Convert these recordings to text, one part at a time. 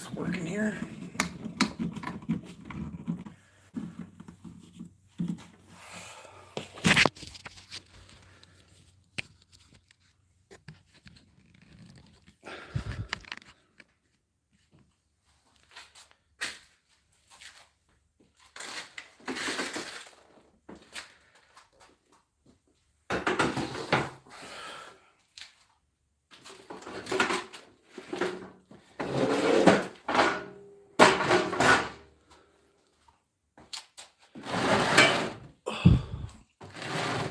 this working here?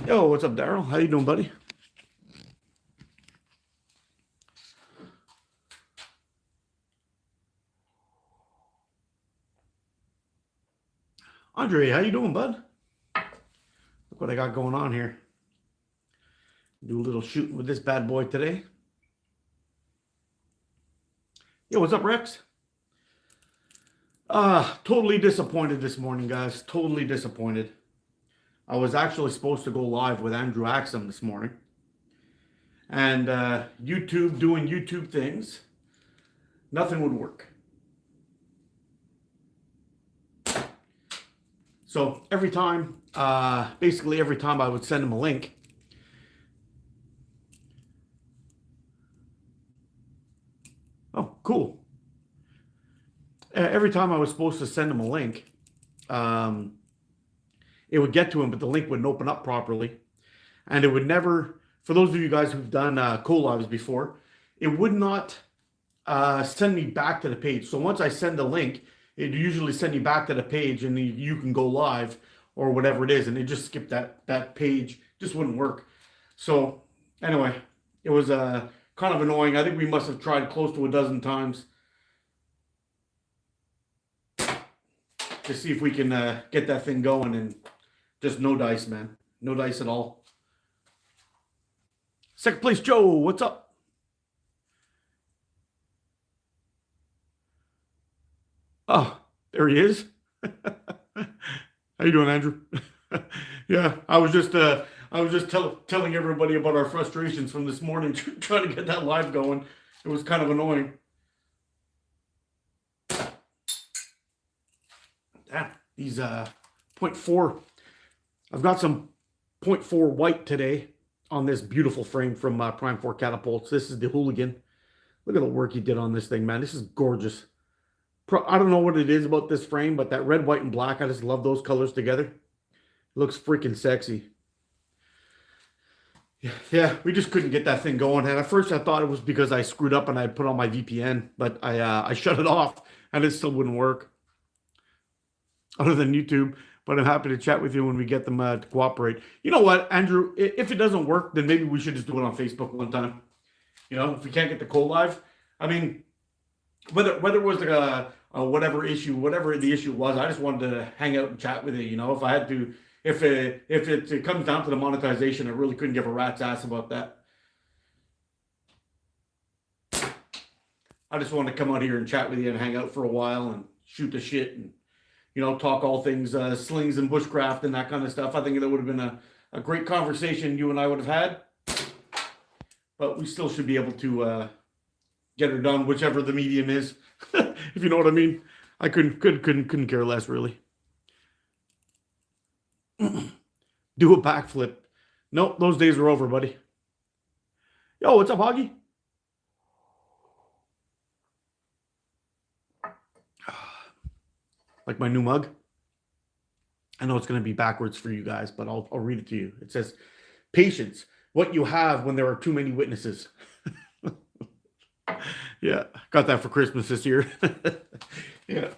Yo, what's up, Daryl? How you doing, buddy? Andre, how you doing, bud? Look what I got going on here. Do a little shooting with this bad boy today. Yo, what's up, Rex? Totally disappointed this morning, guys. Totally disappointed. I was actually supposed to go live with Andrew Axum this morning. And YouTube, doing YouTube things, nothing would work. So every time, basically every time I would send him a link, oh, cool. Every time I was supposed to send him a link, it would get to him, but the link wouldn't open up properly. And it would never, for those of you guys who've done co-lives before, it would not send me back to the page. So once I send the link, it usually send you back to the page and you can go live or whatever it is. And it just skipped that page, just wouldn't work. So anyway, it was kind of annoying. I think we must have tried close to a dozen times to see if we can get that thing going, and just no dice, man. No dice at all. Second place, Joe. What's up? Oh, there he is. How you doing, Andrew? Yeah, I was just telling everybody about our frustrations from this morning trying to get that live going. It was kind of annoying. Yeah, these 0.4. I've got some 0.4 white today on this beautiful frame from Prime 4 Catapults. This is the Hooligan. Look at the work he did on this thing, man. This is gorgeous. I don't know what it is about this frame, but that red, white, and black, I just love those colors together. It looks freaking sexy. Yeah, we just couldn't get that thing going. And at first I thought it was because I screwed up and I put on my VPN, but I shut it off and it still wouldn't work. Other than YouTube, but I'm happy to chat with you when we get them to cooperate. You know what, Andrew? If it doesn't work, then maybe we should just do it on Facebook one time. You know, if we can't get the co-live, I mean, whether it was like a whatever the issue was, I just wanted to hang out and chat with you. You know, if I had to, if it comes down to the monetization, I really couldn't give a rat's ass about that. I just wanted to come out here and chat with you and hang out for a while and shoot the shit and, you know, talk all things slings and bushcraft and that kind of stuff. I think that would have been a great conversation you and I would have had. But we still should be able to get her done, whichever the medium is, if you know what I mean. I couldn't care less, really. Do a backflip. Nope, those days are over, buddy. Yo, what's up, Hoggy? Like my new mug. I know it's going to be backwards for you guys, but I'll read it to you. It says, patience, what you have when there are too many witnesses. Yeah, got that for Christmas this year. Yeah.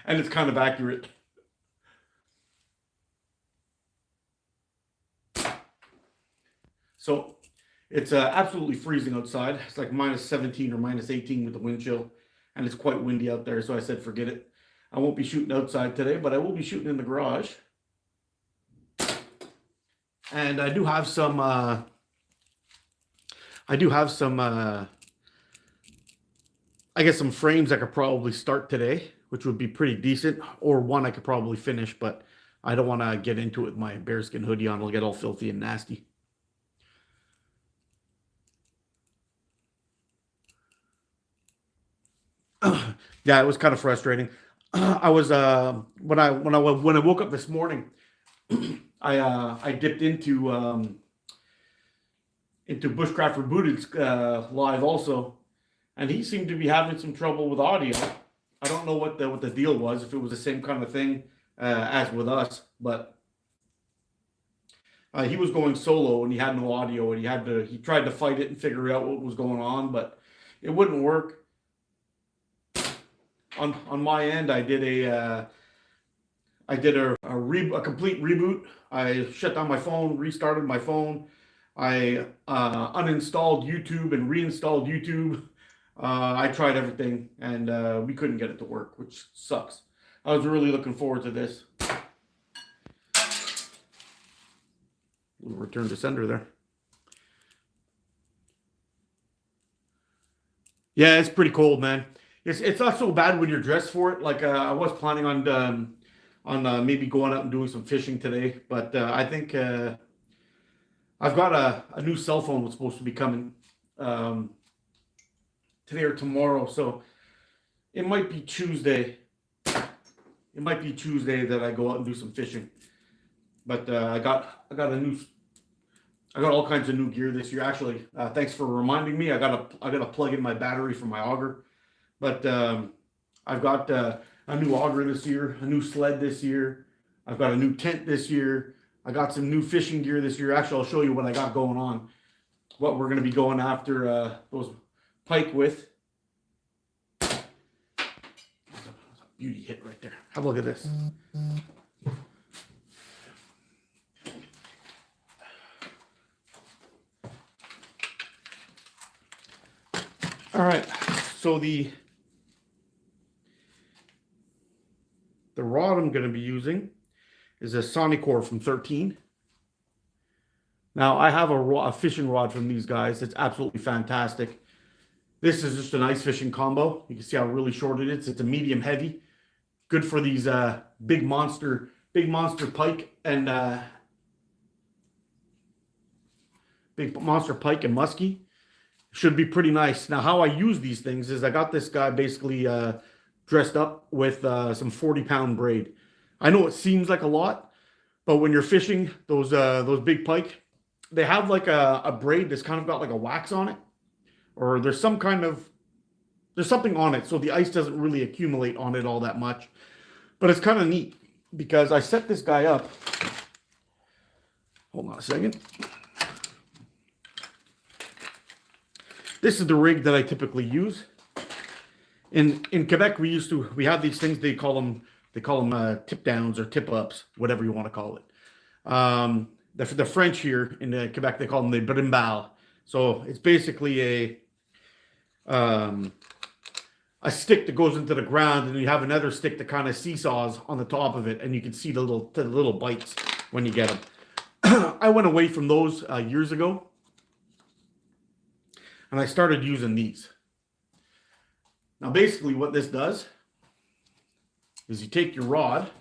And it's kind of accurate. So it's absolutely freezing outside. It's like minus 17 or minus 18 with the wind chill. And it's quite windy out there, so I said forget it. I won't be shooting outside today, but I will be shooting in the garage. And I do have some I guess some frames I could probably start today, which would be pretty decent, or one I could probably finish, but I don't want to get into it with my bearskin hoodie on. It'll get all filthy and nasty. Yeah, it was kind of frustrating. I was when I woke up this morning, I dipped into Bushcraft Rebooted live also, and he seemed to be having some trouble with audio. I don't know what the deal was, if it was the same kind of thing as with us, but he was going solo and he had no audio, and he tried to fight it and figure out what was going on, but it wouldn't work. On my end, I did a complete reboot. I shut down my phone, restarted my phone. I uninstalled YouTube and reinstalled YouTube. I tried everything, and we couldn't get it to work, which sucks. I was really looking forward to this. Return to sender there. Yeah, it's pretty cold, man. It's not so bad when you're dressed for it. Like I was planning on maybe going out and doing some fishing today, but I think I've got a new cell phone that's supposed to be coming today or tomorrow, so it might be Tuesday. It might be Tuesday that I go out and do some fishing. But I got all kinds of new gear this year. Actually, thanks for reminding me. I gotta plug in my battery for my auger. But I've got a new auger this year, a new sled this year. I've got a new tent this year. I got some new fishing gear this year. Actually, I'll show you what I got going on. What we're going to be going after those pike with. That's a beauty hit right there. Have a look at this. All right, so the rod I'm going to be using is a Sonicor from 13. Now, I have a fishing rod from these guys. It's absolutely fantastic. This is just an ice fishing combo. You can see how really short it is. It's a medium heavy. Good for these big monster pike and muskie. Should be pretty nice. Now, how I use these things is I got this guy basically dressed up with some 40-pound braid. I know it seems like a lot, but when you're fishing those big pike, they have like a braid that's kind of got like a wax on it, or there's something on it, so the ice doesn't really accumulate on it all that much. But it's kind of neat because I set this guy up. Hold on a second. This is the rig that I typically use. In Quebec, we have these things. They call them tip downs or tip ups, whatever you want to call it. The French here in Quebec, they call them the brimbal. So it's basically a stick that goes into the ground, and you have another stick that kind of seesaws on the top of it, and you can see the little bites when you get them. I went away from those years ago, and I started using these. Now, basically what this does is you take your rod,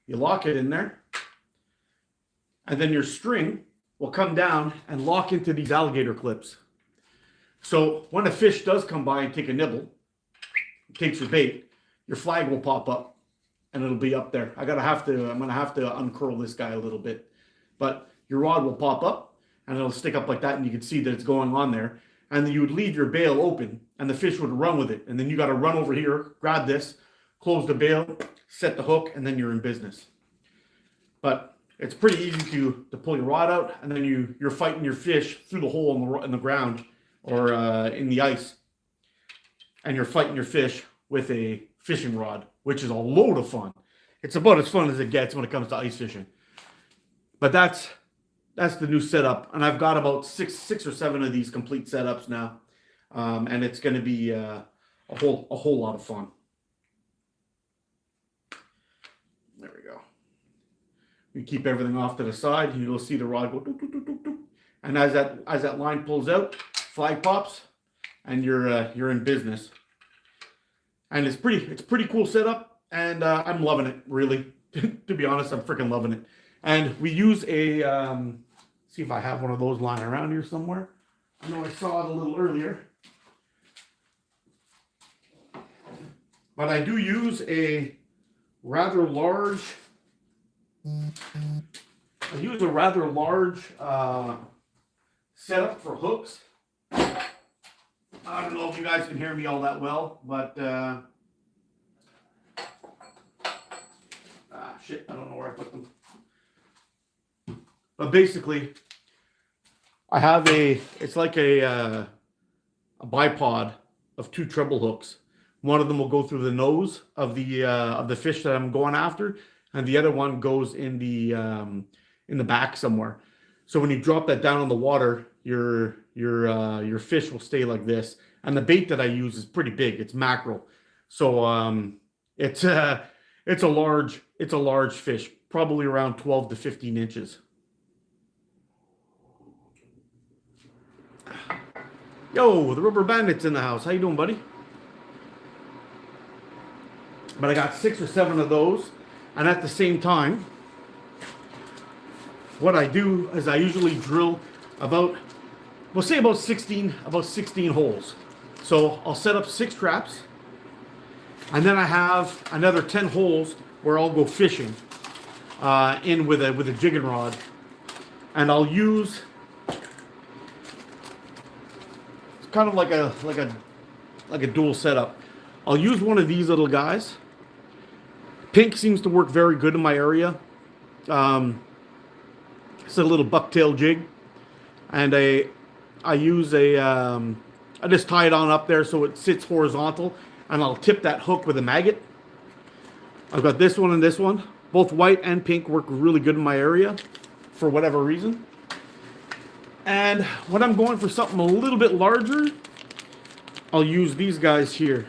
you lock it in there, and then your string will come down and lock into these alligator clips. So when a fish does come by and take a nibble, takes your bait, your flag will pop up and it'll be up there. I'm gonna have to uncurl this guy a little bit, but your rod will pop up and it'll stick up like that, and you can see that it's going on there. And then you would leave your bail open and the fish would run with it. And then you got to run over here, grab this, close the bail, set the hook, and then you're in business. But it's pretty easy to pull your rod out, and then you're fighting your fish through the hole in the ground or in the ice. And you're fighting your fish with a fishing rod, which is a load of fun. It's about as fun as it gets when it comes to ice fishing. But that's the new setup, and I've got about six or seven of these complete setups now, and it's going to be a whole lot of fun. There we go. We keep everything off to the side, and you'll see the rod go doop, doop, doop, doop, doop. And as that line pulls out, flag pops, and you're in business. And it's pretty cool setup, and I'm loving it, really. To be honest, I'm freaking loving it. And we use a see if I have one of those lying around here somewhere. I know I saw it a little earlier. But I do use a rather large, setup for hooks. I don't know if you guys can hear me all that well, but shit, I don't know where I put them. But basically, I have it's like a bipod of 2 treble hooks. One of them will go through the nose of the fish that I'm going after, and the other one goes in the back somewhere. So when you drop that down on the water, your fish will stay like this. And the bait that I use is pretty big. It's mackerel. So it's a large fish, probably around 12 to 15 inches. Yo, the Rubber Bandit's in the house. How you doing, buddy? But I got 6 or 7 of those, and at the same time, what I do is I usually drill about 16 holes. So I'll set up 6 traps, and then I have another 10 holes where I'll go fishing in with a jigging rod, and I'll use, it's kind of like a dual setup. I'll use one of these little guys. Pink seems to work very good in my area. It's a little bucktail jig, and I just tie it on up there so it sits horizontal, and I'll tip that hook with a maggot. I've got this one and this one. Both white and pink work really good in my area for whatever reason. And when I'm going for something a little bit larger, I'll use these guys here.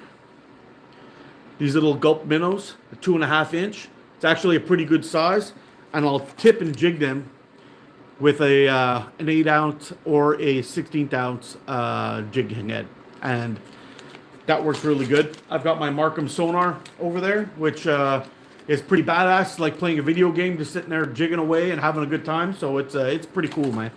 These little gulp minnows, a 2.5 inch. It's actually a pretty good size, and I'll tip and jig them with an 8 ounce or a 16th ounce jig head, and that works really good. I've got my Markham sonar over there, which is pretty badass. It's like playing a video game, just sitting there jigging away and having a good time. So it's pretty cool, man.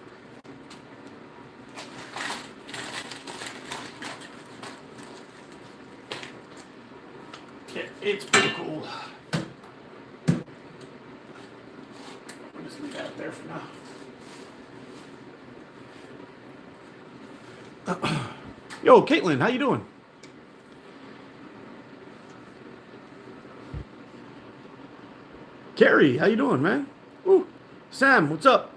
It's pretty cool. I'll just leave that there for now. Yo, Caitlin, how you doing? Carrie, how you doing, man? Ooh, Sam, what's up?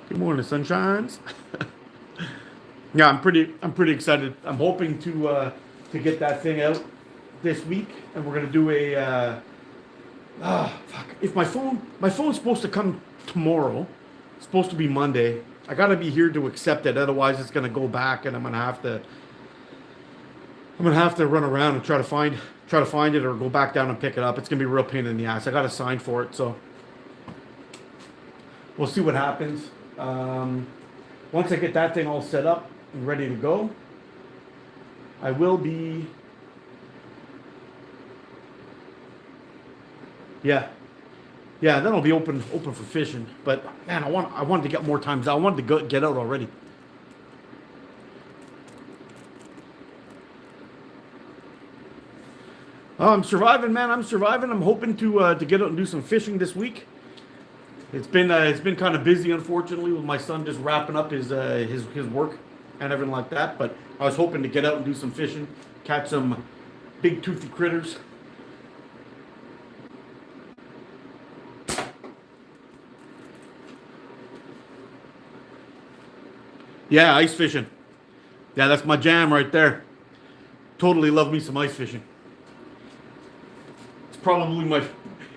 Good morning, sunshines. Yeah, I'm pretty excited. I'm hoping to get that thing out this week, and we're gonna do a. Fuck! If my phone's supposed to come tomorrow, it's supposed to be Monday. I gotta be here to accept it. Otherwise, it's gonna go back, and I'm gonna have to run around and try to find it, or go back down and pick it up. It's gonna be a real pain in the ass. I gotta sign for it, so we'll see what happens. Once I get that thing all set up and ready to go, I will be. Yeah, then I'll be open for fishing. But man, I wanted to get more times. I wanted to get out already. Oh, I'm surviving, man. I'm surviving. I'm hoping to get out and do some fishing this week. It's been kind of busy, unfortunately, with my son just wrapping up his work and everything like that. But I was hoping to get out and do some fishing, catch some big toothy critters. Yeah, ice fishing. Yeah, that's my jam right there. Totally love me some ice fishing. It's probably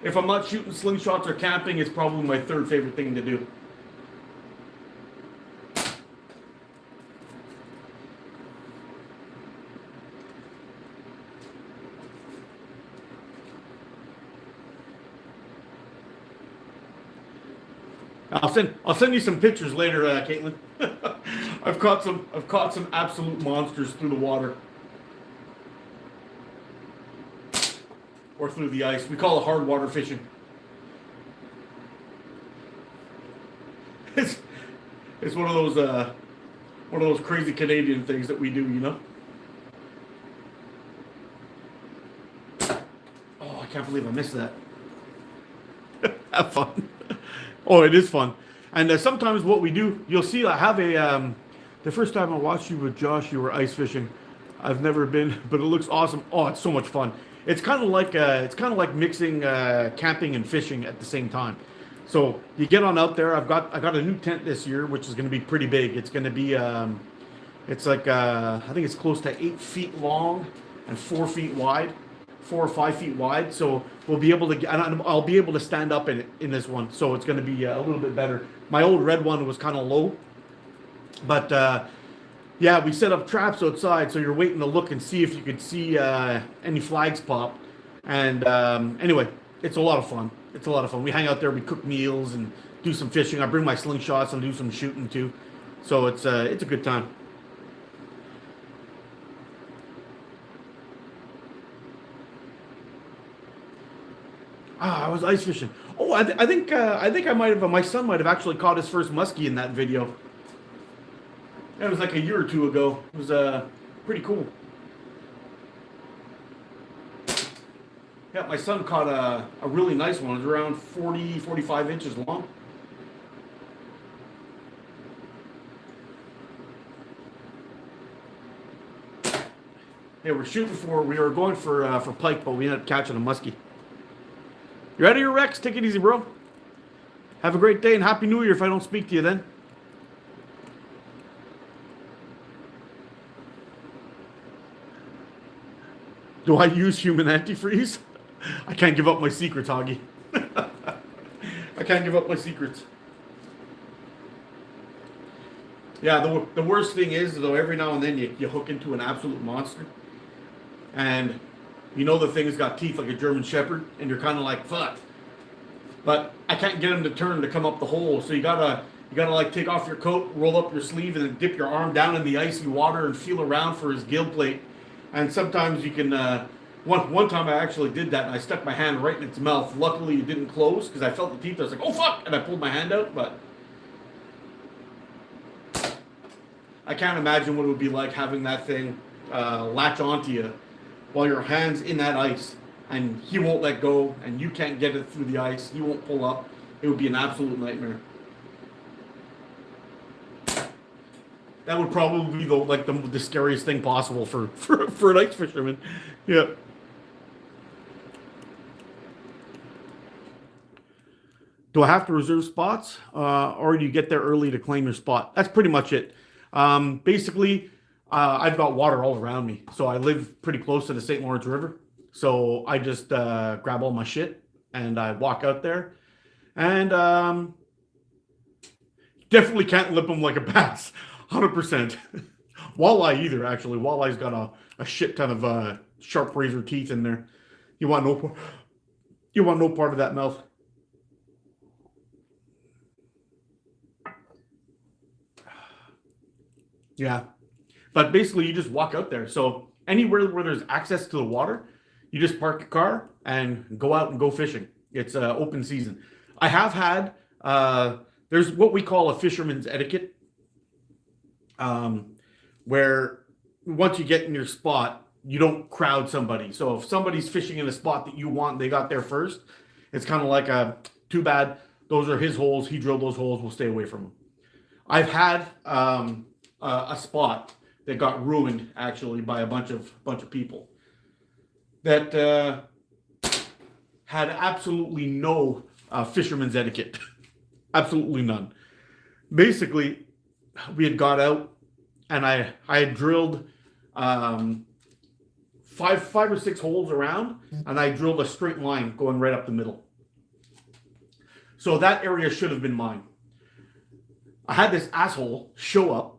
if I'm not shooting slingshots or camping, it's probably my 3rd favorite thing to do. I'll send you some pictures later, Caitlin. I've caught some absolute monsters through the water or through the ice. We call it hard water fishing. It's it's one of those crazy Canadian things that we do, you know. Oh, I can't believe I missed that. Have fun. Oh, it is fun. And sometimes what we do, you'll see, I have a. The first time I watched you with Josh, you were ice fishing. I've never been, but it looks awesome. Oh, it's so much fun. It's kind of like mixing camping and fishing at the same time. So you get on out there. I got a new tent this year, which is going to be pretty big. It's going to be it's like I think it's close to 8 feet long and 4 feet wide. 4 or 5 feet wide, so we'll be able to get, I'll be able to stand up in this one, so it's going to be a little bit better. My old red one was kind of low, but yeah, we set up traps outside, so you're waiting to look and see if you could see any flags pop. And anyway, it's a lot of fun. It's a lot of fun. We hang out there, we cook meals and do some fishing. I bring my slingshots and do some shooting too, so it's a good time. Ah, I was ice fishing. Oh, I think I might have. My son might have actually caught his first muskie in that video. That was like a year or two ago. It was pretty cool. Yeah, my son caught a really nice one. It was around 40, 45 inches long. Yeah, we were going for pike, but we ended up catching a muskie. You out of here, Rex? Take it easy, bro. Have a great day and Happy New Year if I don't speak to you then. Do I use human antifreeze? I can't give up my secrets, Hoggy. I can't give up my secrets. Yeah, the worst thing is, though, every now and then you hook into an absolute monster. And you know the thing's got teeth like a German Shepherd, and you're kind of like, fuck. But I can't get him to turn to come up the hole, so you gotta like take off your coat, roll up your sleeve, and then dip your arm down in the icy water and feel around for his gill plate. And sometimes you can. One time I actually did that, and I stuck my hand right in its mouth. Luckily, it didn't close because I felt the teeth. I was like, oh fuck, and I pulled my hand out, but. I can't imagine what it would be like having that thing latch onto you while your hand's in that ice and he won't let go and you can't get it through the ice. He won't pull up. It would be an absolute nightmare. That would probably be the scariest thing possible for an ice fisherman. Yeah. Do I have to reserve spots or do you get there early to claim your spot? That's pretty much it. Basically, I've got water all around me. So I live pretty close to the St. Lawrence River. So I just grab all my shit and I walk out there. And definitely can't lip them like a bass. 100%. Walleye either, actually. Walleye's got a shit ton of sharp razor teeth in there. You want no part of that mouth. Yeah. But basically, you just walk out there. So anywhere where there's access to the water, you just park your car and go out and go fishing. It's open season. I have had, there's what we call a fisherman's etiquette, where once you get in your spot, you don't crowd somebody. So if somebody's fishing in a spot that you want, they got there first, it's kind of like too bad. Those are his holes. He drilled those holes. We'll stay away from them. I've had a spot that got ruined actually by a bunch of people that had absolutely no fisherman's etiquette, absolutely none. Basically, we had got out and I had drilled five or six holes around, and I drilled a straight line going right up the middle. So that area should have been mine. I had this asshole show up.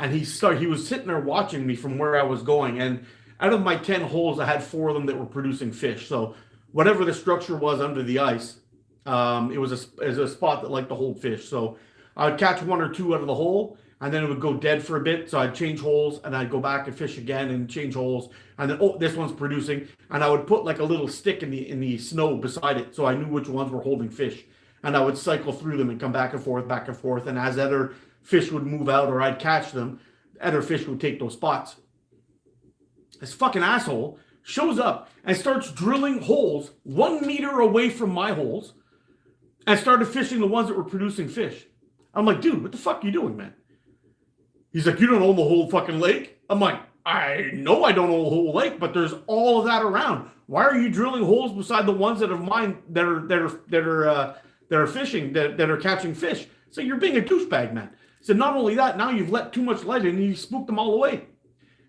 And he was sitting there watching me from where I was going. And out of my 10 holes, I had 4 of them that were producing fish. So whatever the structure was under the ice, it was a spot that liked to hold fish. So I would catch 1 or 2 out of the hole, and then it would go dead for a bit. So I'd change holes, and I'd go back and fish again and change holes, and then oh, this one's producing, and I would put like a little stick in the snow beside it, so I knew which ones were holding fish, and I would cycle through them and come back and forth, and as other fish would move out or I'd catch them, other fish would take those spots. This fucking asshole shows up and starts drilling holes 1 meter away from my holes and started fishing the ones that were producing fish. I'm like, dude, what the fuck are you doing, man? He's like, you don't own the whole fucking lake? I'm like, I know I don't own the whole lake, but there's all of that around. Why are you drilling holes beside the ones that are mine that are fishing, that are catching fish? So you're being a douchebag, man. So not only that, now you've let too much light in and you spooked them all away.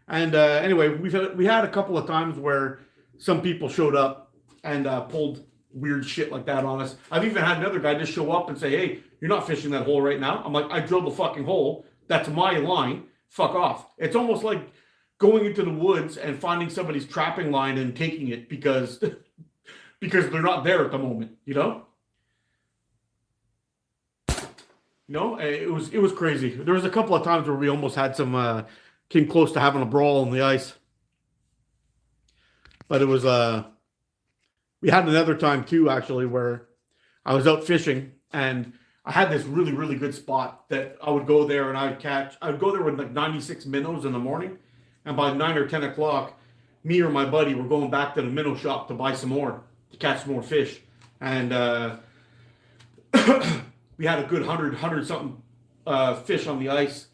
And anyway, we had a couple of times where some people showed up and pulled weird shit like that on us. I've even had another guy just show up and say, hey, you're not fishing that hole right now. I'm like, I drilled the fucking hole. That's my line. Fuck off. It's almost like going into the woods and finding somebody's trapping line and taking it because they're not there at the moment, you know? No, it was crazy. There was a couple of times where we almost had some came close to having a brawl on the ice. But it was we had another time too, actually, where I was out fishing and I had this really, really good spot that I would go there and I would go there with like 96 minnows in the morning. And by 9 or 10 o'clock, me or my buddy were going back to the minnow shop to buy some more, to catch some more fish. And we had a good 100 something fish on the ice.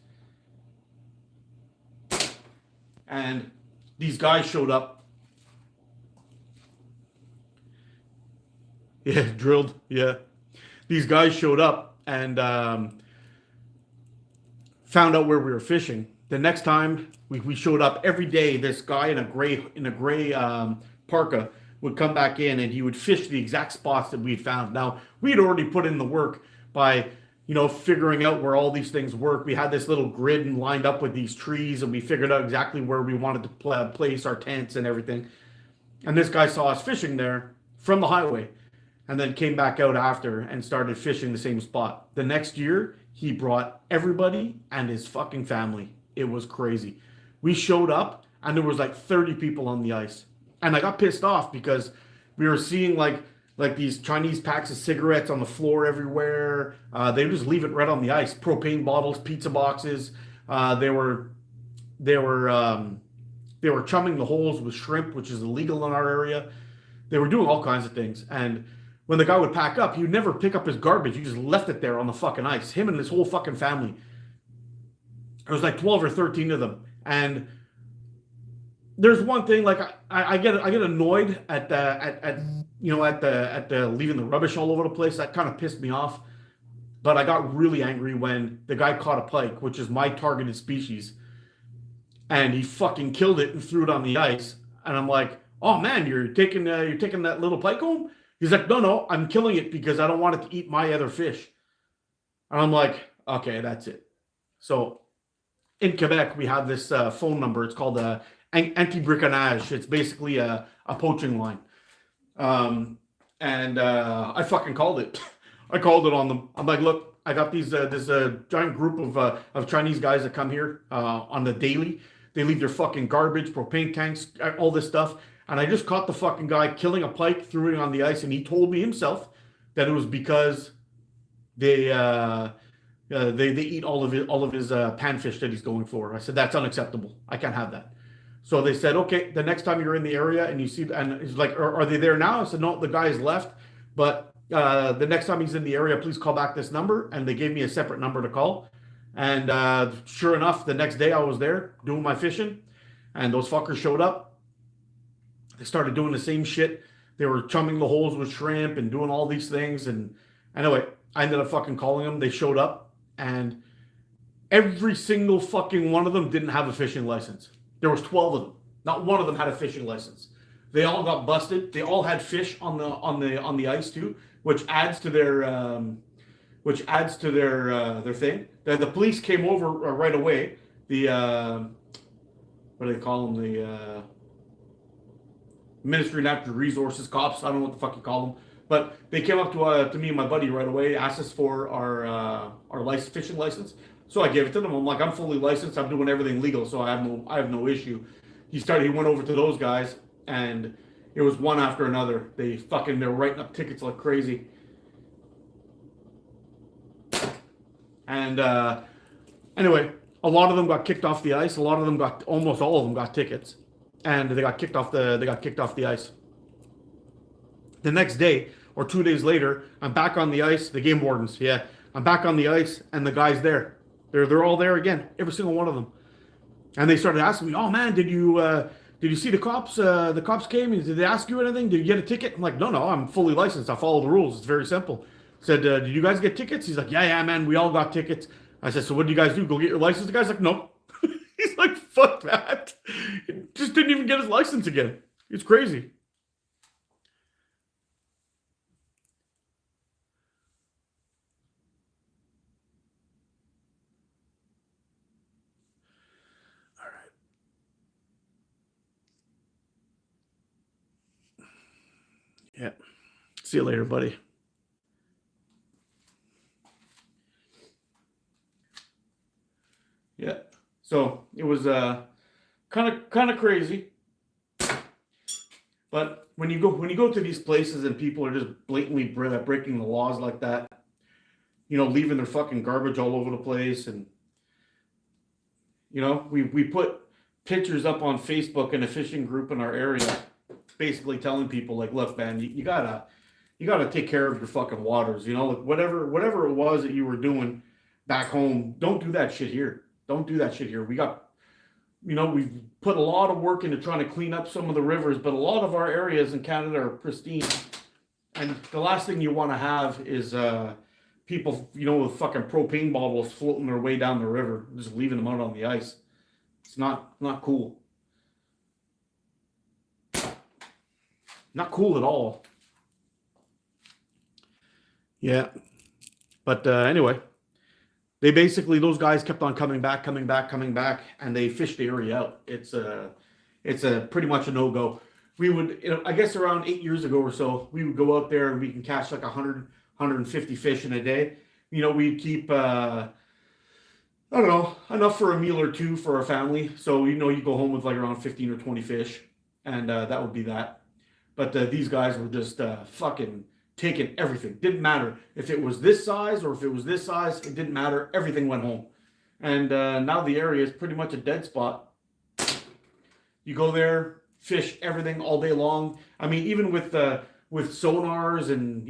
And these guys showed up. Yeah, drilled. Yeah. These guys showed up and found out where we were fishing. The next time we showed up every day, this guy in a gray parka would come back in and he would fish the exact spots that we had found. Now, we had already put in the work by, you know, figuring out where all these things work. We had this little grid and lined up with these trees, and we figured out exactly where we wanted to place our tents and everything. And this guy saw us fishing there from the highway and then came back out after and started fishing the same spot. The next year, he brought everybody and his fucking family. It was crazy. We showed up and there was like 30 people on the ice. And I got pissed off because we were seeing like these Chinese packs of cigarettes on the floor everywhere. They would just leave it right on the ice. Propane bottles, pizza boxes. They were chumming the holes with shrimp, which is illegal in our area. They were doing all kinds of things. And when the guy would pack up, he would never pick up his garbage. He just left it there on the fucking ice. Him and his whole fucking family. There was like 12 or 13 of them. And there's one thing, like I get annoyed at leaving the rubbish all over the place. That kind of pissed me off. But I got really angry when the guy caught a pike, which is my targeted species, and he fucking killed it and threw it on the ice. And I'm like, oh man, you're taking that little pike home? He's like, no, I'm killing it because I don't want it to eat my other fish. And I'm like, okay, that's it. So in Quebec, we have this phone number. It's called anti-briconnage. It's basically a poaching line. And I fucking called it. I called it on them. I'm like, look, I got this giant group of Chinese guys that come here on the daily. They leave their fucking garbage, propane tanks, all this stuff. And I just caught the fucking guy killing a pike, threw it on the ice, and he told me himself that it was because they eat all of his panfish that he's going for. I said, that's unacceptable. I can't have that. So they said, okay, the next time you're in the area and you see, and he's like, are they there now? I said, no, the guy's left. But the next time he's in the area, please call back this number. And they gave me a separate number to call. And sure enough, the next day I was there doing my fishing, and those fuckers showed up. They started doing the same shit. They were chumming the holes with shrimp and doing all these things. And anyway, I ended up fucking calling them. They showed up, and every single fucking one of them didn't have a fishing license. There was 12 of them. Not one of them had a fishing license. They all got busted. They all had fish on the ice too, which adds to their thing. The police came over right away. The what do they call them? The Ministry of Natural Resources cops. I don't know what the fuck you call them, but they came up to me and my buddy right away, asked us for our fishing license. So I gave it to them. I'm like, I'm fully licensed. I'm doing everything legal, so I have no issue. He went over to those guys, and it was one after another. They're writing up tickets like crazy. And anyway, a lot of them got kicked off the ice. Almost all of them got tickets, and they got kicked off the ice. The next day or 2 days later, I'm back on the ice. The game wardens, yeah, I'm back on the ice, and the guys there, they're all there again, every single one of them. And they started asking me, "Oh man, did you see the cops? The cops came. Did they ask you anything? Did you get a ticket?" I'm like, no, I'm fully licensed. I follow the rules. It's very simple. Said, "Did you guys get tickets?" He's like, "Yeah, man, we all got tickets." I said, "So what did you guys do? Go get your license?" The guy's like, "No." He's like, "Fuck that." He just didn't even get his license again. It's crazy. All right. Yeah. See you later, buddy. Yeah. So it was kind of crazy. But when you go to these places and people are just blatantly breaking the laws like that, leaving their fucking garbage all over the place, and we put pictures up on Facebook in a fishing group in our area, basically telling people like, look, man, you gotta take care of your fucking waters. Like whatever it was that you were doing back home, don't do that shit here. Don't do that shit here. We've put a lot of work into trying to clean up some of the rivers, but a lot of our areas in Canada are pristine. And the last thing you want to have is people, with fucking propane bottles floating their way down the river, just leaving them out on the ice. It's not cool. Not cool at all. Yeah. But anyway, those guys kept on coming back, and they fished the area out. It's a pretty much a no go. We would, I guess around 8 years ago or so, we would go out there and we can catch like 150 fish in a day. We'd keep, I don't know, enough for a meal or two for our family. So, you go home with like around 15 or 20 fish, and that would be that. But these guys were just fucking taking everything. Didn't matter if it was this size or if it was this size. It didn't matter. Everything went home. And now the area is pretty much a dead spot. You go there, fish everything all day long. I mean, even with sonars and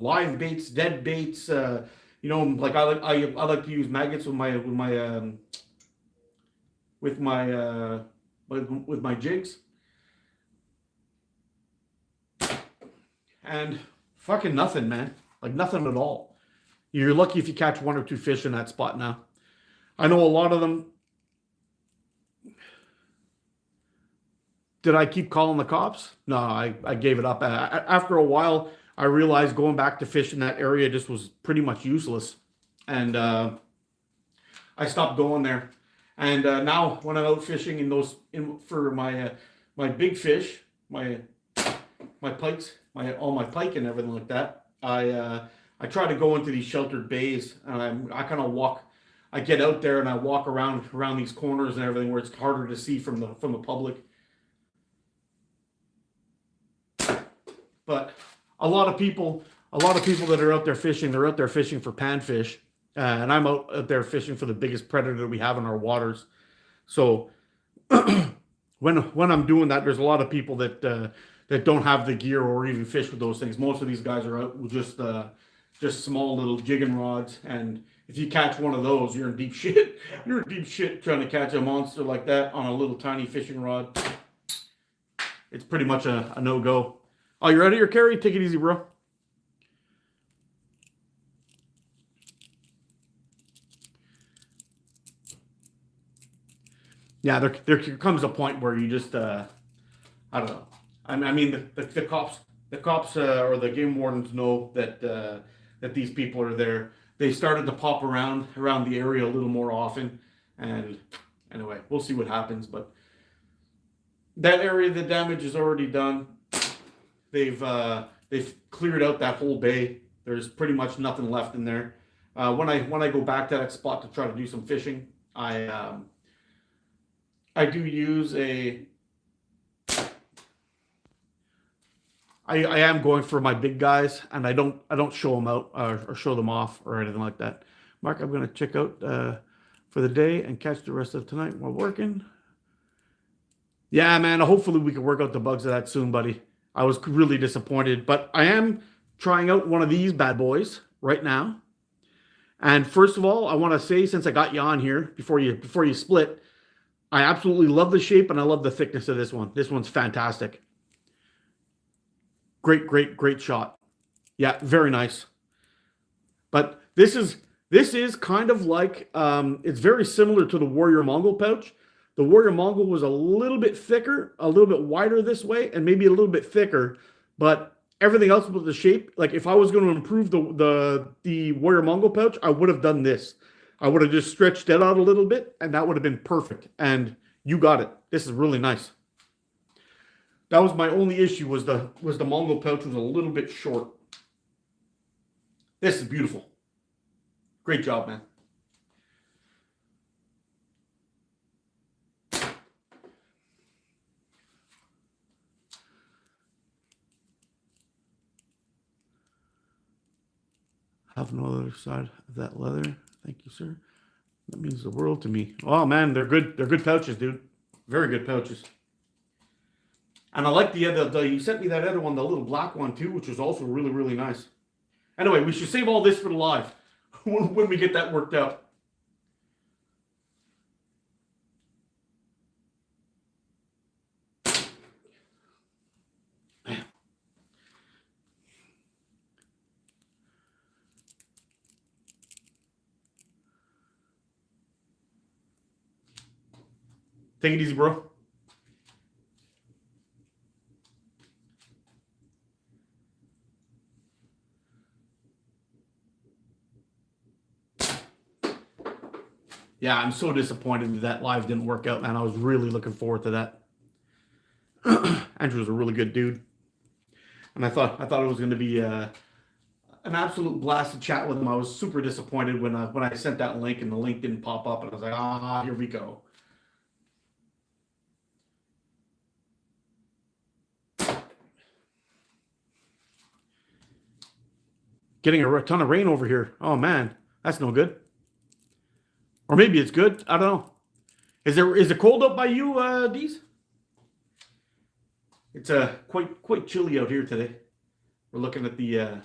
live baits, dead baits. Like I like to use maggots with my jigs, and fucking nothing, man. Like nothing at all. You're lucky if you catch one or two fish in that spot now. I know a lot of them. Did I keep calling the cops? No, I gave it up. After a while, I realized going back to fish in that area just was pretty much useless. And I stopped going there. And now when I'm out fishing for my big fish, my pikes, all my pike and everything like that, I try to go into these sheltered bays, and I kind of walk. I get out there and I walk around these corners and everything where it's harder to see from the public. But a lot of people that are out there fishing, they're out there fishing for panfish, and I'm out there fishing for the biggest predator we have in our waters. So when I'm doing that, there's a lot of people that don't have the gear or even fish with those things. Most of these guys are out with just small little jigging rods, and if you catch one of those, you're in deep shit. You're in deep shit trying to catch a monster like that on a little tiny fishing rod. It's pretty much a no-go. Oh, you ready here, Carrie? Take it easy, bro. Yeah, there comes a point where you just, I don't know. I mean, the cops or the game wardens know that these people are there. They started to pop around the area a little more often, and anyway, we'll see what happens. But that area, the damage is already done. They've cleared out that whole bay. There's pretty much nothing left in there. When I go back to that spot to try to do some fishing, I do use a. I am going for my big guys, and I don't show them out or show them off or anything like that. Mark, I'm gonna check out for the day and catch the rest of tonight while working. Yeah, man. Hopefully we can work out the bugs of that soon, buddy. I was really disappointed, but I am trying out one of these bad boys right now. And first of all, I want to say, since I got you on here before you split, I absolutely love the shape and I love the thickness of this one. This one's fantastic. Great shot. Yeah, very nice. But this is kind of like it's very similar to the Warrior Mongol pouch. The Warrior Mongol was a little bit thicker, a little bit wider this way, and maybe a little bit thicker. But everything else with the shape, like if I was going to improve the Warrior Mongol pouch, I would have done this. I would have just stretched it out a little bit, and that would have been perfect. And you got it. This is really nice. That was my only issue, was the Mongol pouch was a little bit short. This is beautiful. Great job, man. Have no other side of that leather. Thank you, sir. That means the world to me. Oh man, they're good. They're good pouches, dude. Very good pouches. And I like the you sent me that other one, the little black one too, which was also really nice. Anyway, we should save all this for the live when we get that worked out. Take it easy, bro. Yeah, I'm so disappointed that live didn't work out, man. I was really looking forward to that. Andrew's a really good dude, and I thought it was going to be an absolute blast to chat with him. I was super disappointed when I sent that link and the link didn't pop up, and I was like, here we go. Getting a ton of rain over here. Oh man, that's no good. Or maybe it's good. I don't know. Is it cold up by you, Dees? It's quite chilly out here today. We're looking at the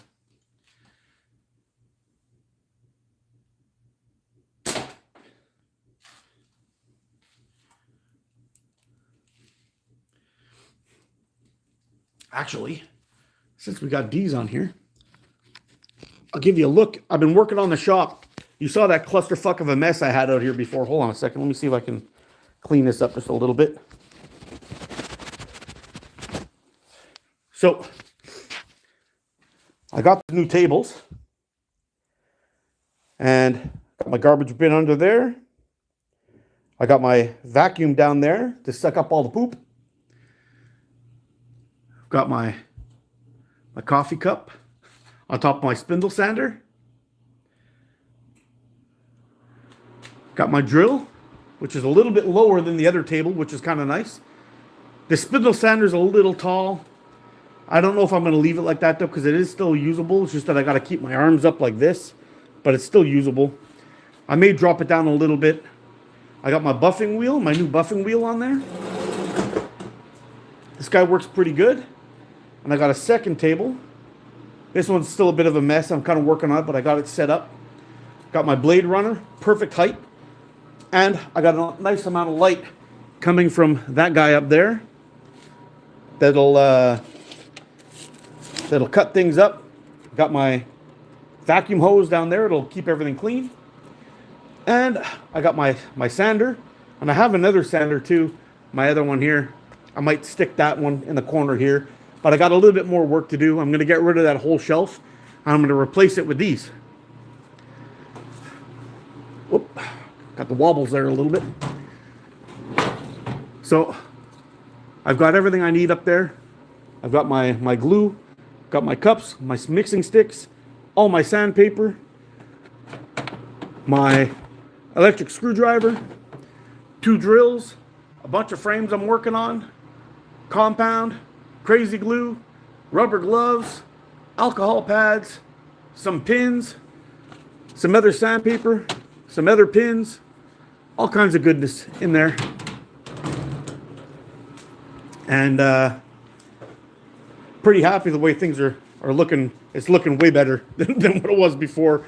actually, since we got Dees on here, I'll give you a look. I've been working on the shop. You saw that clusterfuck of a mess I had out here before. Hold on a second. Let me see if I can clean this up just a little bit. So, I got the new tables. And got my garbage bin under there. I got my vacuum down there to suck up all the poop. Got my coffee cup on top of my spindle sander. Got my drill, which is a little bit lower than the other table, which is kind of nice. The spindle sander is a little tall. I don't know if I'm going to leave it like that, though, because it is still usable. It's just that I got to keep my arms up like this, but it's still usable. I may drop it down a little bit. I got my buffing wheel, my new buffing wheel on there. This guy works pretty good. And I got a second table. This one's still a bit of a mess. I'm kind of working on it, but I got it set up. Got my blade runner, perfect height. And I got a nice amount of light coming from that guy up there. That'll cut things up. Got my vacuum hose down there. It'll keep everything clean. And I got my sander. And I have another sander too. My other one here. I might stick that one in the corner here. But I got a little bit more work to do. I'm going to get rid of that whole shelf. And I'm going to replace it with these. Whoop. Got the wobbles there a little bit. So I've got everything I need up there. I've got my glue, got my cups, my mixing sticks, all my sandpaper. my electric screwdriver, 2 drills, a bunch of frames I'm working on, compound, crazy glue, rubber gloves, alcohol pads, some pins, some other sandpaper, some other pins, all kinds of goodness in there. And pretty happy the way things are looking. It's looking way better than what it was before.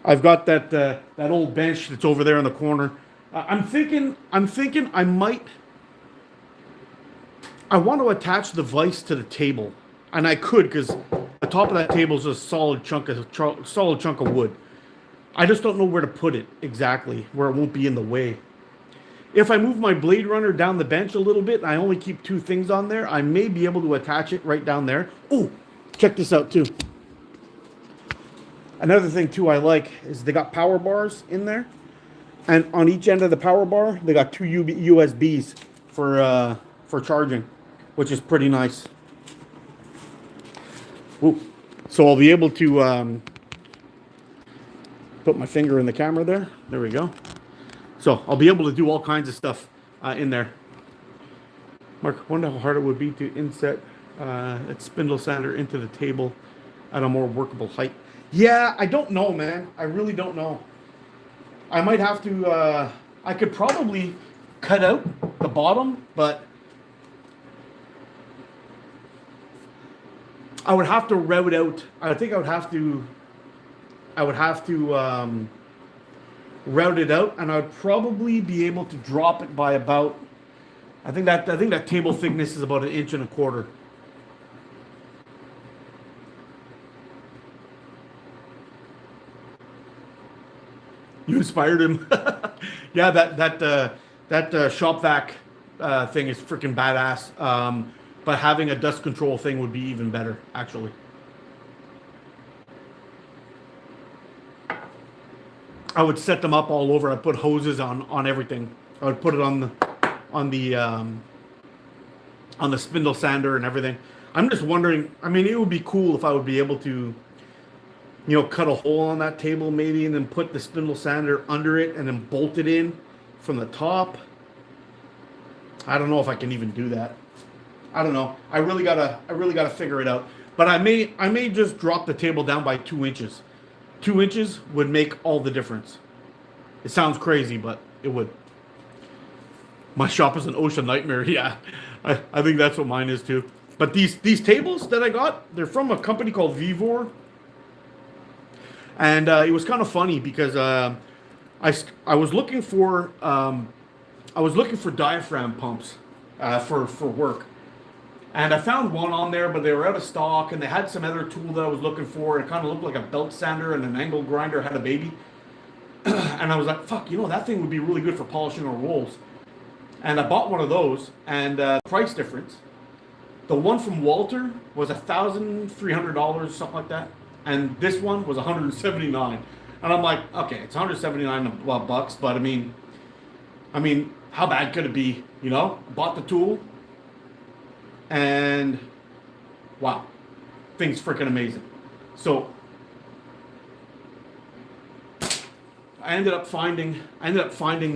I've got that old bench that's over there in the corner. I'm thinking I want to attach the vise to the table, and I could, because the top of that table is a solid chunk of wood. I just don't know where to put it exactly, where it won't be in the way. If I move my Blade Runner down the bench a little bit, and I only keep 2 things on there, I may be able to attach it right down there. Oh, check this out too. Another thing too I like is they got power bars in there, and on each end of the power bar they got 2 USBs for charging, which is pretty nice. Ooh. So I'll be able to put my finger in the camera there. There we go. So I'll be able to do all kinds of stuff in there. Mark, wonder how hard it would be to inset that spindle sander into the table at a more workable height. Yeah, I don't know, man. I really don't know. I might have to, I could probably cut out the bottom, but I would have to route out. I think I would have to route it out, and I would probably be able to drop it by about, I think that table thickness is about 1.25 inches. You inspired him. Yeah, that shop vac thing is freaking badass. But having a dust control thing would be even better, actually. I would set them up all over. I'd put hoses on everything. I would put it on the spindle sander and everything. I'm just wondering. I mean, it would be cool if I would be able to, cut a hole on that table maybe, and then put the spindle sander under it, and then bolt it in from the top. I don't know if I can even do that. I don't know. I really gotta figure it out. But I may just drop the table down by 2 inches. 2 inches would make all the difference. It sounds crazy, but it would. My shop is an ocean nightmare. Yeah, I think that's what mine is too. But these tables that I got, they're from a company called Vivor. And it was kind of funny because I was looking for diaphragm pumps for work, and I found one on there, but they were out of stock, and they had some other tool that I was looking for. It kind of looked like a belt sander and an angle grinder had a baby, and I was like, "Fuck, that thing would be really good for polishing our rolls." And I bought one of those, and price difference. The one from Walter was $1,300, something like that. And this one was $179, and I'm like, okay, it's $179 bucks, but I mean, how bad could it be? Bought the tool, and wow, thing's freaking amazing. So I ended up finding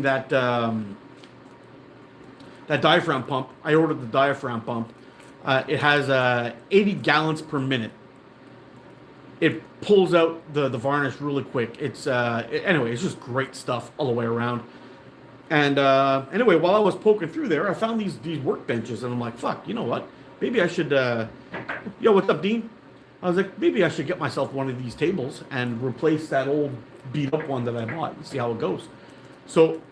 that that diaphragm pump. I ordered the diaphragm pump. It has 80 gallons per minute. It pulls out the varnish really quick. Anyway, it's just great stuff all the way around. And anyway, while I was poking through there, I found these workbenches, and I'm like, fuck, you know what? Maybe I should, yo, what's up, Dean? I was like, maybe I should get myself one of these tables and replace that old beat up one that I bought and see how it goes. So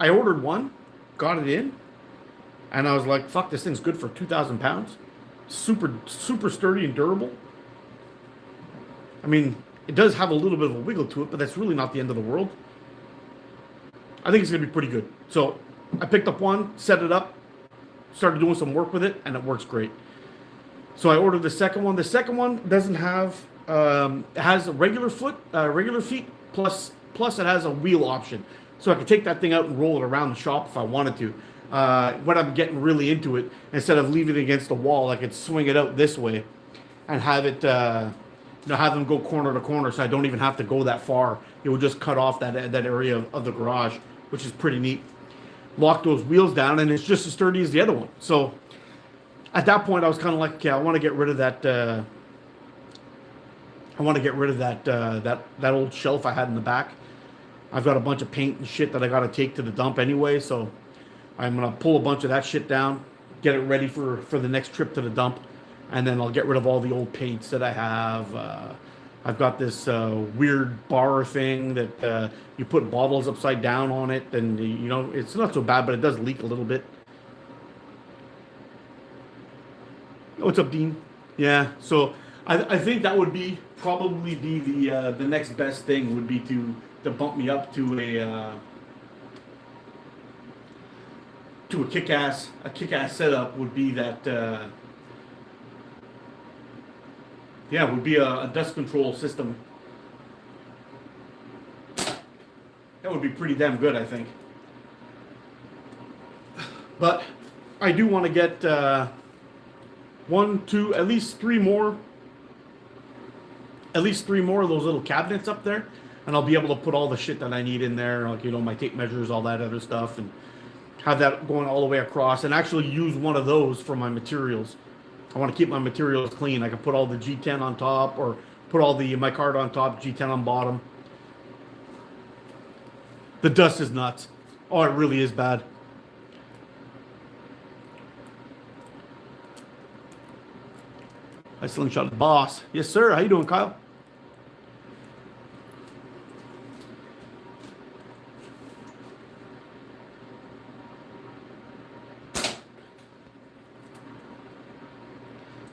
I ordered one, got it in, and I was like, fuck, this thing's good for 2,000 pounds. Super, super sturdy and durable. I mean, it does have a little bit of a wiggle to it, but that's really not the end of the world. I think it's going to be pretty good. So I picked up one, set it up, started doing some work with it, and it works great. So I ordered the second one. The second one doesn't have, it has a regular feet, plus it has a wheel option. So I could take that thing out and roll it around the shop if I wanted to. When I'm getting really into it, instead of leaving it against the wall, I could swing it out this way and have it have them go corner to corner, so I don't even have to go that far. It will just cut off that area of the garage, which is pretty neat. Lock those wheels down, and it's just as sturdy as the other one. So at that point, I was kind of like, okay, I want to get rid of that. I want to get rid of that old shelf I had in the back. I've got a bunch of paint and shit that I got to take to the dump anyway, so I'm gonna pull a bunch of that shit down, get it ready for the next trip to the dump, and then I'll get rid of all the old paints that I have. I've got this weird bar thing that you put bottles upside down on it, and it's not so bad, but it does leak a little bit. What's up, Dean? Yeah, so I think that would probably be the next best thing would be to bump me up to a kick-ass setup would be that would be a dust control system. That would be pretty damn good, I think. But I do want to get one, two, at least three more of those little cabinets up there, and I'll be able to put all the shit that I need in there, like my tape measures, all that other stuff, and have that going all the way across, and actually use one of those for my materials. I want to keep my materials clean. I can put all the G10 on top, or put all the micarta on top, G10 on bottom. The dust is nuts. Oh, it really is bad. I slingshot the boss. Yes, sir. How you doing, Kyle?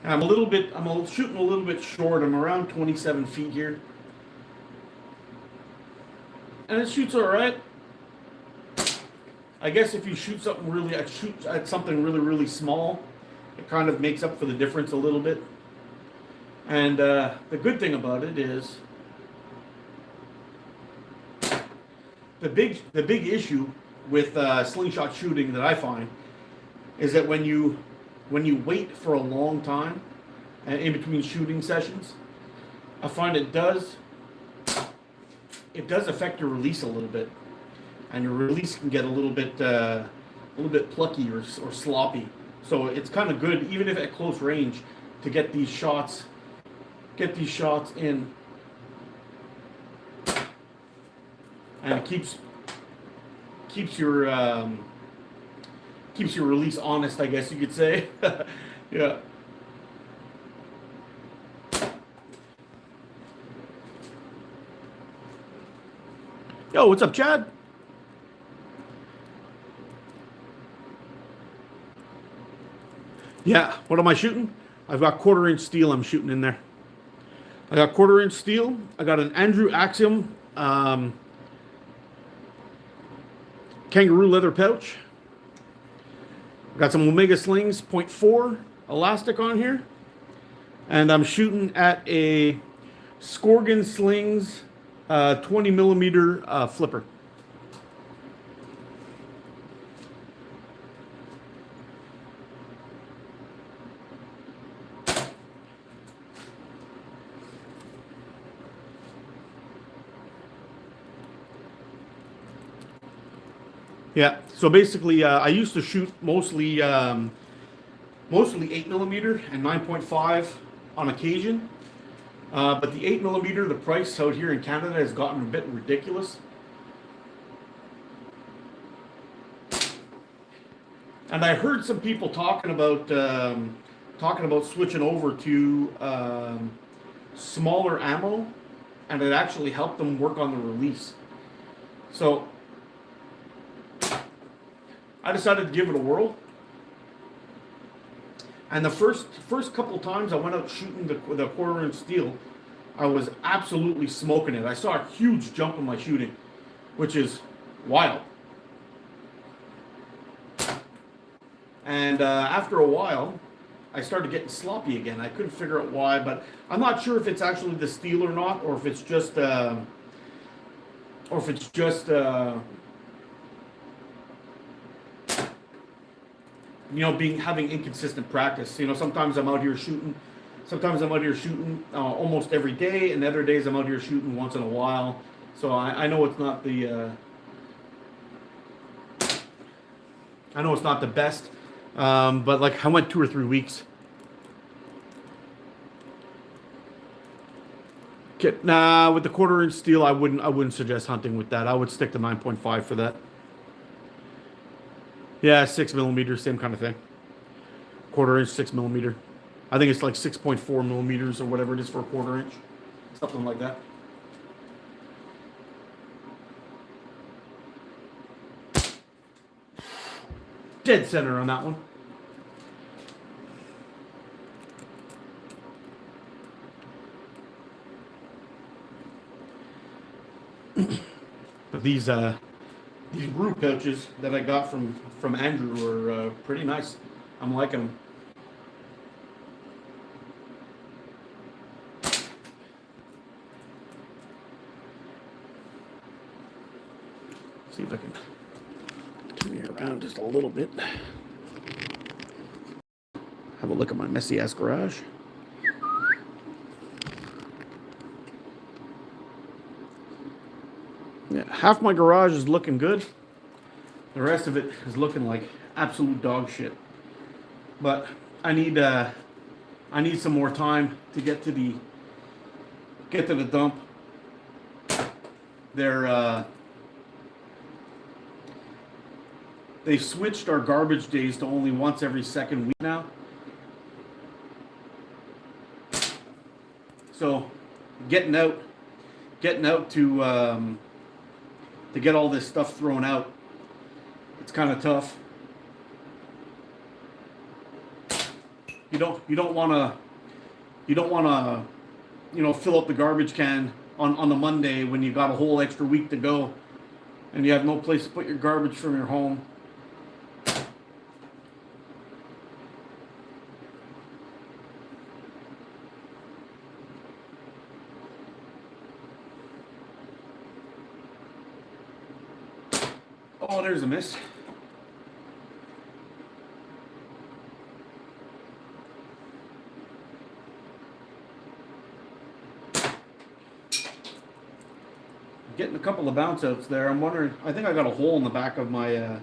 And I'm shooting a little bit short. I'm around 27 feet here. And it shoots all right. I guess if you shoot something really small, it kind of makes up for the difference a little bit. And the good thing about it is the big issue with slingshot shooting that I find is that when you wait for a long time in between shooting sessions, I find it does affect your release a little bit, and your release can get a little bit plucky or sloppy. So it's kind of good, even if at close range, to get these shots in, and it keeps your release honest, I guess you could say. Yeah. Yo, what's up, Chad? Yeah, what am I shooting? I've got 1/4-inch steel I'm shooting in there. I got 1/4-inch steel. I got an Andrew Axiom kangaroo leather pouch. Got some Omega Slings 0.4 elastic on here. And I'm shooting at a Scorgan Slings 20 millimeter flipper. Yeah, so basically, I used to shoot mostly 8 millimeter and 9.5 on occasion, but the 8 millimeter, the price out here in Canada has gotten a bit ridiculous, and I heard some people talking about switching over to smaller ammo, and it actually helped them work on the release. So I decided to give it a whirl, and the first couple times I went out shooting the 1/4-inch steel, I was absolutely smoking it. I saw a huge jump in my shooting, which is wild. And after a while, I started getting sloppy again. I couldn't figure out why, but I'm not sure if it's actually the steel or not, or if it's just having inconsistent practice. Sometimes I'm out here shooting Sometimes I'm out here shooting almost every day, and other days I'm out here shooting once in a while. So I know it's not the I know it's not the best, but like I went 2 or 3 weeks. Okay, nah, with the 1/4 inch steel, I wouldn't suggest hunting with that. I would stick to 9.5 for that. Yeah, 6 millimeter, same kind of thing. 1/4 inch, 6 millimeter. I think it's like 6.4 millimeters or whatever it is for a 1/4 inch, something like that. Dead center on that one. But these brew pouches that I got from Andrew are pretty nice. I'm liking them. See if I can turn you around just a little bit. Have a look at my messy ass garage. Yeah, half my garage is looking good. The rest of it is looking like absolute dog shit. But I need some more time to get to the dump. They've switched our garbage days to only once every second week now. So getting out to get all this stuff thrown out, it's kind of tough. You don't want to fill up the garbage can on the Monday when you got a whole extra week to go and you have no place to put your garbage from your home. Oh, there's a miss. Getting a couple of bounce outs there. I'm wondering, I think I got a hole in the back of my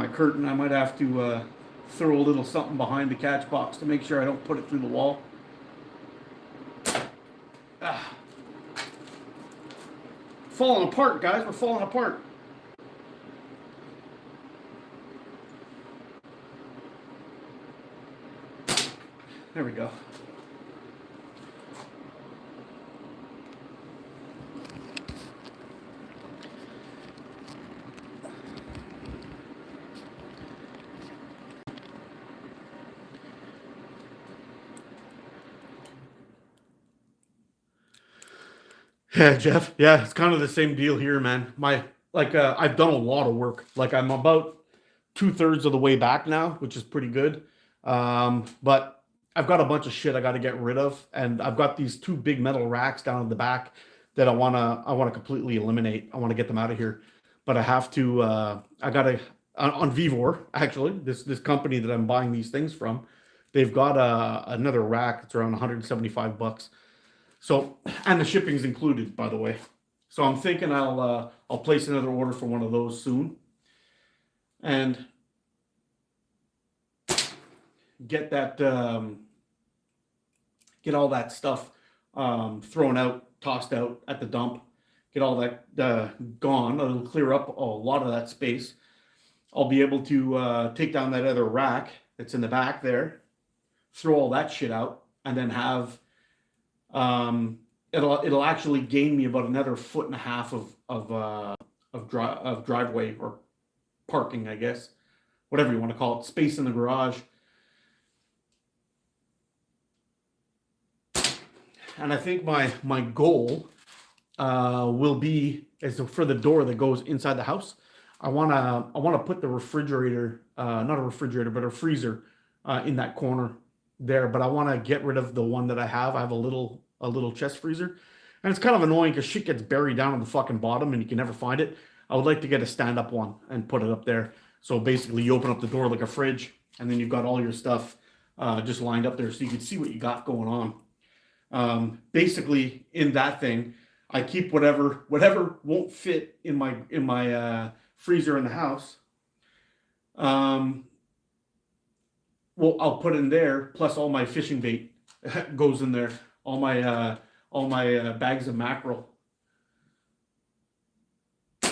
curtain. I might have to throw a little something behind the catch box to make sure I don't put it through the wall. Falling apart, guys. We're falling apart. There we go. Yeah, Jeff. Yeah, it's kind of the same deal here, man. I've done a lot of work. Like I'm about 2/3 of the way back now, which is pretty good. But I've got a bunch of shit I got to get rid of, and I've got these two big metal racks down in the back that I wanna completely eliminate. I want to get them out of here, but I have to. I gotta on Vivor actually. This company that I'm buying these things from, they've got another rack. It's around $175. So, and the shipping's included, by the way. So I'm thinking I'll place another order for one of those soon, and get that get all that stuff thrown out, tossed out at the dump. Get all that gone. It'll clear up a lot of that space. I'll be able to take down that other rack that's in the back there, throw all that shit out, and then have it'll actually gain me about another 1.5 of driveway or parking, I guess, whatever you want to call it, space in the garage. And I think my goal will be is for the door that goes inside the house. I wanna put the refrigerator, not a refrigerator, but a freezer in that corner there. But I want to get rid of the one that I have. I have a little chest freezer, and it's kind of annoying because shit gets buried down on the fucking bottom and you can never find it. I would like to get a stand-up one and put it up there. So basically, you open up the door like a fridge, and then you've got all your stuff just lined up there so you can see what you got going on. Basically, in that thing, I keep whatever won't fit in my freezer in the house. Well, I'll put in there. Plus, all my fishing bait goes in there. All my bags of mackerel. I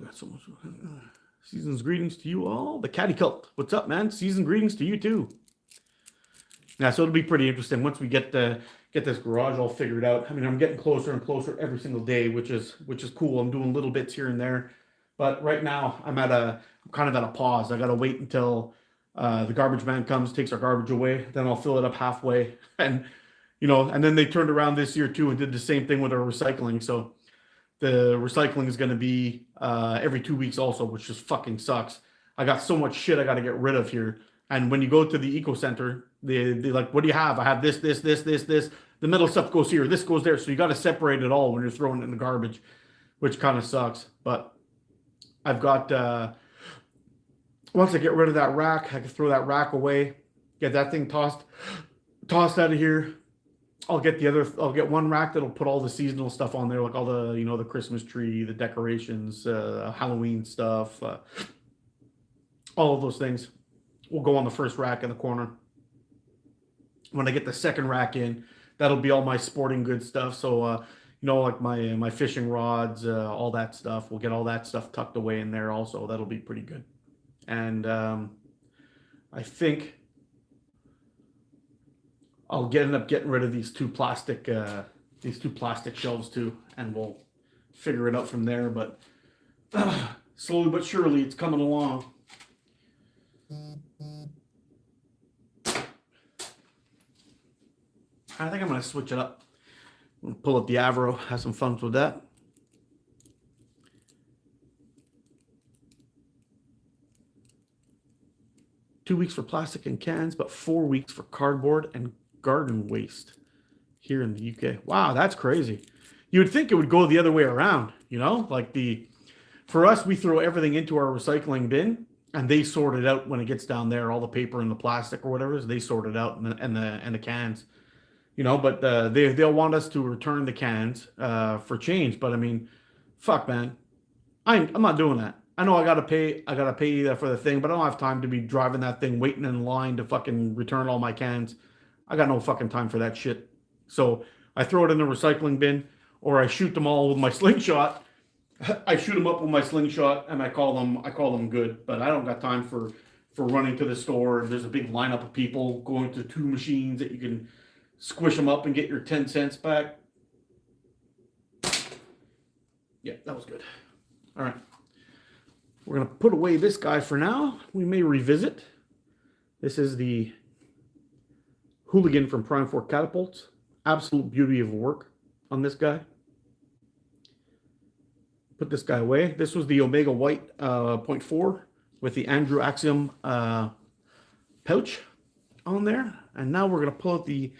got so much. Season's greetings to you all. The Caddy Cult. What's up, man? Season greetings to you too. Yeah, so it'll be pretty interesting once we get this garage all figured out. I mean, I'm getting closer and closer every single day, which is cool. I'm doing little bits here and there, but right now I'm kind of at a pause. I got to wait until the garbage man comes, takes our garbage away, then I'll fill it up halfway, and and then they turned around this year too and did the same thing with our recycling. So the recycling is going to be every 2 weeks also, which just fucking sucks. I got so much shit I got to get rid of here. And when you go to the eco center, they like, what do you have? I have this. The metal stuff goes here. This goes there. So you got to separate it all when you're throwing it in the garbage, which kind of sucks. But I've got, once I get rid of that rack, I can throw that rack away, get that thing tossed out of here. I'll get one rack that'll put all the seasonal stuff on there, like all the, the Christmas tree, the decorations, Halloween stuff, all of those things will go on the first rack in the corner. When I get the second rack in, that'll be all my sporting goods stuff. So, like my fishing rods, all that stuff. We'll get all that stuff tucked away in there also. That'll be pretty good. And I think I'll end up getting rid of these two plastic shelves too, and we'll figure it out from there. But slowly but surely, it's coming along. I think I'm going to switch it up. I'm going to pull up the Avro, have some fun with that. Two weeks for plastic and cans, but 4 weeks for cardboard and garden waste here in the UK. Wow, that's crazy. You would think it would go the other way around, for us, we throw everything into our recycling bin, and they sort it out when it gets down there. All the paper and the plastic or whatever, they sort it out, and the cans. But they'll want us to return the cans for change. But I mean, fuck, man, I'm not doing that. I know I gotta pay for the thing, but I don't have time to be driving that thing, waiting in line to fucking return all my cans. I got no fucking time for that shit. So I throw it in the recycling bin, or I shoot them all with my slingshot. I shoot them up with my slingshot, and I call them good. But I don't got time for running to the store. There's a big lineup of people going to two machines that you can squish them up and get your 10 cents back. Yeah, that was good. All right. We're going to put away this guy for now. We may revisit. This is the Hooligan from Prime 4 Catapults. Absolute beauty of work on this guy. Put this guy away. This was the Omega White 0.4 with the Andrew Axiom pouch on there. And now we're going to pull out the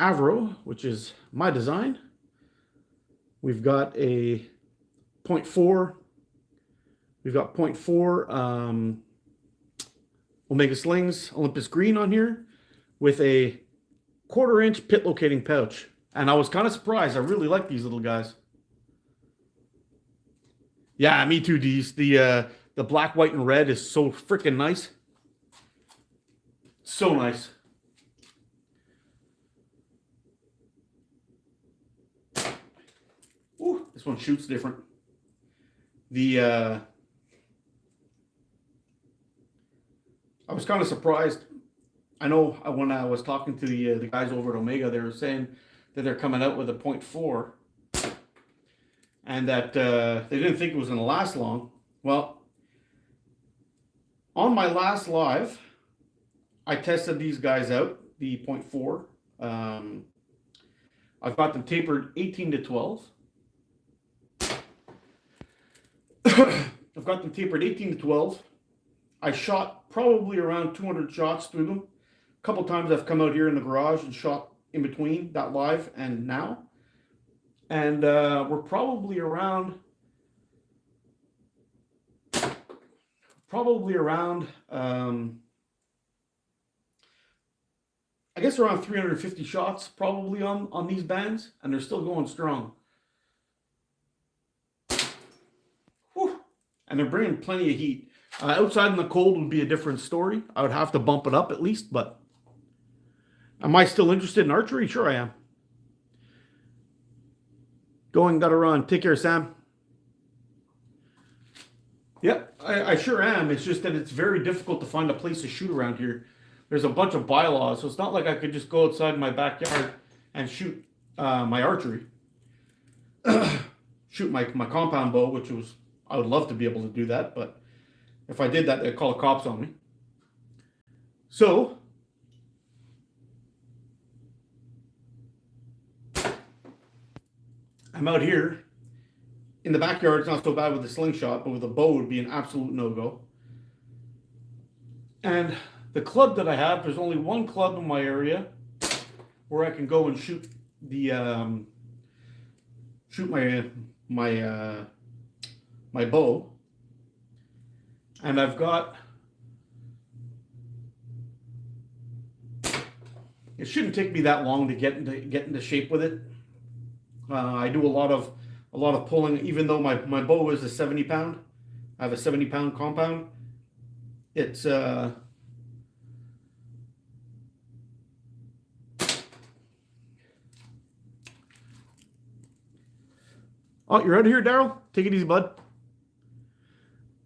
Avro, which is my design. We've got a 0.4. We've got 0.4 Omega Slings Olympus Green on here with a 1/4 inch pit locating pouch. And I was kind of surprised. I really like these little guys. Yeah, me too, D's. The black, white, and red is so freaking nice. So nice. Ooh, this one shoots different. I was kind of surprised. I know when I was talking to the guys over at Omega, they were saying that they're coming out with a 0.4 and that they didn't think it was going to last long. Well, on my last live, I tested these guys out, the 0.4. I've got them tapered 18 to 12. I've got them tapered 18 to 12. I shot probably around 200 shots through them. A couple times I've come out here in the garage and shot in between that live and now. And we're probably around probably around, I guess around 350 shots probably on these bands, and they're still going strong. Whew. And they're bringing plenty of heat. Outside in the cold would be a different story. I would have to bump it up at least, but am I still interested in archery? Sure I am. Going, gotta run. Take care, Sam. Yep, I sure am. It's just that it's very difficult to find a place to shoot around here. There's a bunch of bylaws, so it's not like I could just go outside in my backyard and shoot my archery. Shoot my compound bow, which was, I would love to be able to do that, but if I did that, they'd call the cops on me. So, I'm out here. In the backyard, it's not so bad with the slingshot, but with a bow, it would be an absolute no-go. And the club that I have, there's only one club in my area where I can go and shoot the my bow. And I've got, it shouldn't take me that long to get into shape with it. I do a lot of pulling, even though my bow is a 70 pound. I have a 70 pound compound. It's oh, you're out of here, Daryl? Take it easy, bud.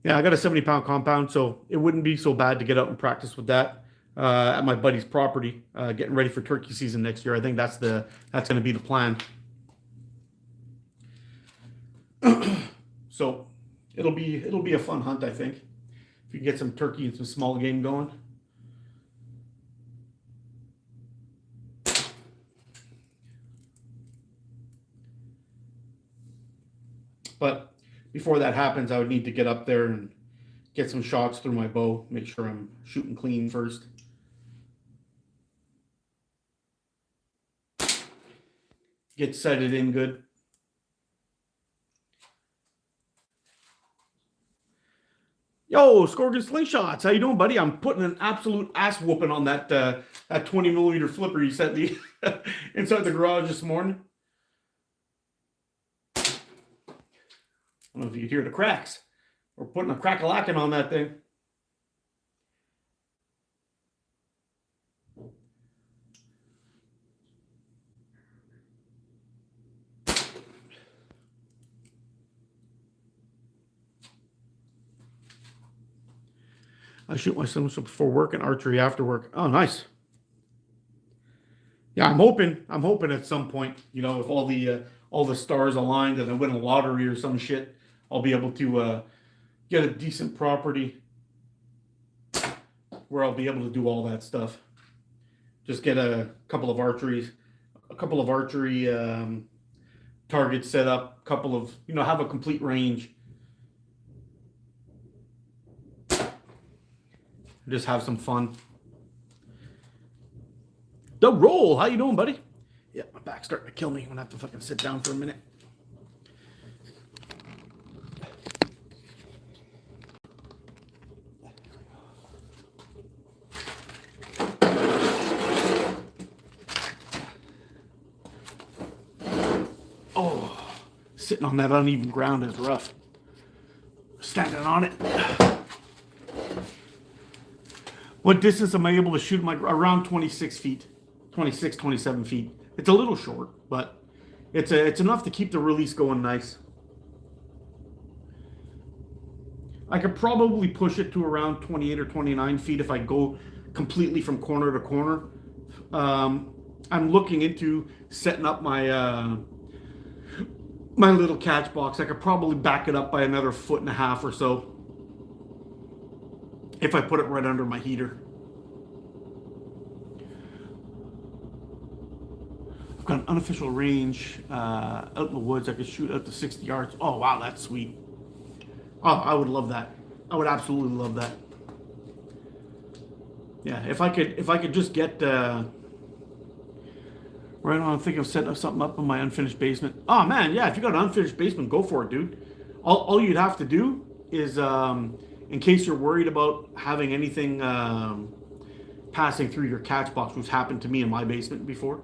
Yeah, I got a 70 pound compound, so it wouldn't be so bad to get out and practice with that at my buddy's property, getting ready for turkey season next year. I think that's going to be the plan. So it'll be a fun hunt, I think, if you get some turkey and some small game going. But before that happens, I would need to get up there and get some shots through my bow, make sure I'm shooting clean first. Get sighted in good. Yo, Scorgan Slingshots, how you doing, buddy? I'm putting an absolute ass whooping on that 20 millimeter flipper you sent me inside the garage this morning. I don't know if you can hear the cracks. We're putting a crack-a-lackin' on that thing. I shoot my slingshots before work and archery after work. Oh, nice. Yeah, I'm hoping at some point, you know, if all the stars aligned and I win a lottery or some shit, I'll be able to get a decent property where I'll be able to do all that stuff. Just get a couple of archery targets set up, couple of, you know, have a complete range. Just have some fun. The roll, how you doing, buddy? Yeah, my back's starting to kill me. I'm gonna have to fucking sit down for a minute. Oh, sitting on that uneven ground is rough. Standing on it. What distance am I able to shoot around 26 feet, 26, 27 feet. It's a little short, but it's enough to keep the release going nice. I could probably push it to around 28 or 29 feet if I go completely from corner to corner. I'm looking into setting up my my little catch box. I could probably back it up by another 1.5 feet or so if I put it right under my heater. I've got an unofficial range out in the woods. I could shoot out to 60 yards. Oh, wow, that's sweet. Oh, I would love that. I would absolutely love that. Yeah, if I could just get right on, I think of setting something up in my unfinished basement. Oh man, yeah, if you got an unfinished basement, go for it, dude. All you'd have to do is in case you're worried about having anything passing through your catch box, which happened to me in my basement before.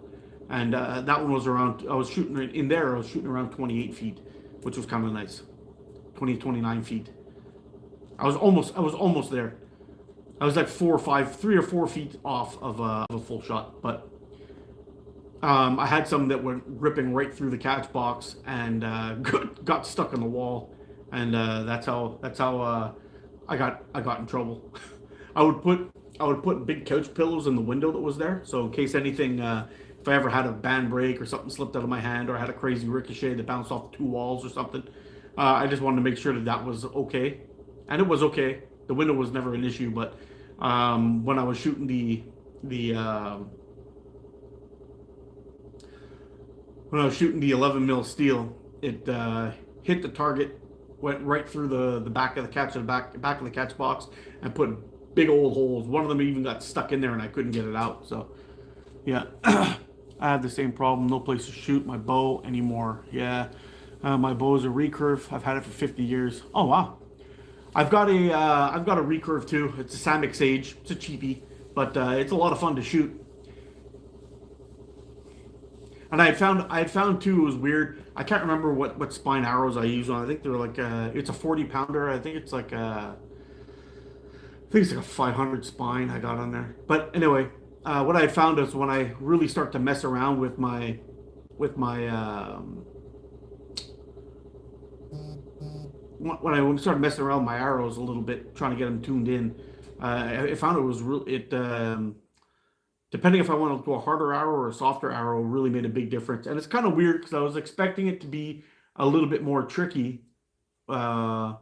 And that one was around, I was shooting in there, I was shooting around 28 feet, which was kind of nice. 29 feet. I was almost there. I was like 3 or 4 feet off of a full shot, but I had some that were ripping right through the catch box and got stuck in the wall, and that's how I got in trouble. I would put big couch pillows in the window that was there, so in case anything, if I ever had a band break or something slipped out of my hand, or I had a crazy ricochet that bounced off 2 walls or something, I just wanted to make sure that that was okay, and it was okay. The window was never an issue, but when I was shooting the when I was shooting the 11 mil steel, it hit the target, went right through the back of the catch, the back of the catch box, and put big old holes. One of them even got stuck in there, and I couldn't get it out. So, yeah, I had the same problem. No place to shoot my bow anymore. Yeah, my bow is a recurve. I've had it for 50 years. Oh wow, I've got a recurve too. It's a Samick Sage. It's a cheapie, but it's a lot of fun to shoot. And I had found too, it was weird. I can't remember what spine arrows I use on. I think they're like it's a 40 pounder. I think it's like a 500 spine I got on there. But anyway, what I had found is when I really start to mess around with my when I started messing around with my arrows a little bit, trying to get them tuned in, I found it was depending if I wanted to go a harder arrow or a softer arrow, really made a big difference. And it's kind of weird because I was expecting it to be a little bit more tricky. I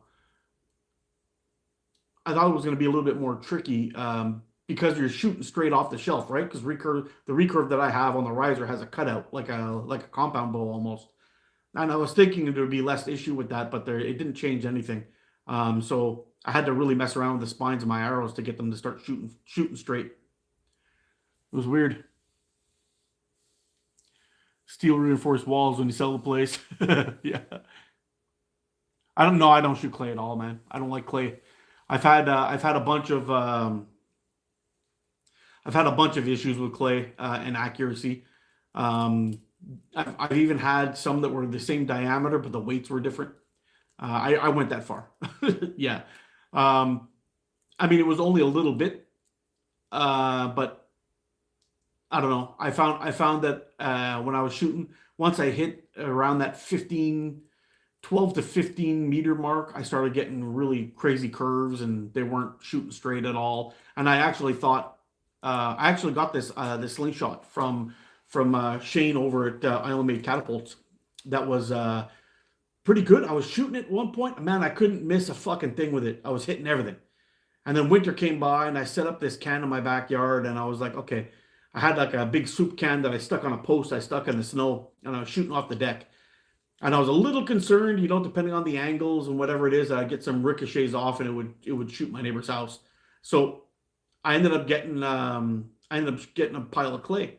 thought it was going to be a little bit more tricky because you're shooting straight off the shelf, right? Because the recurve that I have on the riser has a cutout, like a compound bow almost. And I was thinking there would be less issue with that, but it didn't change anything. So I had to really mess around with the spines of my arrows to get them to start shooting straight. It was weird. Steel reinforced walls when you sell the place. Yeah. I don't know. I don't shoot clay at all, man. I don't like clay. I've had a bunch of issues with clay and accuracy. I've even had some that were the same diameter, but the weights were different. I went that far. Yeah. I mean, it was only a little bit, but I don't know. I found that when I was shooting, once I hit around that 12 to 15 meter mark, I started getting really crazy curves, and they weren't shooting straight at all. And I actually thought, I actually got this slingshot from Shane over at Island Made Catapults. That was pretty good. I was shooting it at one point, man. I couldn't miss a fucking thing with it. I was hitting everything. And then winter came by, and I set up this can in my backyard, and I was like, okay. I had like a big soup can that I stuck on a post. I stuck in the snow, and I was shooting off the deck. And I was a little concerned, depending on the angles and whatever it is, I'd get some ricochets off, and it would shoot my neighbor's house. So I ended up getting a pile of clay,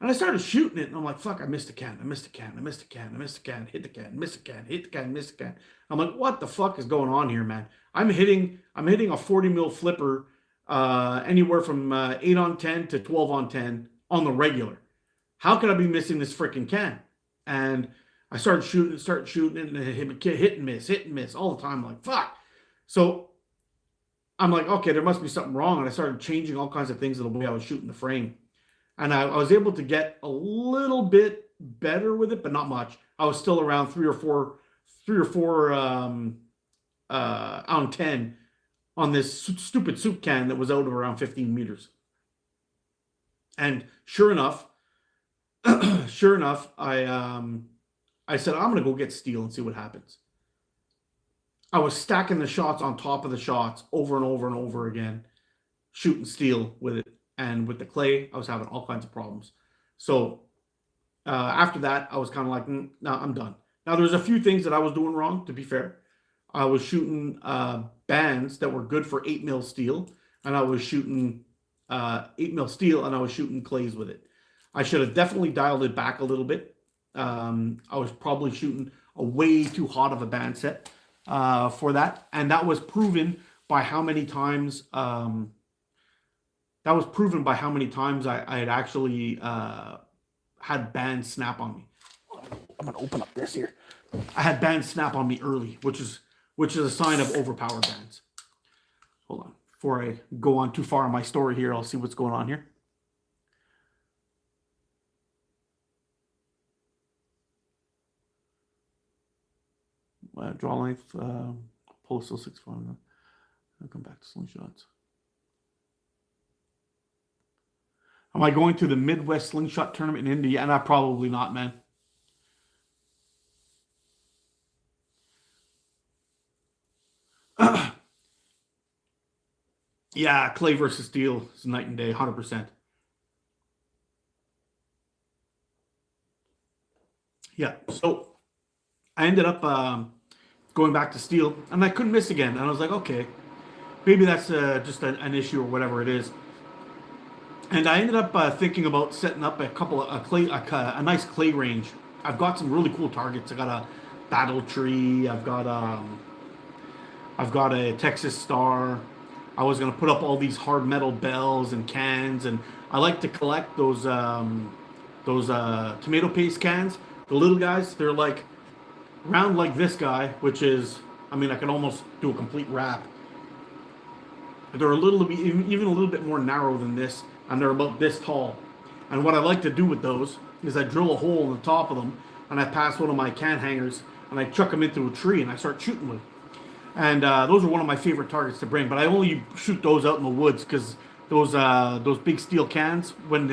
and I started shooting it, and I'm like, fuck, I missed a can, I missed a can, I missed a can, I missed a can, hit the can, miss a can, hit the can, miss a can. I'm like, what the fuck is going on here, man? I'm hitting a 40 mil flipper. Anywhere from 8 on 10 to 12 on 10 on the regular. How could I be missing this freaking can? And I started shooting, and hit and miss all the time. I'm like, fuck. So I'm like, okay, there must be something wrong. And I started changing all kinds of things in the way I was shooting the frame. And I was able to get a little bit better with it, but not much. I was still around 3 or 4 on 10 on this stupid soup can that was out of around 15 meters. And sure enough, I said, I'm going to go get steel and see what happens. I was stacking the shots on top of the shots over and over and over again, shooting steel with it. And with the clay, I was having all kinds of problems. So after that, I was kind of like, no, I'm done. Now, there's a few things that I was doing wrong, to be fair. I was shooting bands that were good for 8 mil steel, and I was shooting 8 mil steel, and I was shooting clays with it. I should have definitely dialed it back a little bit. I was probably shooting a way too hot of a band set for that, and that was proven by how many times that was proven by how many times I had actually had bands snap on me. I'm gonna open up this here. I had bands snap on me early, which is a sign of overpowered bands. Hold on. Before I go on too far in my story here, I'll see what's going on here. Draw length, pull still 6-4. I'll come back to slingshots. Am I going to the Midwest Slingshot Tournament in Indiana? Probably not, man. Yeah, clay versus steel is night and day, 100%. Yeah, so I ended up going back to steel, and I couldn't miss again. And I was like, okay, maybe that's just an issue or whatever it is. And I ended up thinking about setting up a nice clay range. I've got some really cool targets. I got a Battle Tree. I've got a Texas Star. I was gonna put up all these hard metal bells and cans, and I like to collect those tomato paste cans. The little guys, they're like round like this guy, which is, I mean, I can almost do a complete wrap. They're a little bit, even a little bit more narrow than this, and they're about this tall. And what I like to do with those is I drill a hole in the top of them, and I pass one of my can hangers, and I chuck them into a tree, and I start shooting with them. And those are one of my favorite targets to bring. But I only shoot those out in the woods because those big steel cans, when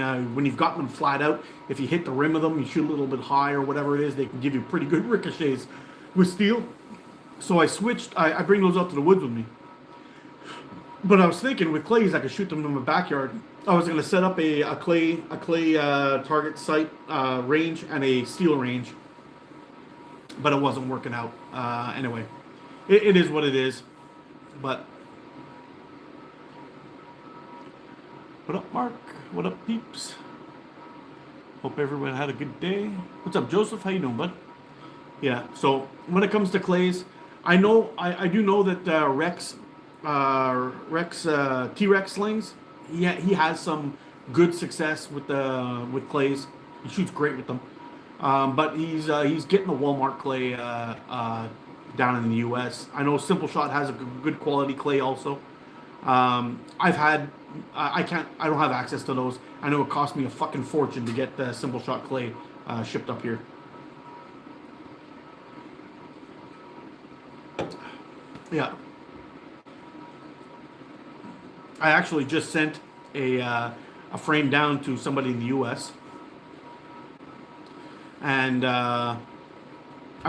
you've gotten them flat out, if you hit the rim of them, you shoot a little bit high or whatever it is, they can give you pretty good ricochets with steel. So I switched. I bring those out to the woods with me. But I was thinking with clays, I could shoot them in my backyard. I was going to set up a clay target site range and a steel range, but it wasn't working out. Anyway, it is what it is. But what up, Mark? What up, peeps? Hope everyone had a good day. What's up, Joseph? How you doing, bud? Yeah. So when it comes to clays, I do know that Rex T-Rex slings. He has some good success with clays. He shoots great with them, but he's getting the Walmart clay down in the U.S. I know Simple Shot has a good quality clay also. I don't have access to those. I know it cost me a fucking fortune to get the Simple Shot clay shipped up here. Yeah. I actually just sent a frame down to somebody in the U.S. and I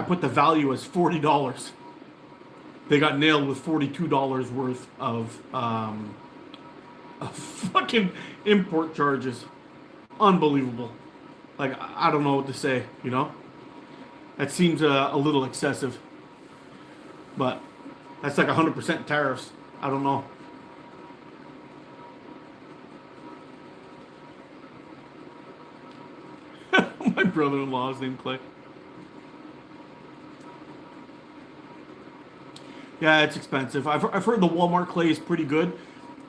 put the value as $40. They got nailed with $42 worth of fucking import charges. Unbelievable. Like, I don't know what to say. That seems a little excessive, but that's like 100% tariffs. I don't know. My brother-in-law is named Clay. Yeah, it's expensive. I've heard the Walmart clay is pretty good,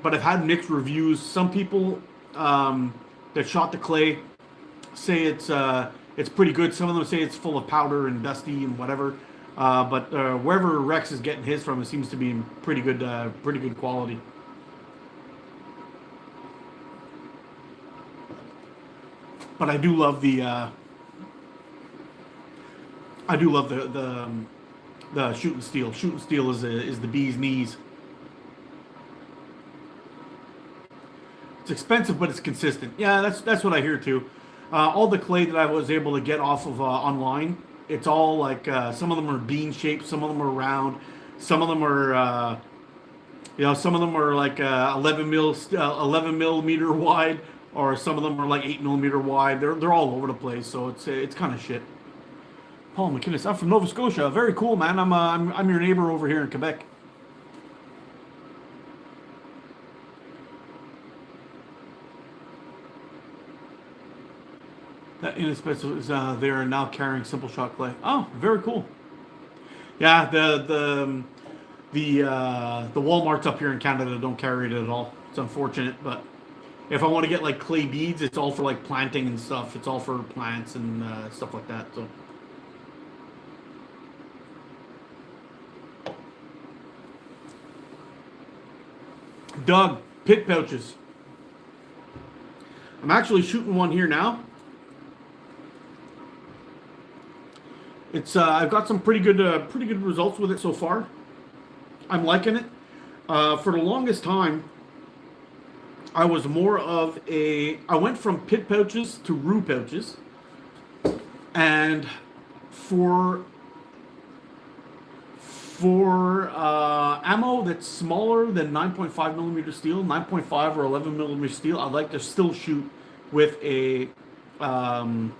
but I've had mixed reviews. Some people that shot the clay say it's pretty good. Some of them say it's full of powder and dusty and whatever. But wherever Rex is getting his from, it seems to be pretty good quality. But I do love the shooting steel. Shooting steel is the bee's knees. It's expensive, but it's consistent. Yeah, that's what I hear too. All the clay that I was able to get off of online, it's all like some of them are bean shaped, some of them are round, some of them are some of them are like 11 millimeter wide, or some of them are like 8 millimeter wide. They're all over the place, so it's kind of shit. Paul McInnes, I'm from Nova Scotia. Very cool, man. I'm your neighbor over here in Quebec. That inexpensive is they are now carrying Simple Shot clay. Oh, very cool. Yeah, The Walmarts up here in Canada don't carry it at all. It's unfortunate, but if I want to get like clay beads, it's all for like planting and stuff. It's all for plants and stuff like that. So, Doug, pit pouches. I'm actually shooting one here now. It's I've got some pretty good results with it so far. I'm liking it. For the longest time, I was more of a. I went from pit pouches to rue pouches, and for ammo that's smaller than 9.5 millimeter steel, 9.5 or 11 millimeter steel, I'd like to still shoot with um,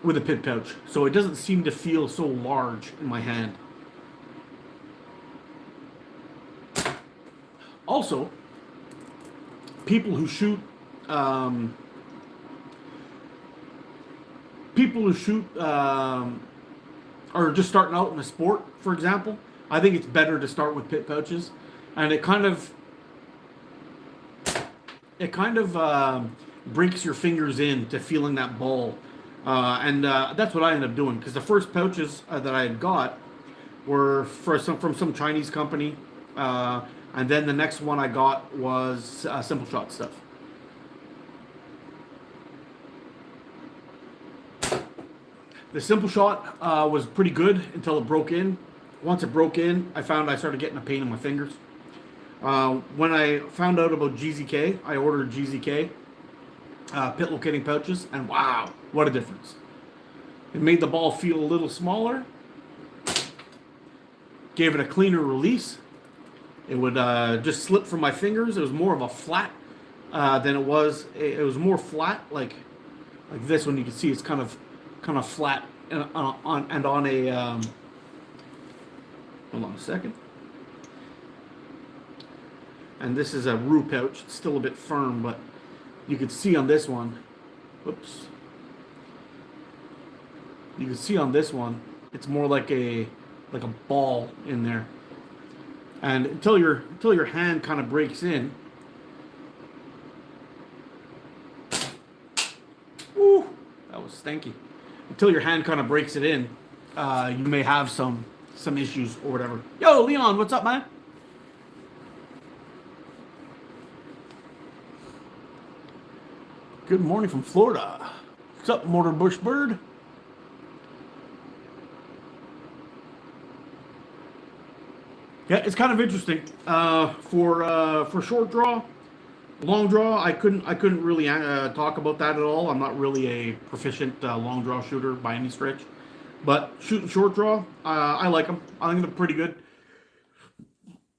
a pit pouch, so it doesn't seem to feel so large in my hand. Also, people who shoot um, people who shoot are just starting out in a sport, for example, I think it's better to start with pit pouches, and it kind of breaks your fingers into feeling that ball, and that's what I ended up doing because the first pouches that I had got were from some Chinese company, and then the next one I got was Simple Shot stuff. The Simple Shot was pretty good until it broke in. Once it broke in, I found I started getting a pain in my fingers. When I found out about GZK, I ordered GZK pit locating pouches, and wow, what a difference! It made the ball feel a little smaller, gave it a cleaner release. It would just slip from my fingers. It was more of a flat than it was. It was more flat, like this one. You can see it's kind of flat and on a. Hold on a second. And this is a rue pouch. It's still a bit firm, but you can see on this one. Whoops. You can see on this one, it's more like a ball in there. And until your hand kind of breaks in, woo, that was stanky. Until your hand kind of breaks it in, you may have some issues or whatever. Yo, Leon, what's up, man? Good morning from Florida. What's up, Mortar Bush Bird? Yeah, it's kind of interesting. For short draw, long draw, I couldn't really talk about that at all. I'm not really a proficient long draw shooter by any stretch, but shooting short draw, I like them. I think they're pretty good.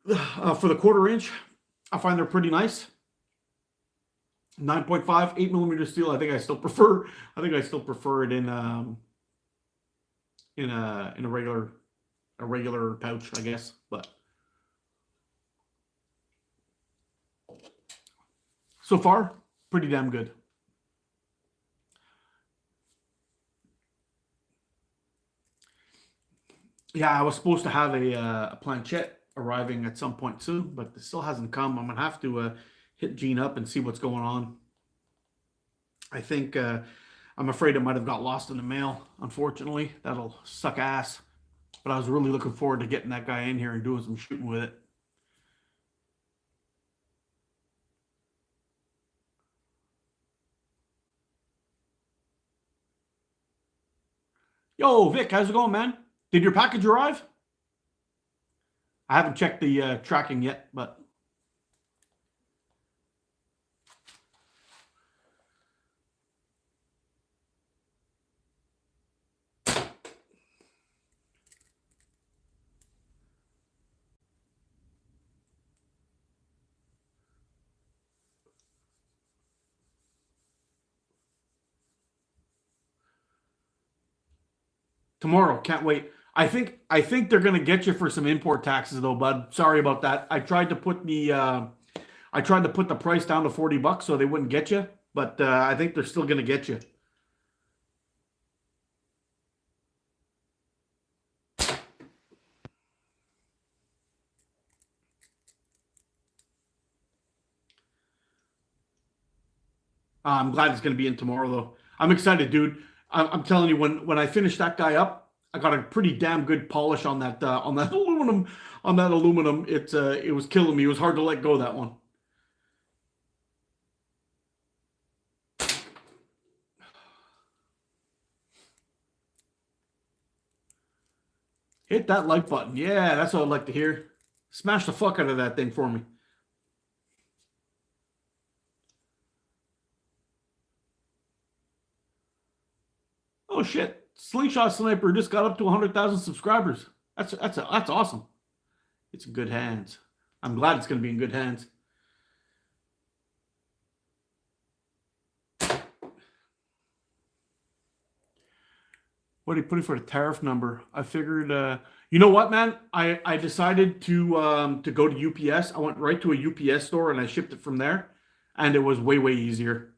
For the quarter inch, I find they're pretty nice. 9.5, 8 millimeter steel. I think I still prefer. I think I still prefer it in a regular pouch, I guess. But so far, pretty damn good. Yeah, I was supposed to have a planchette arriving at some point soon, but it still hasn't come. I'm gonna have to hit Gene up and see what's going on. I think I'm afraid it might have got lost in the mail. Unfortunately, that'll suck ass. But I was really looking forward to getting that guy in here and doing some shooting with it. Yo, Vic, how's it going, man? Did your package arrive? I haven't checked the tracking yet, but tomorrow, can't wait. I think they're gonna get you for some import taxes though, bud. Sorry about that. I tried to put the price down to $40 so they wouldn't get you, but I think they're still gonna get you. I'm glad it's going to be in tomorrow, though. I'm excited, dude. I'm telling you, when I finish that guy up, I got a pretty damn good polish on that aluminum. On that aluminum, it was killing me. It was hard to let go of that one. Hit that like button. Yeah, that's what I'd like to hear. Smash the fuck out of that thing for me. Oh shit! Slingshot Sniper just got up to 100,000 subscribers. That's awesome. It's in good hands. I'm glad it's going to be in good hands. What do you put it for the tariff number? I figured, you know what, man? I decided to go to UPS. I went right to a UPS store and I shipped it from there, and it was way easier.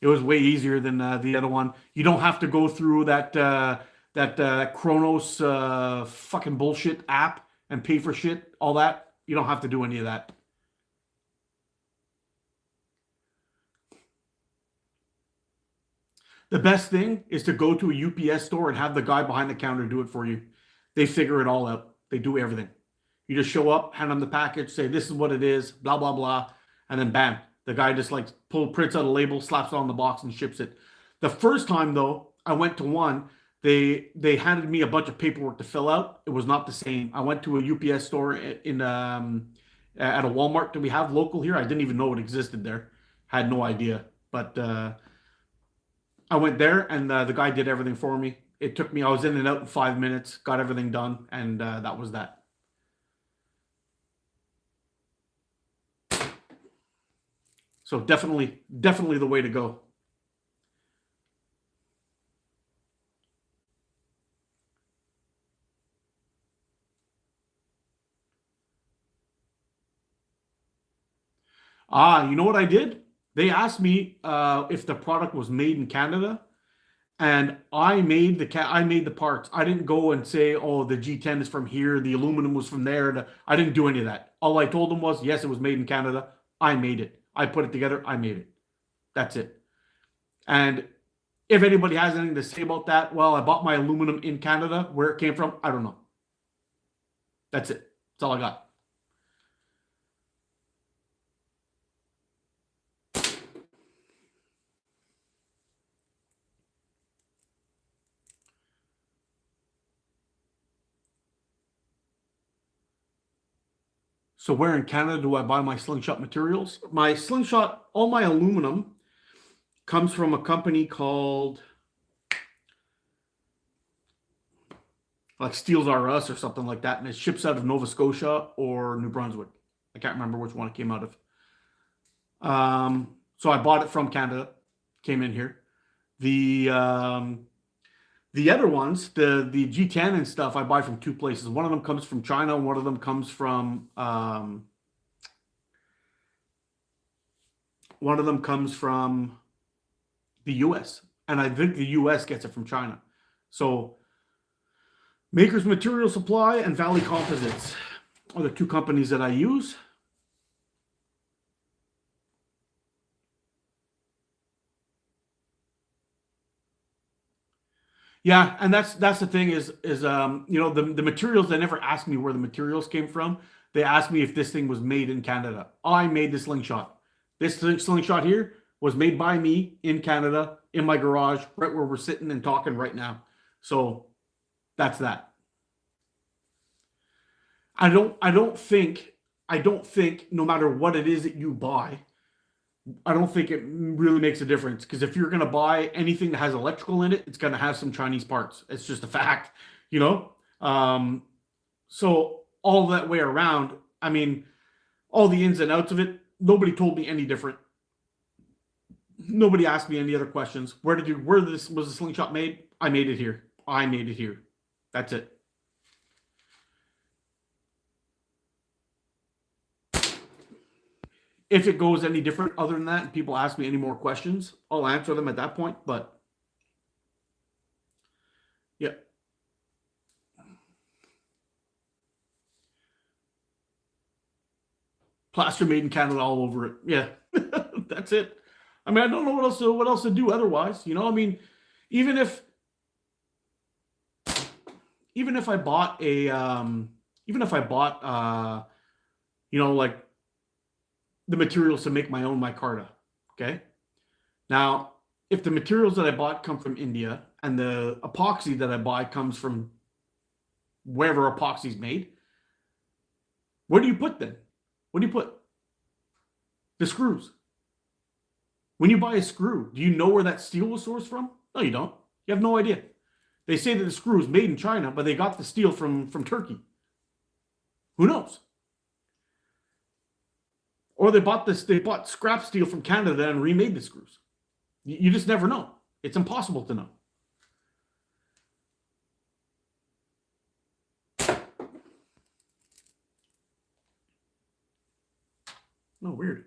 It was way easier than the other one. You don't have to go through that Kronos fucking bullshit app and pay for shit. All that you don't have to do any of that. The best thing is to go to a UPS store and have the guy behind the counter do it for you. They figure it all out. They do everything. You just show up, hand them the package, say this is what it is, blah blah blah, and then bam, the guy just like prints out a label, slaps it on the box, and ships it. The first time though, I went to one. They handed me a bunch of paperwork to fill out. It was not the same. I went to a UPS store in at a Walmart that we have local here. I didn't even know it existed there. Had no idea, but. I went there and the guy did everything for me. It took me, I was in and out in 5 minutes, got everything done, and that was that. So definitely the way to go. You know what I did? They asked me if the product was made in Canada, and I made the parts. I didn't go and say, "Oh, the G10 is from here, the aluminum was from there." I didn't do any of that. All I told them was, "Yes, it was made in Canada. I made it. I put it together. I made it." That's it. And if anybody has anything to say about that, well, I bought my aluminum in Canada. Where it came from, I don't know. That's it. That's all I got. So where in Canada do I buy my slingshot materials? My slingshot, all my aluminum comes from a company called like Steels R Us or something like that, and it ships out of Nova Scotia or New Brunswick. I can't remember which one it came out of. So I bought it from Canada, came in here. The the other ones, the G10 and stuff, I buy from two places. One of them comes from China, and one of them comes from the U.S. And I think the U.S. gets it from China. So Makers Material Supply and Valley Composites are the two companies that I use. Yeah, and that's the thing is you know the materials, they never asked me where the materials came from. They asked me if this thing was made in Canada. I made the slingshot. This slingshot here was made by me in Canada in my garage, right where we're sitting and talking right now. So that's that. I don't think no matter what it is that you buy, I don't think it really makes a difference, because if you're going to buy anything that has electrical in it, it's going to have some Chinese parts. It's just a fact, you know? So all that way around, I mean, all the ins and outs of it, nobody told me any different. Nobody asked me any other questions. Where this was the slingshot made? I made it here. I made it here. That's it. If it goes any different other than that, and people ask me any more questions, I'll answer them at that point. But yeah, plaster made in Canada all over it. Yeah, that's it. I mean, I don't know what else to do otherwise. I mean, even if even if I bought like the materials to make my own micarta, okay? Now, if the materials that I bought come from India and the epoxy that I buy comes from wherever epoxy is made, where do you put then? What do you put? The screws. When you buy a screw, do you know where that steel was sourced from? No, you don't. You have no idea. They say that the screw is made in China, but they got the steel from Turkey. Who knows? Or they bought scrap steel from Canada and remade the screws. You just never know. It's impossible to know. Oh, weird.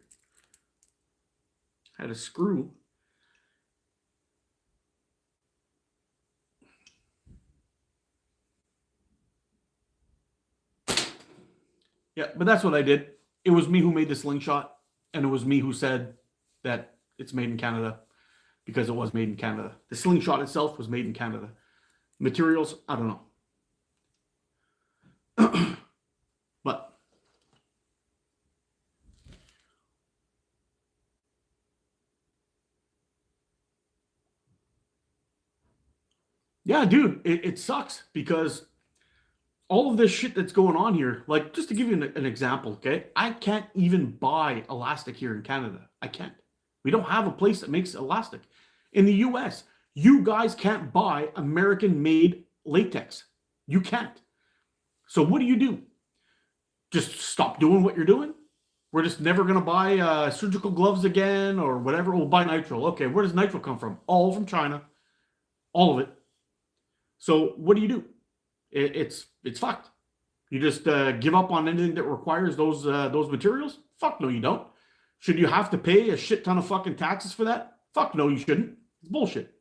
Had a screw. Yeah, but that's what I did. It was me who made the slingshot, and it was me who said that it's made in Canada because it was made in Canada. The slingshot itself was made in Canada. Materials, I don't know. But yeah, dude, it sucks because all of this shit that's going on here, like just to give you an example, okay? I can't even buy elastic here in Canada. I can't. We don't have a place that makes elastic. In the US, you guys can't buy American made latex. You can't. So what do? Just stop doing what you're doing? We're just never going to buy surgical gloves again or whatever. We'll buy nitrile. Okay, where does nitrile come from? All from China. All of it. So what do? It's fucked. You just give up on anything that requires those materials? Fuck no, you don't. Should you have to pay a shit ton of fucking taxes for that? Fuck no, you shouldn't. It's bullshit.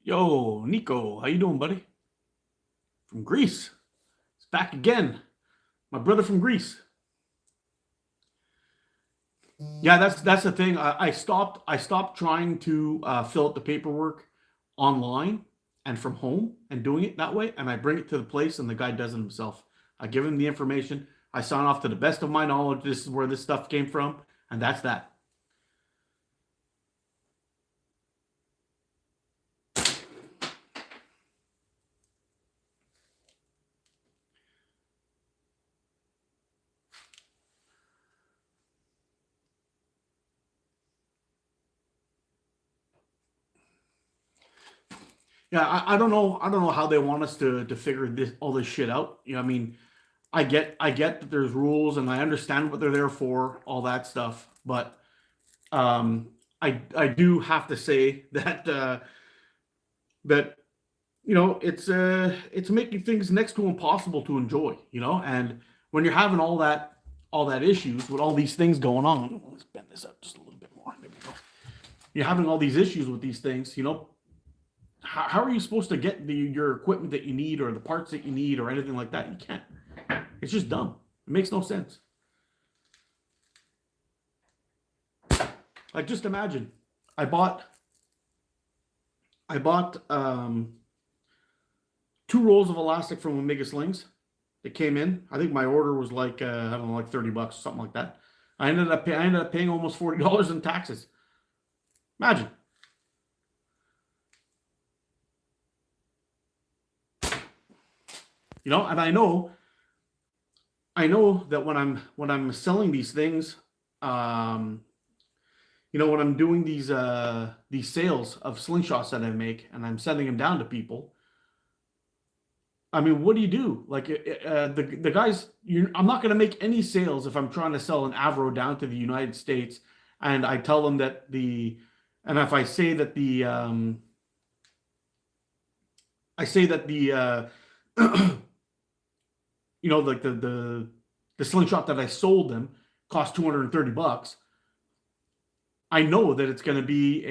Yo, Nico, how you doing, buddy? From Greece. It's back again. My brother from Greece. Yeah, that's the thing. I stopped trying to fill out the paperwork online and from home and doing it that way, and I bring it to the place and the guy does it himself. I give him the information. I sign off to the best of my knowledge. This is where this stuff came from, and that's that. Yeah, I don't know. I don't know how they want us to figure all this shit out. I mean, I get that there's rules and I understand what they're there for, all that stuff. But I do have to say that it's making things next to impossible to enjoy. And when you're having all that issues with all these things going on, let's bend this up just a little bit more. There we go. You're having all these issues with these things. How are you supposed to get your equipment that you need or the parts that you need or anything like that? You can't. It's just dumb. It makes no sense. Like, just imagine, I bought 2 rolls of elastic from Omega Slings. It came in. I think my order was like I don't know, like $30, something like that. I ended up paying almost $40 in taxes. Imagine. And I know that when I'm selling these things, when I'm doing these sales of slingshots that I make and I'm sending them down to people, I mean, what do you do? Like the guys, I'm not going to make any sales if I'm trying to sell an Avro down to the United States, and I tell them and if I say that I say that like the slingshot that I sold them cost $230. I know that it's gonna be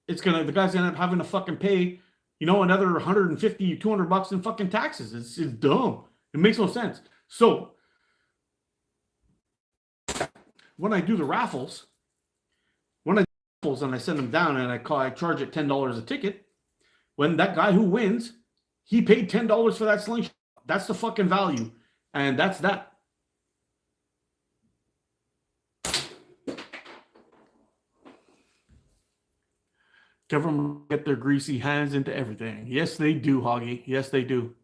the guy's gonna end up having to fucking pay, another 150, $200 in fucking taxes. It's dumb. It makes no sense. So when I do the raffles, and I send them down and I charge it $10 a ticket, when that guy who wins, he paid $10 for that slingshot. That's the fucking value. And that's that. Government get their greasy hands into everything. Yes, they do, Hoggy. Yes, they do.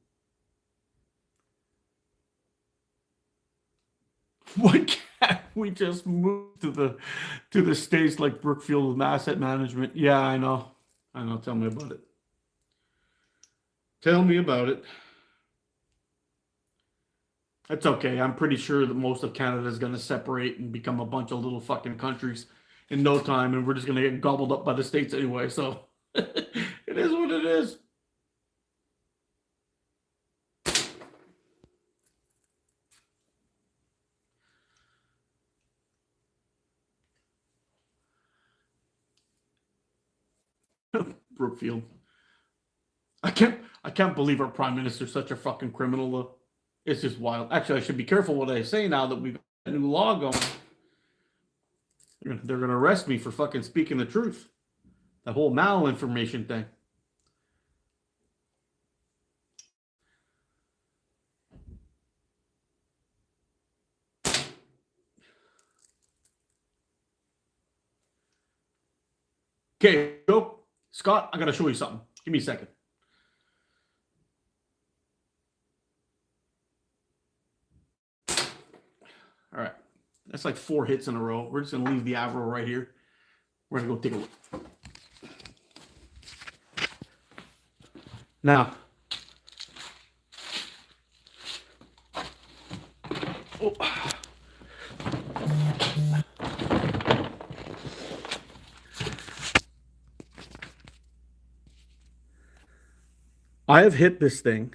Why can't we just move to the States like Brookfield with asset management? Yeah, I know. Tell me about it. Tell me about it. That's okay. I'm pretty sure that most of Canada is going to separate and become a bunch of little fucking countries in no time, and we're just going to get gobbled up by the States anyway. So it is what it is. Brookfield. I can't believe our prime minister's such a fucking criminal though. It's just wild. Actually, I should be careful what I say now that we've got a new law going. They're gonna arrest me for fucking speaking the truth. That whole malinformation thing. Okay, Joe. Scott, I gotta show you something. Give me a second. All right. That's like 4 hits in a row. We're just gonna leave the Avro right here. We're gonna go take a look. Now, I have hit this thing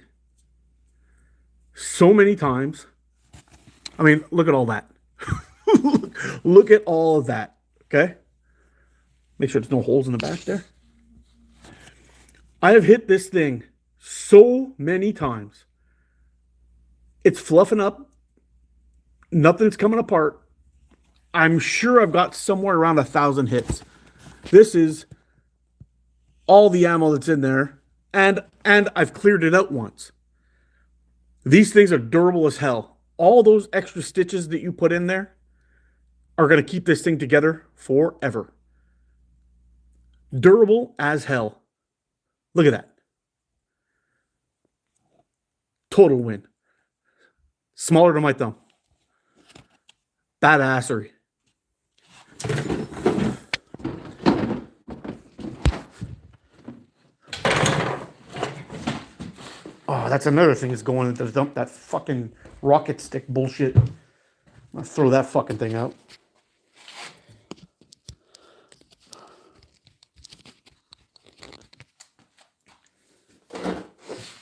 so many times. I mean, look at all that. Look at all of that. Okay? Make sure there's no holes in the back there. I have hit this thing so many times. It's fluffing up. Nothing's coming apart. I'm sure I've got somewhere around 1,000 hits. This is all the ammo that's in there. And I've cleared it out once. These things are durable as hell. All those extra stitches that you put in there are going to keep this thing together forever. Durable as hell. Look at that. Total win. Smaller than my thumb. Badassery. Oh, that's another thing is going into the dump. That fucking rocket stick bullshit. I'll throw that fucking thing out.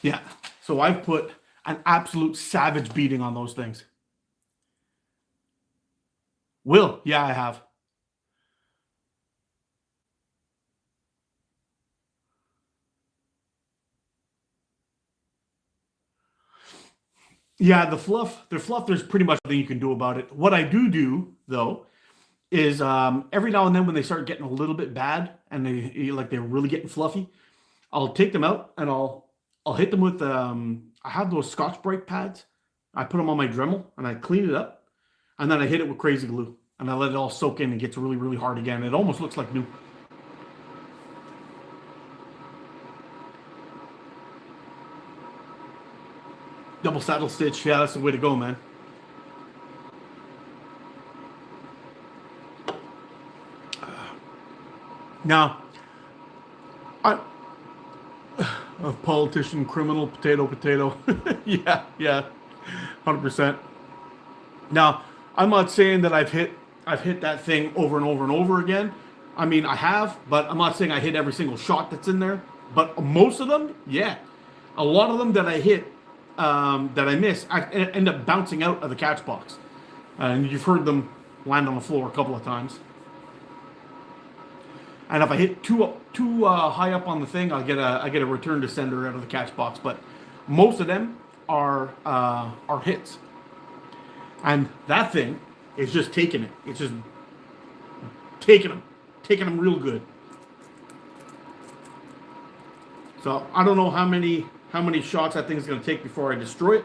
Yeah. So I've put an absolute savage beating on those things. Will, yeah, I have. Yeah, the fluff, there's pretty much nothing you can do about it. What I do, though, is every now and then when they start getting a little bit bad and they're really getting fluffy, I'll take them out and I'll hit them with I have those Scotch Brite pads. I put them on my Dremel and I clean it up, and then I hit it with crazy glue and I let it all soak in and gets really, really hard again. It almost looks like new. Double saddle stitch, yeah, that's the way to go, man. Now, a politician, criminal, potato. yeah, 100%. Now, I'm not saying that I've hit that thing over and over and over again. I mean, I have, but I'm not saying I hit every single shot that's in there. But most of them, yeah. A lot of them that I hit that I miss end up bouncing out of the catch box, and you've heard them land on the floor a couple of times. And if I hit too high up on the thing, I get a return to sender out of the catch box. But most of them are hits, and that thing is just taking it. It's just taking them real good. So I don't know how many shots that thing's going to take before I destroy it,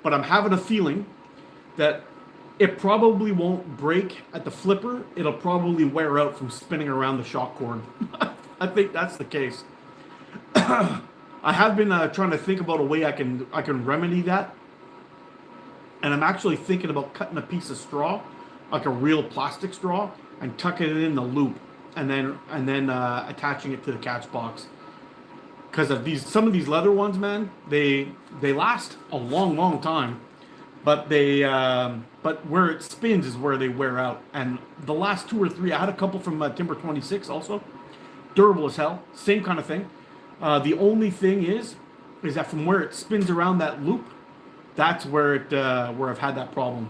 but I'm having a feeling that it probably won't break at the flipper. It'll probably wear out from spinning around the shock cord. I think that's the case. I have been trying to think about a way I can remedy that, and I'm actually thinking about cutting a piece of straw, like a real plastic straw, and tucking it in the loop, and then attaching it to the catch box. Because of some of these leather ones, man, they last a long time. But but where it spins is where they wear out. And the last 2 or 3, I had a couple from Timber 26 also, durable as hell, same kind of thing. The only thing is that from where it spins around that loop, that's where I've had that problem.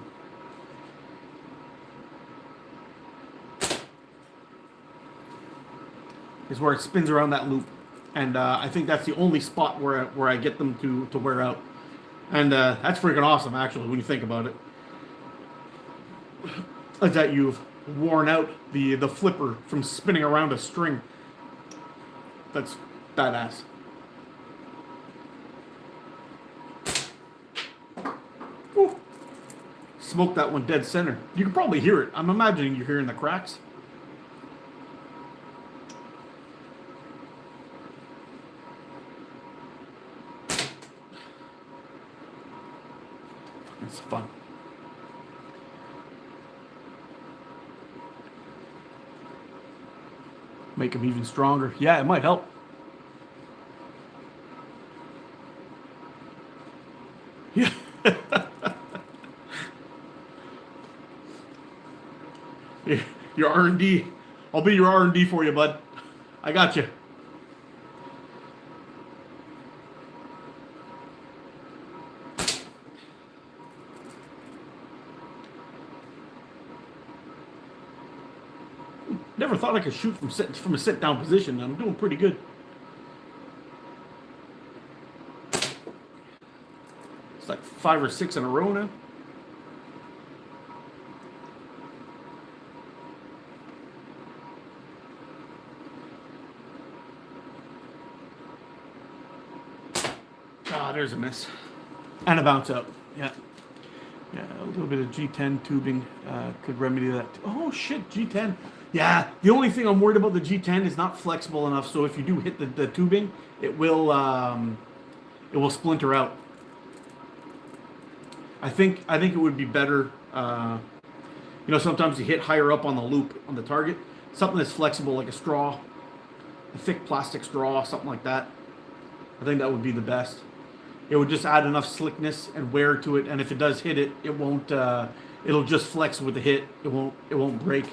Is where it spins around that loop, and I think that's the only spot where I get them to wear out. And that's freaking awesome, actually, when you think about it. Is that you've worn out the flipper from spinning around a string. That's badass. Woo. Smoked that one dead center. You can probably hear it. I'm imagining you're hearing the cracks. It's fun. Make them even stronger. Yeah, it might help. Yeah. Your R&D. I'll be your R&D for you, bud. I got you. Never thought I could shoot from a sit down position. I'm doing pretty good. It's like 5 or 6 in a row now. Ah, there's a miss. And a bounce out. Yeah. Yeah, a little bit of G10 tubing could remedy that. Oh shit, G10. Yeah, the only thing I'm worried about the G10 is not flexible enough, so if you do hit the tubing, it will splinter out. I think it would be better. Sometimes you hit higher up on the loop on the target, something that's flexible like a straw, a thick plastic straw, something like that. I think that would be the best. It would just add enough slickness and wear to it, and if it does hit it, it won't. It'll just flex with the hit. It won't break.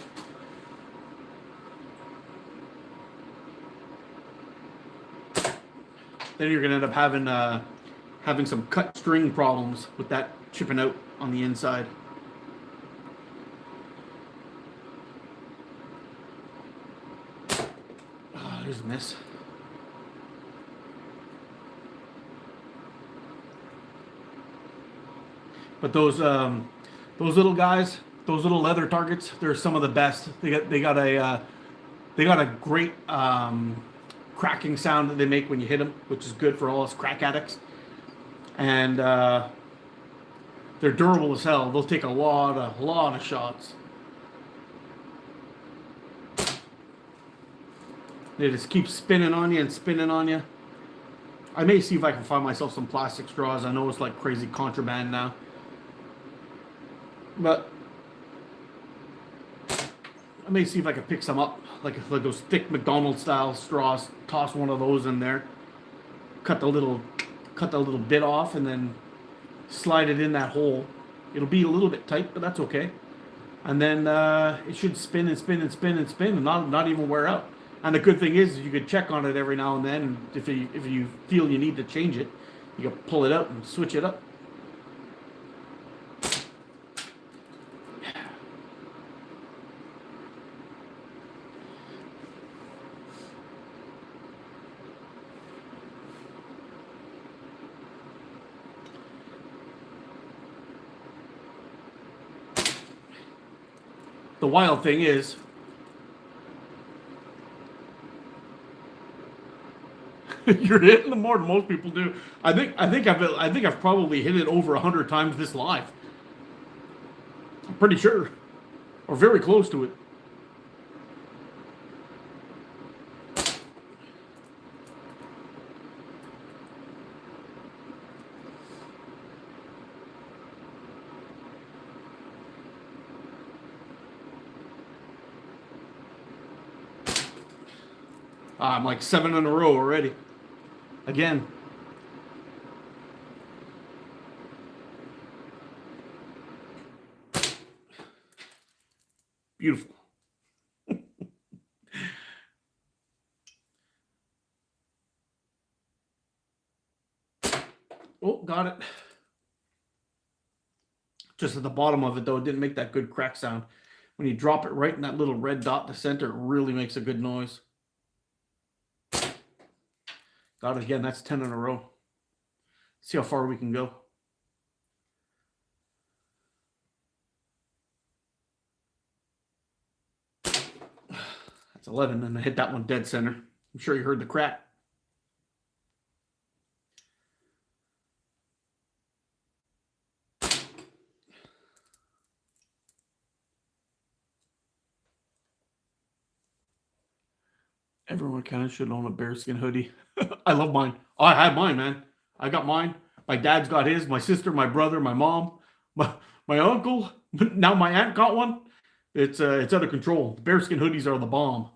Then you're gonna end up having some cut string problems with that chipping out on the inside. Oh, there's a miss. But those little guys, those little leather targets, they're some of the best. They got a great cracking sound that they make when you hit them, which is good for all us crack addicts. And they're durable as hell. They'll take a lot of shots. They just keep spinning on you and spinning on you. I may see if I can find myself some plastic straws. I know it's like crazy contraband now. But I may see if I can pick some up, like those thick McDonald's style straws. Toss one of those in there, cut the little bit off, and then slide it in that hole. It'll be a little bit tight, but that's okay. And then it should spin and spin and spin and spin, and not even wear out. And the good thing is, you could check on it every now and then. And if you feel you need to change it, You can pull it out and switch it up. The wild thing is, you're hitting them more than most people do. I think I've probably hit it over 100 times this live. I'm pretty sure, or very close to it. I'm like 7 in a row already. Again. Beautiful. Oh, got it. Just at the bottom of it, though, it didn't make that good crack sound. When you drop it right in that little red dot in the center, it really makes a good noise. Got it again. That's 10 in a row. See how far we can go. That's 11, and I hit that one dead center. I'm sure you heard the crack. Everyone kind of should own a bearskin hoodie. I love mine. Oh, I have mine, man. I got mine. My dad's got his. My sister, my brother, my mom, my uncle. Now my aunt got one. It's out of control. The bearskin hoodies are the bomb.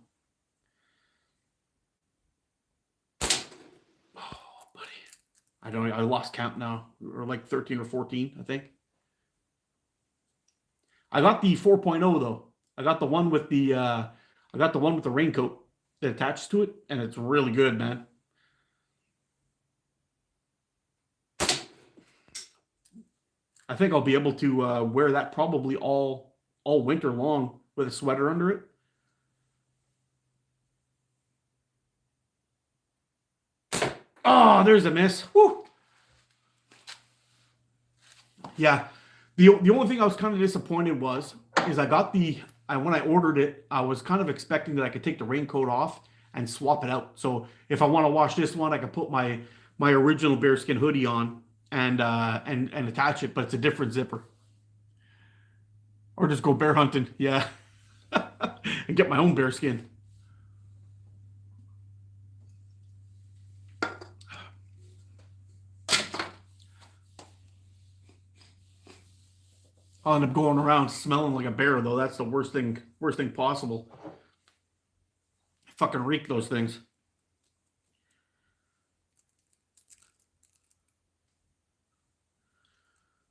Oh, buddy. I don't know. I lost count now. We're like 13 or 14, I think. I got the 4.0 though. I got the one with the raincoat that attaches to it, and it's really good, man. I think I'll be able to wear that probably all winter long with a sweater under it. Oh, there's a miss. Woo. Yeah. The only thing I was kind of disappointed is I got when I ordered it, I was kind of expecting that I could take the raincoat off and swap it out. So if I want to wash this one, I could put my original bearskin hoodie on and attach it, but it's a different zipper. Or just go bear hunting, yeah, and get my own bearskin. I'll end up going around smelling like a bear, though. That's the worst thing possible. I fucking reek those things.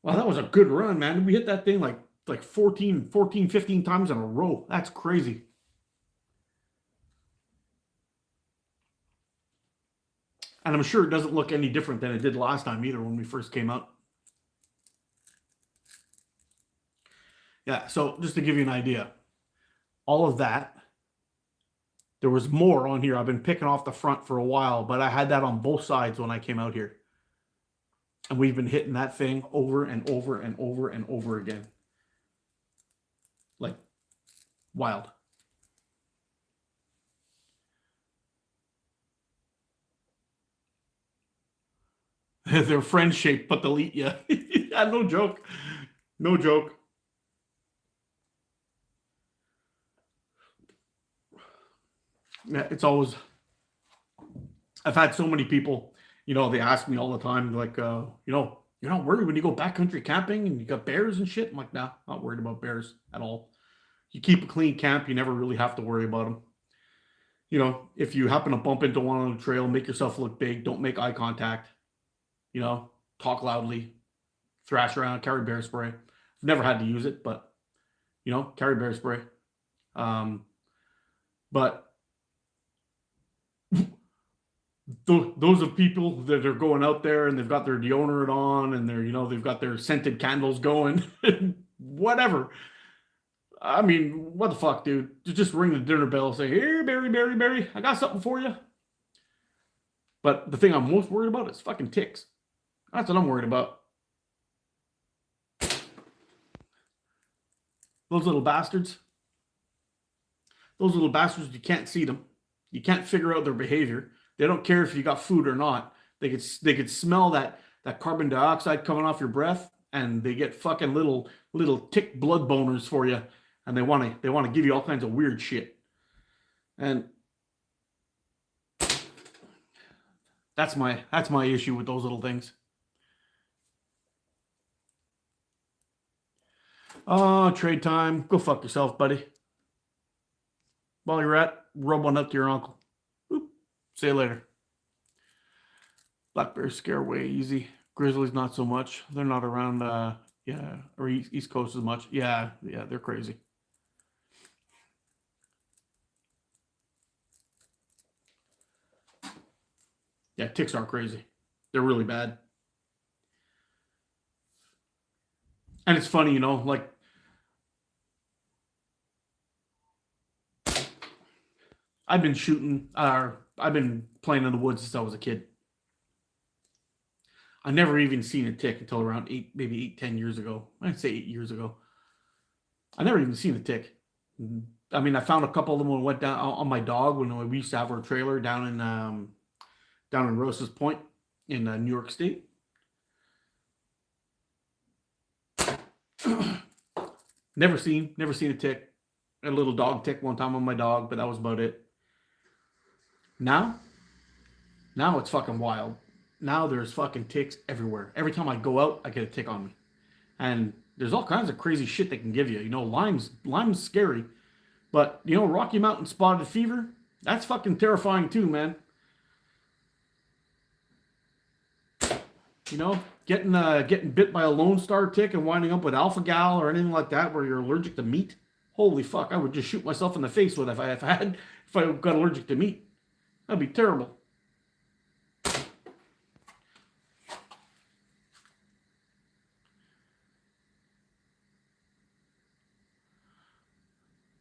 Wow, that was a good run, man. We hit that thing like 14, 15 times in a row. That's crazy. And I'm sure it doesn't look any different than it did last time either when we first came out. Yeah, so just to give you an idea, all of that, there was more on here. I've been picking off the front for a while, but I had that on both sides when I came out here. And we've been hitting that thing over and over and over and over again. Like, wild. They're friend shaped, but they'll eat you. Yeah, no joke. No joke. Yeah, it's always. I've had so many people, they ask me all the time, like, you're not worried when you go backcountry camping and you got bears and shit. I'm like, nah, not worried about bears at all. You keep a clean camp, you never really have to worry about them. If you happen to bump into one on the trail, make yourself look big. Don't make eye contact. Talk loudly, thrash around, carry bear spray. I've never had to use it, but carry bear spray. But those of people that are going out there and they've got their deodorant on and they've got their scented candles going, whatever. I mean, what the fuck, dude? Just ring the dinner bell and say, "Here, Barry, Barry, Barry, I got something for you." But the thing I'm most worried about is fucking ticks. That's what I'm worried about. Those little bastards. Those little bastards, you can't see them. You can't figure out their behavior. They don't care if you got food or not. They could smell that carbon dioxide coming off your breath, and they get fucking little tick blood boners for you, and they want to give you all kinds of weird shit. And that's my issue with those little things. Oh, trade time. Go fuck yourself, buddy. While you're at, rub one up to your uncle. Oop. See you later. Black bears scare way easy. Grizzlies not so much. They're not around yeah, or East Coast as much. Yeah, they're crazy. Yeah, ticks are crazy. They're really bad. And it's funny, like I've been shooting I've been playing in the woods since I was a kid. I never even seen a tick until around maybe 8, 10 years ago. I'd say 8 years ago. I never even seen a tick. I mean, I found a couple of them when I went down on my dog when we used to have our trailer down in Rose's Point in New York State. Never seen a tick. A little dog tick one time on my dog, but that was about it. Now, now it's fucking wild. Now there's fucking ticks everywhere. Every time I go out, I get a tick on me. And there's all kinds of crazy shit they can give you. Lyme's scary, but Rocky Mountain spotted fever, that's fucking terrifying too, man. Getting bit by a Lone Star tick and winding up with alpha gal or anything like that, where you're allergic to meat. Holy fuck! I would just shoot myself in the face with if I got allergic to meat. That'd be terrible.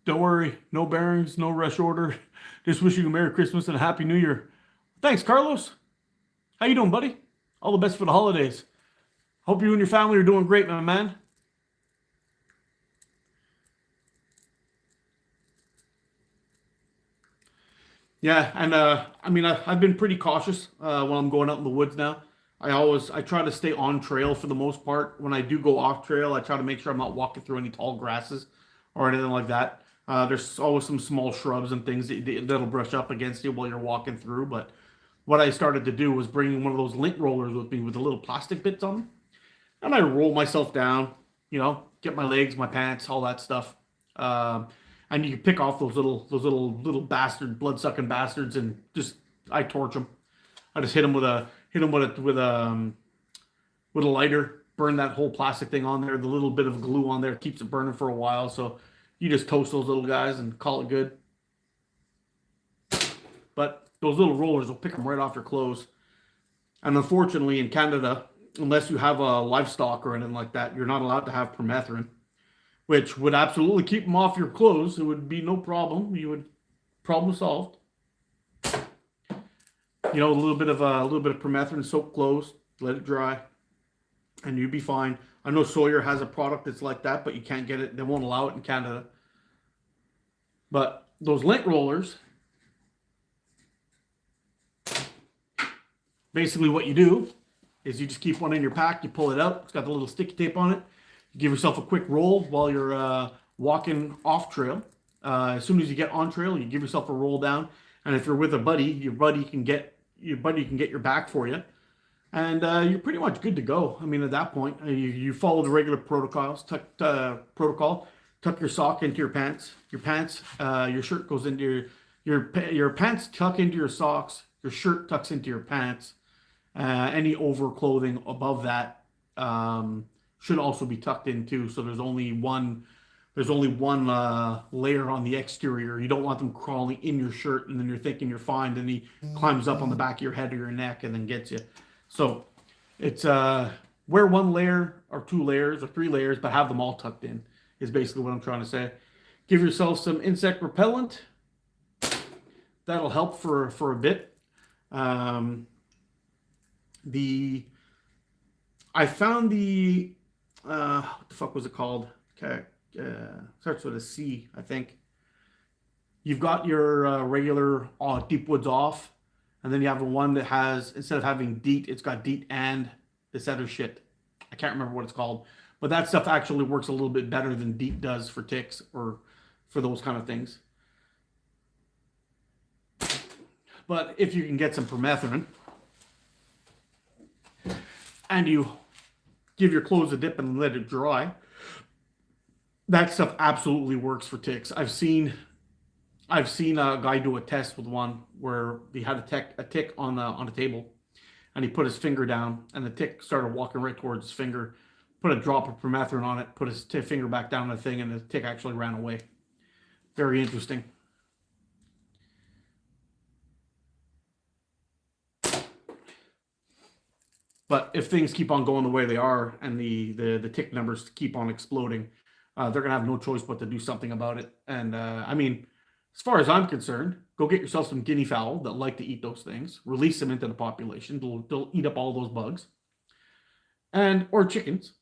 Don't worry, no bearings, no rush order. Just wishing you a Merry Christmas and a Happy New Year. Thanks, Carlos. How you doing, buddy? All the best for the holidays. Hope you and your family are doing great, my man. Yeah, and I mean, I've been pretty cautious when I'm going out in the woods now. I try to stay on trail for the most part. When I do go off trail, I try to make sure I'm not walking through any tall grasses or anything like that. There's always some small shrubs and things that'll brush up against you while you're walking through. But what I started to do was bringing one of those lint rollers with me with the little plastic bits on them, and I roll myself down. Get my legs, my pants, all that stuff. Um, and you can pick off those little bastard blood sucking bastards, and just I torch them. I just hit them with a lighter, burn that whole plastic thing on there. The little bit of glue on there keeps it burning for a while. So you just toast those little guys and call it good. But those little rollers will pick them right off your clothes. And unfortunately, in Canada, unless you have a livestock or anything like that, you're not allowed to have permethrin, which would absolutely keep them off your clothes. It would be no problem. You would problem solved. A little bit of permethrin, soak clothes, let it dry, and you'd be fine. I know Sawyer has a product that's like that, but you can't get it. They won't allow it in Canada. But those lint rollers, basically what you do is you just keep one in your pack, you pull it out, it's got the little sticky tape on it, you give yourself a quick roll while you're walking off trail. As soon as you get on trail, you give yourself a roll down, and if you're with a buddy, your buddy can get your back for you, and you're pretty much good to go. I mean, at that point, you follow the regular protocols. Tuck your sock into your pants. Your shirt goes into your pants tuck into your socks. Your shirt tucks into your pants. Any overclothing above that should also be tucked in too. So there's only one There's only one layer on the exterior. You don't want them crawling in your shirt, and then you're thinking you're fine. Then he climbs up on the back of your head or your neck and then gets you. So it's wear one layer or two layers or three layers, but have them all tucked in. Is basically what I'm trying to say. Give yourself some insect repellent. That'll help for a bit. The I found the what the fuck was it called? Okay, starts with a C, I think. You've got your regular deep woods off, and then you have one that has, instead of having DEET, it's got DEET and this other shit. I can't remember what it's called, but that stuff actually works a little bit better than DEET does for ticks or for those kind of things. But if you can get some permethrin and you give your clothes a dip and let it dry, that stuff absolutely works for ticks. I've seen a guy do a test with one where he had a tick on a table, and he put his finger down, and the tick started walking right towards his finger. Put a drop of permethrin on it, put his finger back down the thing, and the tick actually ran away. Very interesting. But if things keep on going the way they are, and the tick numbers keep on exploding, they're gonna have no choice but to do something about it. And I mean, as far as I'm concerned, go get yourself some guinea fowl that like to eat those things. Release them into the population. They'll eat up all those bugs, or chickens,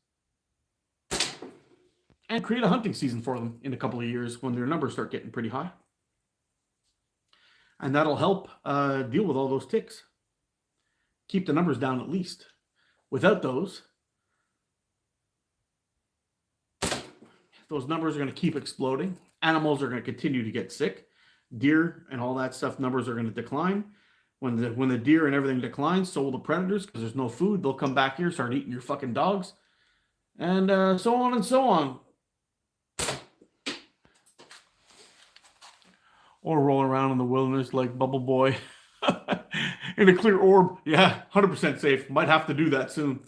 and create a hunting season for them in a couple of years when their numbers start getting pretty high. And that'll help deal with all those ticks. Keep the numbers down at least. Without those numbers are going to keep exploding. Animals are going to continue to get sick. Deer and all that stuff, numbers are going to decline. When the deer and everything declines, so will the predators, because there's no food. They'll come back here, start eating your fucking dogs, and so on and so on. Or roll around in the wilderness like Bubble Boy in a clear orb. Yeah, 100% safe. Might have to do that soon.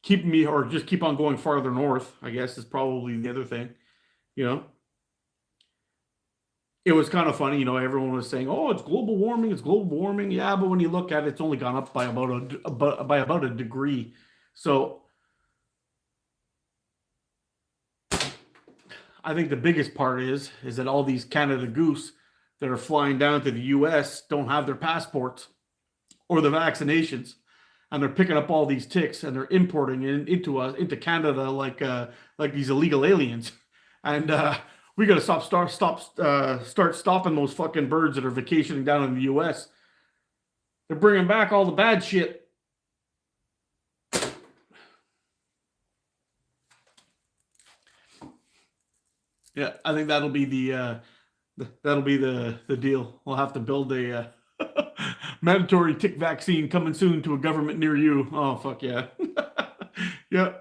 Just keep on going farther north, I guess, is probably the other thing. You know, it was kind of funny. You know, everyone was saying, "Oh, it's global warming. It's global warming." Yeah, but when you look at it, it's only gone up by about a degree. So I think the biggest part is that all these Canada goose that are flying down to the U.S. don't have their passports or the vaccinations, and they're picking up all these ticks and they're importing it into Canada like these illegal aliens. And we got to start stopping those fucking birds that are vacationing down in the U.S. They're bringing back all the bad shit. Yeah, I think that'll be the deal. We'll have to build a mandatory tick vaccine coming soon to a government near you. Oh, fuck yeah. Yeah.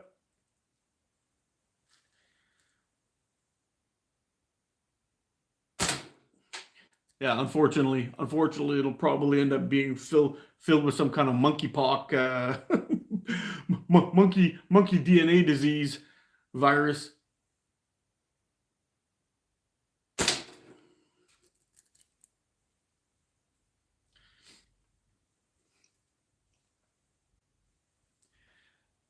Yeah, unfortunately, it'll probably end up being filled with some kind of monkeypox, monkey DNA disease virus.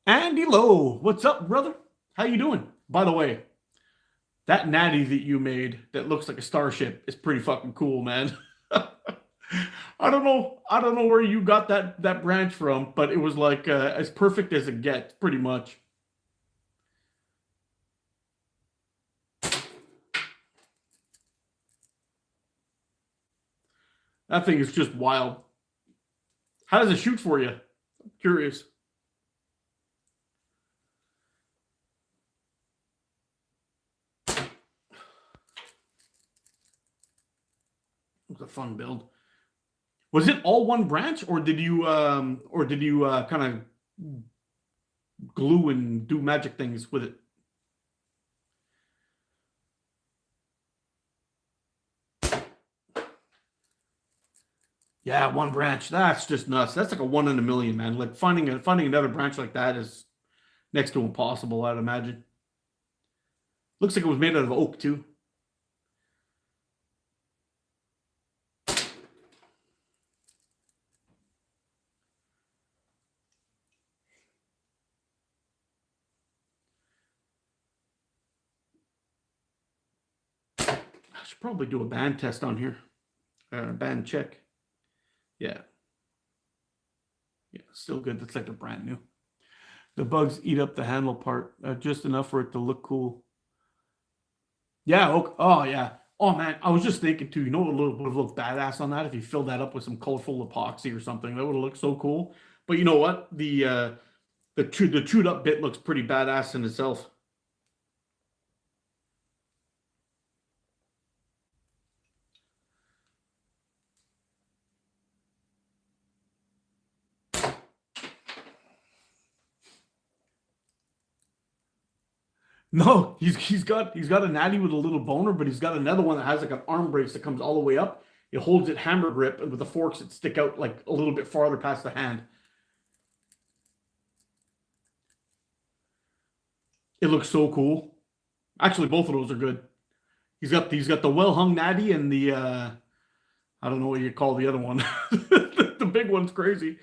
Andy Lowe, what's up, brother? How you doing? By the way, that natty that you made that looks like a starship is pretty fucking cool, man. I don't know where you got that branch from, but it was like as perfect as it gets, pretty much. That thing is just wild. How does it shoot for you? I'm curious. It was a fun build. Was it all one branch, or did you kind of glue and do magic things with it? Yeah, one branch. That's just nuts. That's like a 1 in a million, man. Like finding another branch like that is next to impossible, I'd imagine. Looks like it was made out of oak too. I should probably do a band test on here. Band check. Yeah. Yeah, still good. That's like a brand new. The bugs eat up the handle part just enough for it to look cool. Yeah. Okay. Oh, yeah. Oh, man. I was just thinking, too, you know what would have looked badass on that if you filled that up with some colorful epoxy or something? That would have looked so cool. But you know what? The chewed up bit looks pretty badass in itself. No, he's got a natty with a little boner, but he's got another one that has like an arm brace that comes all the way up. It holds it hammer grip, and with the forks that stick out like a little bit farther past the hand. It looks so cool. Actually, both of those are good. He's got the well hung natty and the I don't know what you call the other one. The big one's crazy.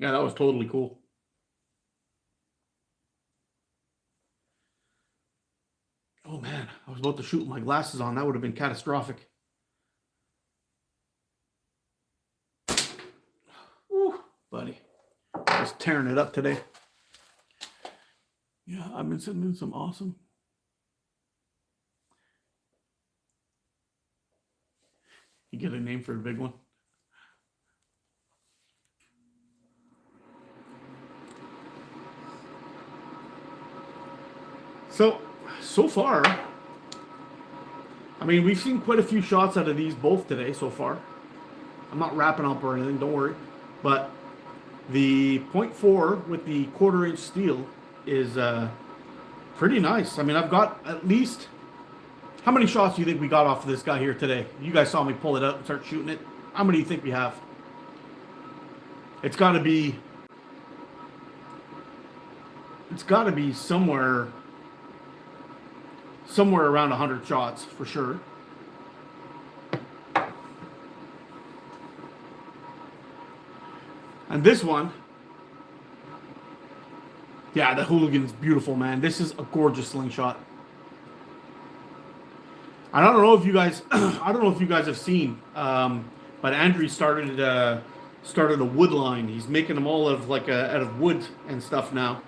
Yeah, that was totally cool. Oh man, I was about to shoot with my glasses on. That would have been catastrophic. Woo, buddy. Just tearing it up today. Yeah, I've been sitting in some awesome. You get a name for a big one? So far, I mean, we've seen quite a few shots out of these both today so far. I'm not wrapping up or anything, don't worry. But the .4 with the 1/4 inch steel is pretty nice. I mean, I've got at least, how many shots do you think we got off of this guy here today? You guys saw me pull it out and start shooting it. How many do you think we have? It's got to be somewhere around 100 shots for sure. And this one, yeah, the hooligan's beautiful, man. This is a gorgeous slingshot. I don't know if you guys, have seen, but Andrew started a wood line. He's making them all out of wood and stuff now,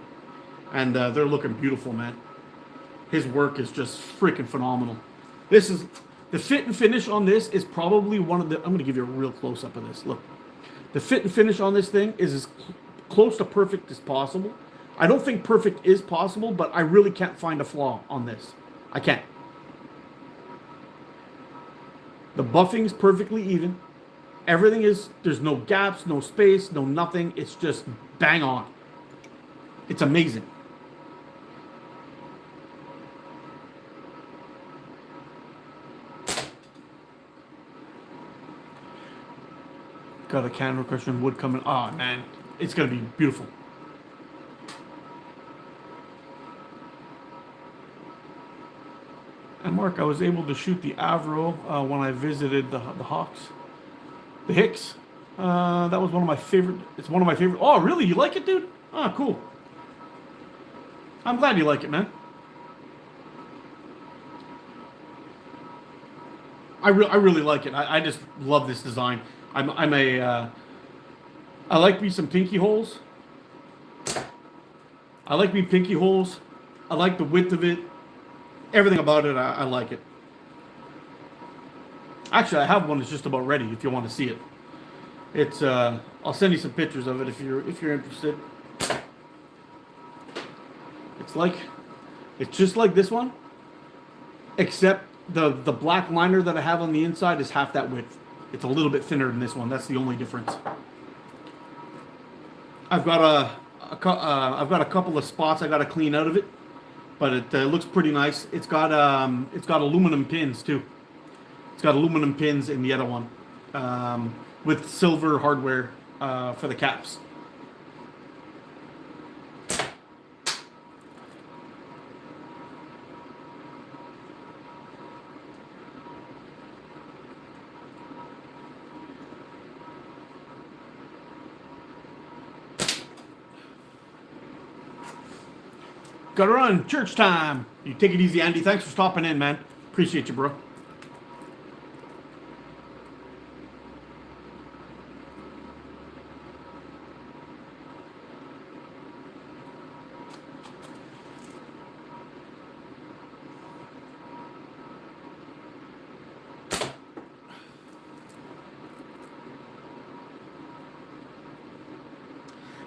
and they're looking beautiful, man. His work is just freaking phenomenal. This is the fit and finish on this is probably one of the. I'm going to give you a real close up of this. Look, the fit and finish on this thing is as close to perfect as possible. I don't think perfect is possible, but I really can't find a flaw on this. I can't. The buffing's perfectly even. Everything is, there's no gaps, no space, no nothing. It's just bang on. It's amazing. Got a can crushing wood coming. Oh man, it's gonna be beautiful. And Mark, I was able to shoot the Avro when I visited the Hawks, the Hicks. That was one of my favorite. It's one of my favorite. Oh, really? You like it, dude? Ah, cool. I'm glad you like it, man. I really like it. I just love this design. I like me some pinky holes. I like me pinky holes. I like the width of it. Everything about it, I like it. Actually, I have one that's just about ready. If you want to see it, it's. I'll send you some pictures of it if you're interested. It's just like this one, except the black liner that I have on the inside is half that width. It's a little bit thinner than this one. That's the only difference. I've got a couple of spots I got to clean out of it, but it looks pretty nice. It's got aluminum pins too. It's got aluminum pins in the other one, with silver hardware. for the caps. Gotta run. Church time. You take it easy, Andy. Thanks for stopping in, man. Appreciate you, bro.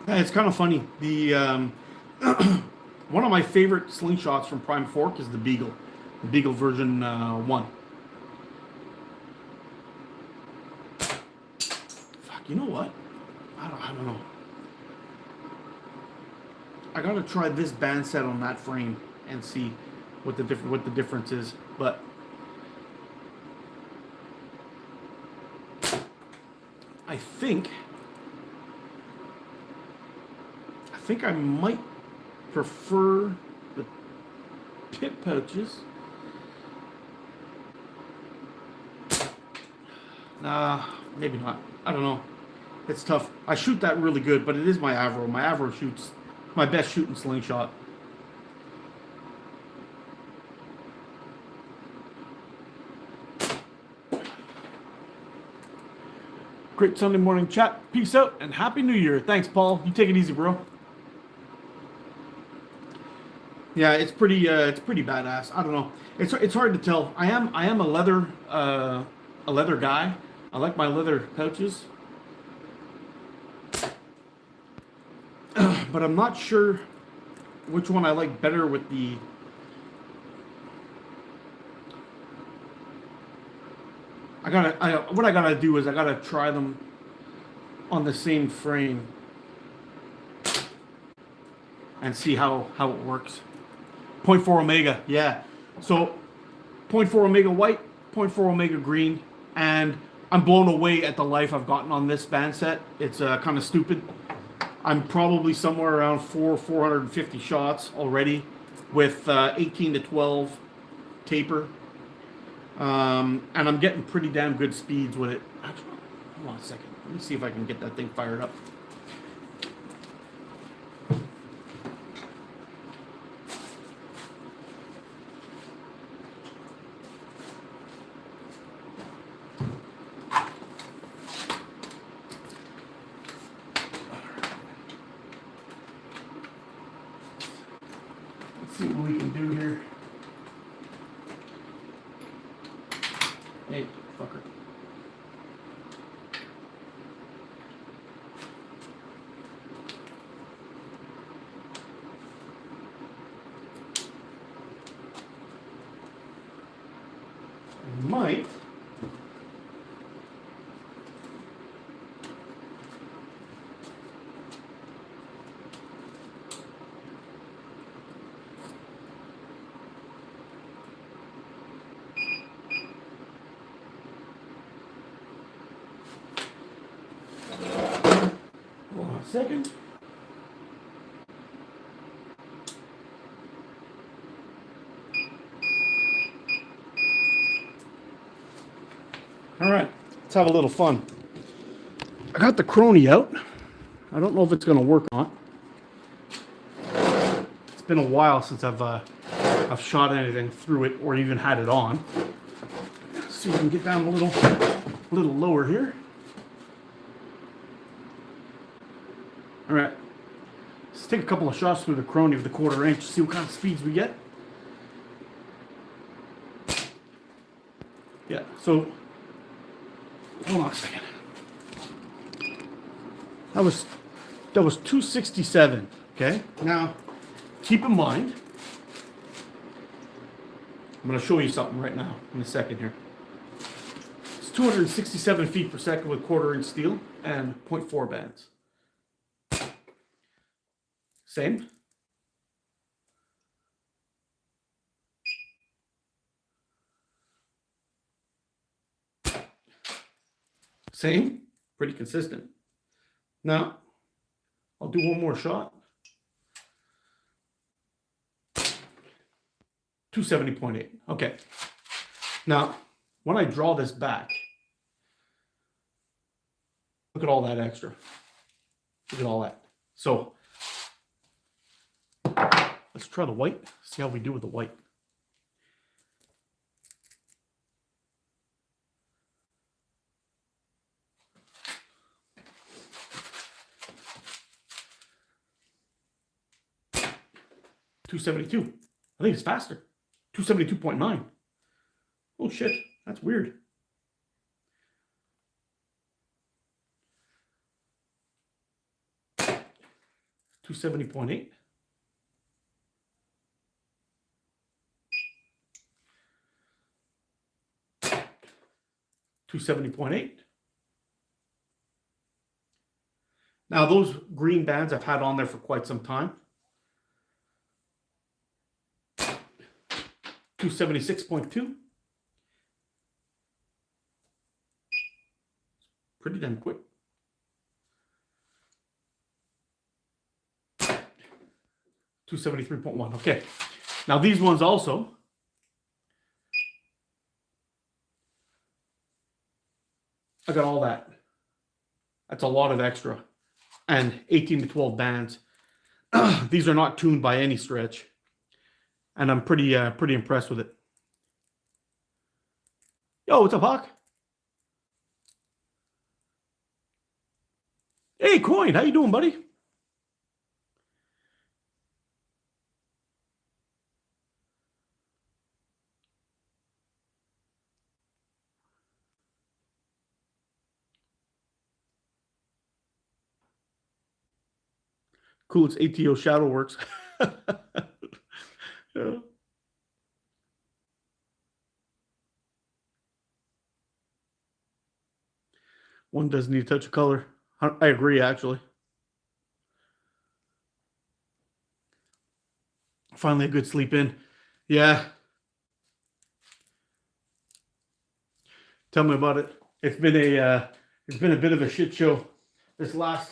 Yeah, it's kind of funny. The one of my favorite slingshots from Prime Fork is the Beagle version 1. Fuck, you know what? I don't know. I gotta try this band set on that frame and see what the difference is. But I think I might prefer the pit pouches. Nah, maybe not. I don't know. It's tough. I shoot that really good, but it is my Avro. My Avro shoots my best shooting slingshot. Great Sunday morning chat. Peace out and Happy New Year. Thanks, Paul. You take it easy, bro. Yeah, it's pretty badass. I don't know. It's hard to tell. I am a leather guy. I like my leather pouches. But I'm not sure which one I like better with the what I gotta do is I gotta try them on the same frame and see how it works. 0.4 Omega, yeah. So 0.4 Omega white, 0.4 Omega green, and I'm blown away at the life I've gotten on this band set. It's kind of stupid. I'm probably somewhere around 450 shots already with 18 to 12 taper. And I'm getting pretty damn good speeds with it. Actually, hold on a second. Let me see if I can get that thing fired up. Let's see what we can do here. Hey, fucker. I might. Hold on a second. All right, let's have a little fun. I got the Crony out. I don't know if it's going to work or not. It's been a while since I've shot anything through it or even had it on. Let's see if we can get down a little lower here. All right, let's take a couple of shots through the Crony with the 1/4 inch, see what kind of speeds we get. Yeah, so hold on a second. That was 267. Okay, now keep in mind, I'm going to show you something right now in a second here. It's 267 feet per second with 1/4 inch steel and 0.4 bands. Same. Same. Pretty consistent. Now, I'll do one more shot. 270.8. Okay. Now, when I draw this back, look at all that extra. Look at all that. So, let's try the white. See how we do with the white. .272. I think it's faster. 272.9. Oh shit, that's weird. .270.8. .270.8. Now those green bands I've had on there for quite some time. 276.2. Pretty damn quick. 273.1. Okay. Now these ones also. I got all that. That's a lot of extra. And 18 to 12 bands. These are not tuned by any stretch. And I'm pretty impressed with it. Yo, what's up, Hawk? Hey, Coin, how you doing, buddy? Cool, it's ATO Shadowworks. Yeah. One does need a touch of color. I agree, actually. Finally, a good sleep in. Yeah. Tell me about it. It's been a bit of a shit show this last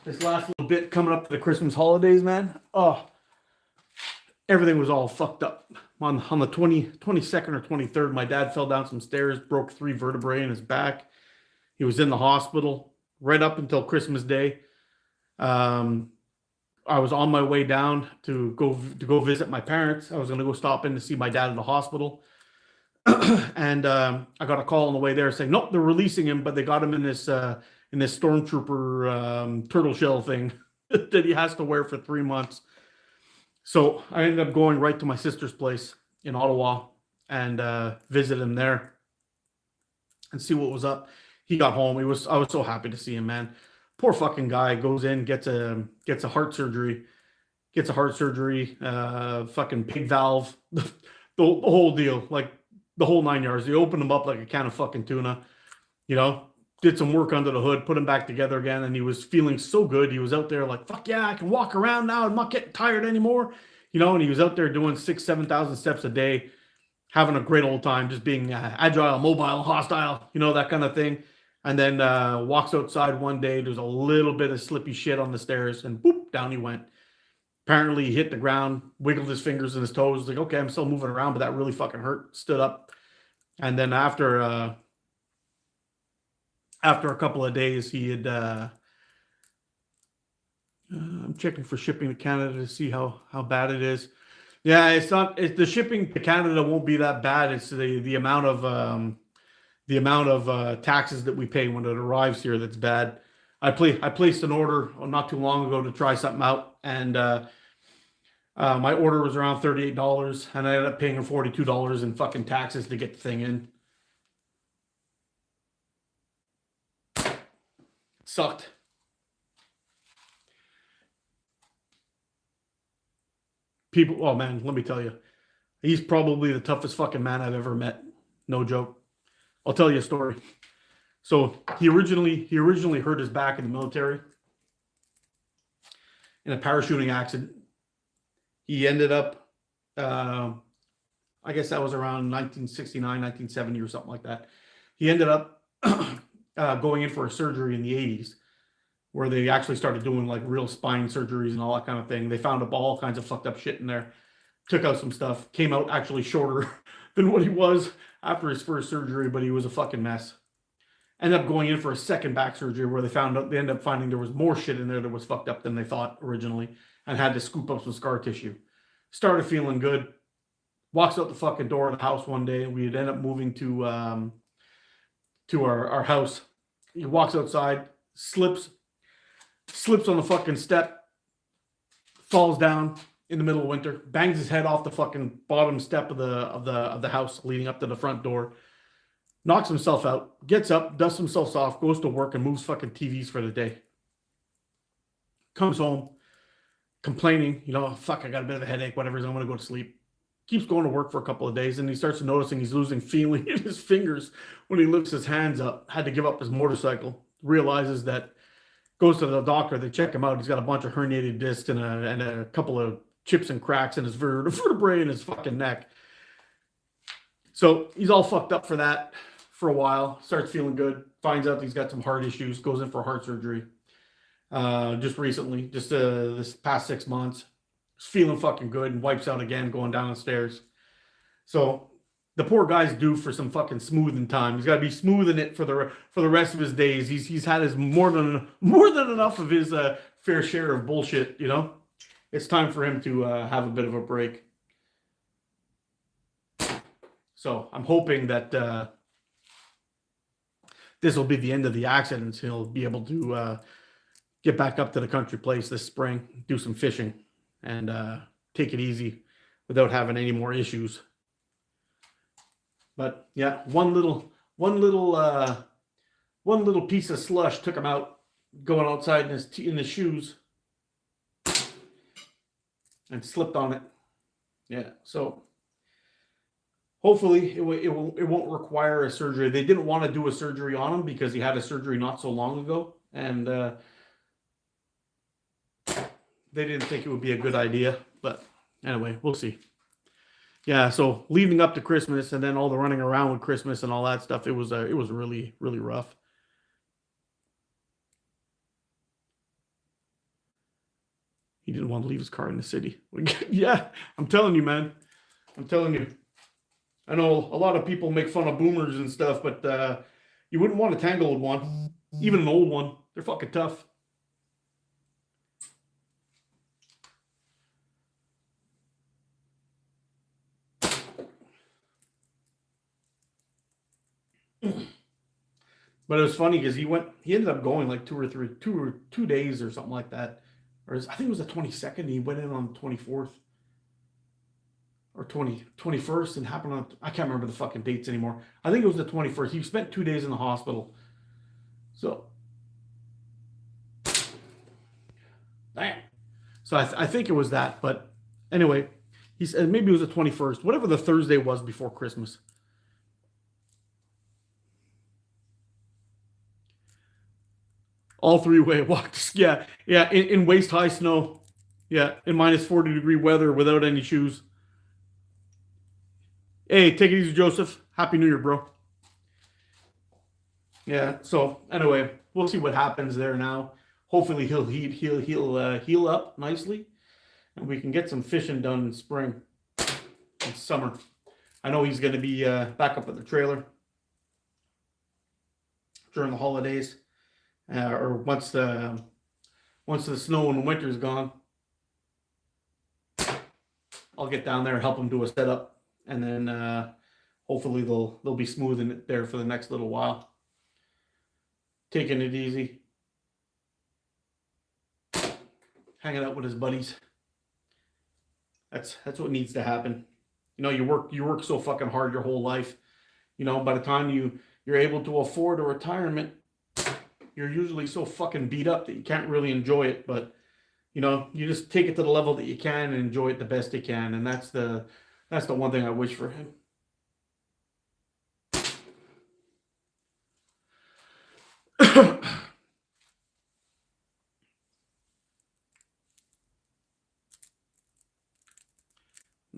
little bit coming up to the Christmas holidays, man. Oh, everything was all fucked up. On the 22nd or 23rd, my dad fell down some stairs, broke 3 vertebrae in his back. He was in the hospital right up until Christmas Day. I was on my way down to go visit my parents. I was going to go stop in to see my dad at the hospital. And I got a call on the way there saying, nope, they're releasing him, but they got him in this stormtrooper turtle shell thing that he has to wear for 3 months. So I ended up going right to my sister's place in Ottawa and visit him there and see what was up. He got home. I was so happy to see him, man. Poor fucking guy goes in, gets a heart surgery, fucking pig valve, the whole deal, like the whole 9 yards. They opened him up like a can of fucking tuna, did some work under the hood, put him back together again, and he was feeling so good. He was out there like, fuck yeah, I can walk around now. I'm not getting tired anymore, and he was out there doing 7,000 steps a day, having a great old time, just being agile, mobile, hostile, that kind of thing. And then walks outside one day. There's a little bit of slippy shit on the stairs, and boop, down he went. Apparently, he hit the ground, wiggled his fingers and his toes. Like, okay, I'm still moving around, but that really fucking hurt. Stood up, and then after a couple of days, he had. I'm checking for shipping to Canada to see how bad it is. Yeah, it's not. The shipping to Canada won't be that bad. It's the amount of taxes that we pay when it arrives here that's bad. I placed an order not too long ago to try something out, and my order was around $38, and I ended up paying $42 in fucking taxes to get the thing in. Sucked. People, oh man, let me tell you, he's probably the toughest fucking man I've ever met. No joke. I'll tell you a story. So he originally hurt his back in the military in a parachuting accident. He ended up, I guess that was around 1969, 1970 or something like that. He ended up going in for a surgery in the 80s. where they actually started doing like real spine surgeries and all that kind of thing. They found up all kinds of fucked up shit in there, took out some stuff, came out actually shorter than what he was after his first surgery, but he was a fucking mess. Ended up going in for a second back surgery where they ended up finding there was more shit in there that was fucked up than they thought originally, and had to scoop up some scar tissue. Started feeling good. Walks out the fucking door of the house one day. We'd end up moving to our house. He walks outside, slips on the fucking step, falls down in the middle of winter, bangs his head off the fucking bottom step of the house leading up to the front door, knocks himself out, gets up, dusts himself off, goes to work, and moves fucking TVs for the day. Comes home, complaining, fuck, I got a bit of a headache, whatever, I'm gonna go to sleep. Keeps going to work for a couple of days, and he starts noticing he's losing feeling in his fingers when he lifts his hands up. Had to give up his motorcycle. Realizes that, goes to the doctor. They check him out. He's got a bunch of herniated discs and a couple of chips and cracks in his vertebrae in his fucking neck. So he's all fucked up for that for a while. Starts feeling good. Finds out he's got some heart issues. Goes in for heart surgery. Just recently, this past 6 months. Feeling fucking good, and wipes out again going down the stairs. So the poor guy's due for some fucking smoothing time. He's got to be smoothing it for the rest of his days. He's had his more than enough of his fair share of bullshit. It's time for him to have a bit of a break. So I'm hoping that this will be the end of the accidents. He'll be able to get back up to the country place this spring, do some fishing, and take it easy without having any more issues. But yeah, one little piece of slush took him out, going outside in his shoes, and slipped on it. Yeah, so hopefully it won't require a surgery. They didn't want to do a surgery on him because he had a surgery not so long ago, and they didn't think it would be a good idea, but anyway, we'll see. Yeah, so leading up to Christmas and then all the running around with Christmas and all that stuff, it was really, really rough. He didn't want to leave his car in the city. Yeah, I'm telling you, man. I'm telling you. I know a lot of people make fun of boomers and stuff, but you wouldn't want a tangled one, even an old one. They're fucking tough. But it was funny because he ended up going like 2 days or something like that. Or I think it was the 22nd. He went in on the 24th or 21st and happened on, I can't remember the fucking dates anymore. I think it was the 21st. He spent 2 days in the hospital. So, damn. So I think it was that. But anyway, he said maybe it was the 21st, whatever the Thursday was before Christmas. All three-way walked. Yeah, in waist-high snow. Yeah, in minus 40-degree weather without any shoes. Hey, take it easy, Joseph. Happy New Year, bro. Yeah, so anyway, we'll see what happens there now. Hopefully he'll heal up nicely, and we can get some fishing done in spring and summer. I know he's going to be back up at the trailer during the holidays. Or once the snow and the winter's gone, I'll get down there and help them do a setup, and then hopefully they'll be smoothing it there for the next little while, taking it easy, hanging out with his buddies. That's what needs to happen. You work so fucking hard your whole life. By the time you're able to afford a retirement, you're usually so fucking beat up that you can't really enjoy it. But, you just take it to the level that you can and enjoy it the best you can. And that's the one thing I wish for him.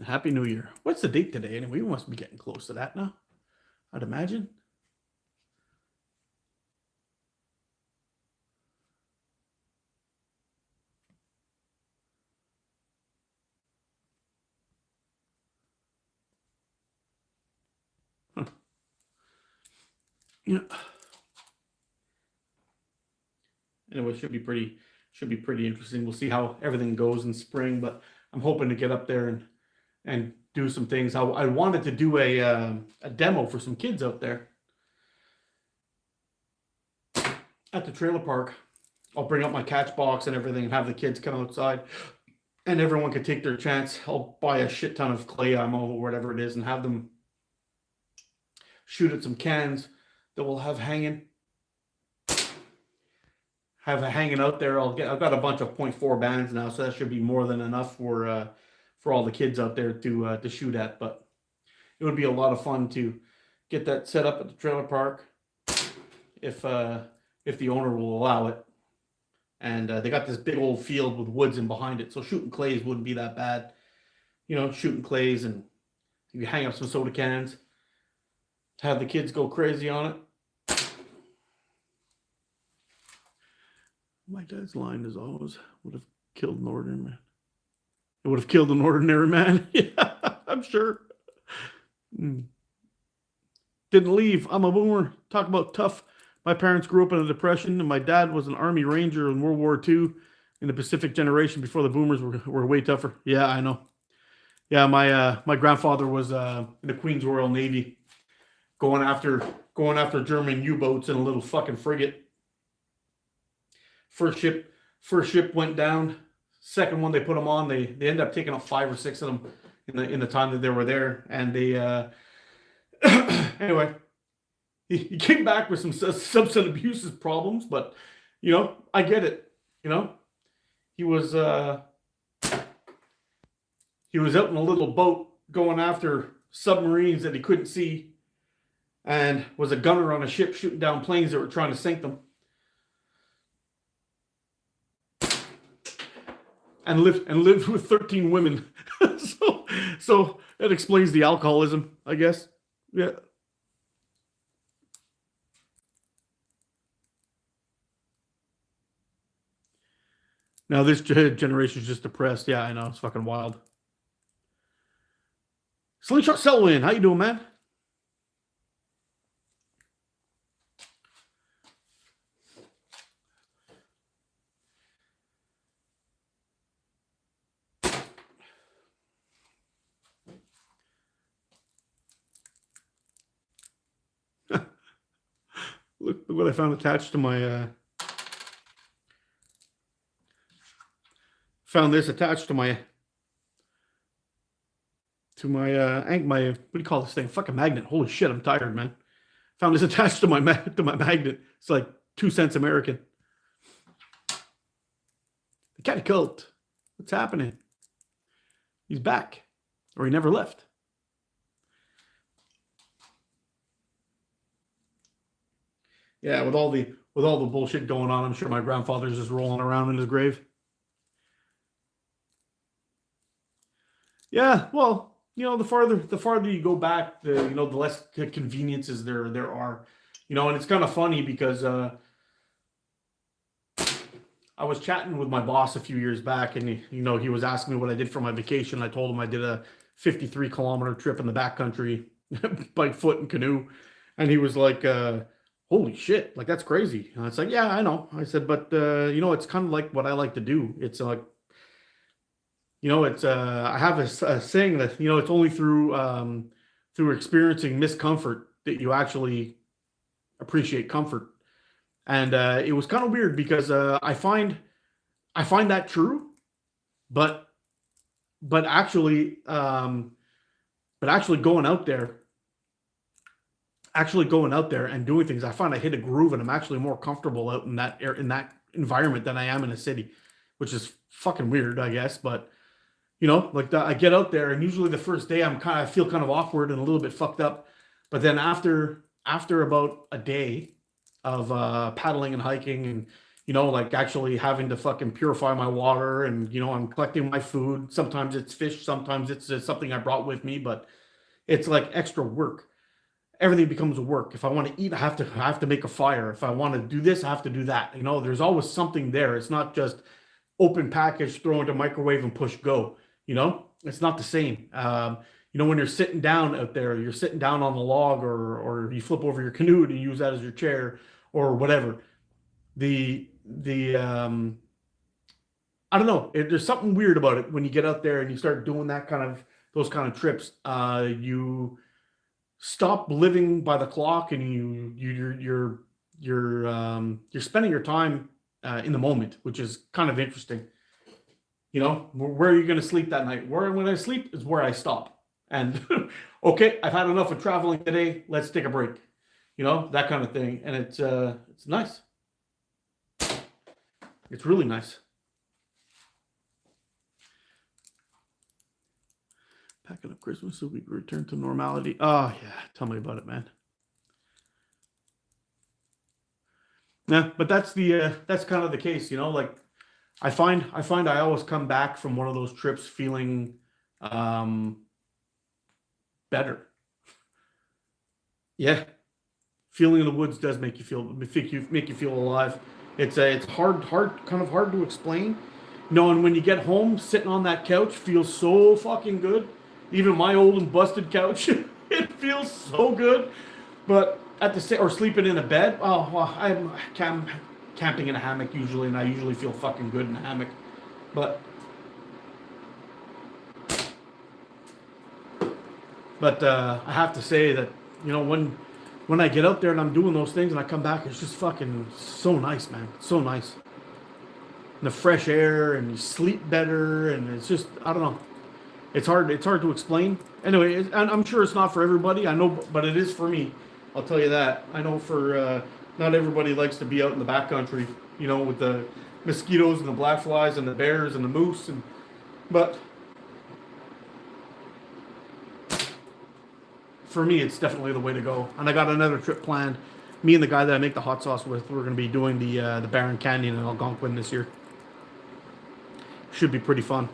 Happy New Year. What's the date today anyway? We must be getting close to that now, I'd imagine. Yeah. Anyway, should be pretty interesting. We'll see how everything goes in spring, but I'm hoping to get up there and do some things. I wanted to do a demo for some kids out there at the trailer park. I'll bring up my catch box and everything and have the kids come outside and everyone can take their chance. I'll buy a shit ton of clay ammo or whatever it is and have them shoot at some cans that we'll have hanging. Have it hanging out there. I've got a bunch of .4 bands now, so that should be more than enough for all the kids out there to shoot at. But it would be a lot of fun to get that set up at the trailer park if the owner will allow it. And they got this big old field with woods in behind it, so shooting clays wouldn't be that bad. You know, shooting clays, and you hang up some soda cans, have the kids go crazy on it. My dad's line is always would have killed an ordinary man. It would have killed an ordinary man. Yeah, I'm sure. Didn't leave. I'm a boomer. Talk about tough. My parents grew up in a depression, and my dad was an Army Ranger in World War II in the Pacific generation before the boomers were way tougher. Yeah, I know. Yeah, my grandfather was in the Queen's Royal Navy, going after German U-boats in a little fucking frigate. First ship went down. Second one they put them on, they ended up taking up 5 or 6 of them in the time that they were there. And they anyway, he came back with some substance abuse problems, but you know, I get it. You know, he was out in a little boat going after submarines that he couldn't see, and was a gunner on a ship shooting down planes that were trying to sink them. And lived with 13 women. so that explains the alcoholism, I guess. Yeah. Now this generation is just depressed. Yeah, I know. It's fucking wild. Slingshot Selwyn, how you doing, man? Look what I found attached to my found this attached to my what do you call this thing? Fucking magnet. Holy shit, I'm tired, man. Found this attached to my magnet. It's like 2 cents American. The catacult. What's happening? He's back, or he never left. Yeah, with all the bullshit going on, I'm sure my grandfather's just rolling around in his grave. Yeah, well, you know, the farther you go back, the less conveniences there are. You know, and it's kind of funny because I was chatting with my boss a few years back, and he was asking me what I did for my vacation. I told him I did a 53-kilometer trip in the backcountry by foot and canoe, and he was like, "Holy shit! Like that's crazy." And it's like, "Yeah, I know." I said, "But it's kind of like what I like to do. It's like, it's I have a saying that it's only through experiencing miscomfort that you actually appreciate comfort." And it was kind of weird because I find that true, but actually going out there, and doing things, I find I hit a groove, and I'm actually more comfortable out in that environment than I am in a city, which is fucking weird, I guess. But I get out there, and usually the first day I feel kind of awkward and a little bit fucked up, but then after about a day of paddling and hiking, and actually having to fucking purify my water, and I'm collecting my food. Sometimes it's fish, sometimes it's something I brought with me, but it's like extra work. Everything becomes work. If I want to eat, I have to make a fire. If I want to do this, I have to do that. There's always something there. It's not just open package, throw into microwave and push go. It's not the same. You know, when you're sitting down out there, you're sitting down on the log, or you flip over your canoe and use that as your chair or whatever. The I don't know. There's something weird about it when you get out there and you start doing those kind of trips. You stop living by the clock, and you're spending your time in the moment, which is kind of interesting. You know, where are you going to sleep that night? Where I'm going to sleep is where I stop. And okay, I've had enough of traveling today. Let's take a break. You know, that kind of thing. And it's nice. It's really nice. Packing up Christmas so we can return to normality. Oh yeah, tell me about it, man. Yeah, but that's kind of the case, you know. Like I find I always come back from one of those trips feeling um, better. Yeah, feeling in the woods does make you feel alive. It's kind of hard to explain. Knowing when you get home, sitting on that couch feels so fucking good. Even my old and busted couch, it feels so good. But at the same, or sleeping in a bed. Oh, well, camping in a hammock usually, and I usually feel fucking good in a hammock. But I have to say that, you know, when I get out there and I'm doing those things and I come back, it's just fucking so nice, man. It's so nice. And the fresh air, and you sleep better, and it's just, I don't know. It's hard to explain. Anyway, and I'm sure it's not for everybody. I know, but it is for me. I'll tell you that. I know for not everybody likes to be out in the backcountry, you know, with the mosquitoes and the black flies and the bears and the moose, but for me, it's definitely the way to go. And I got another trip planned. Me and the guy that I make the hot sauce with, we're going to be doing the Barron Canyon in Algonquin this year. Should be pretty fun.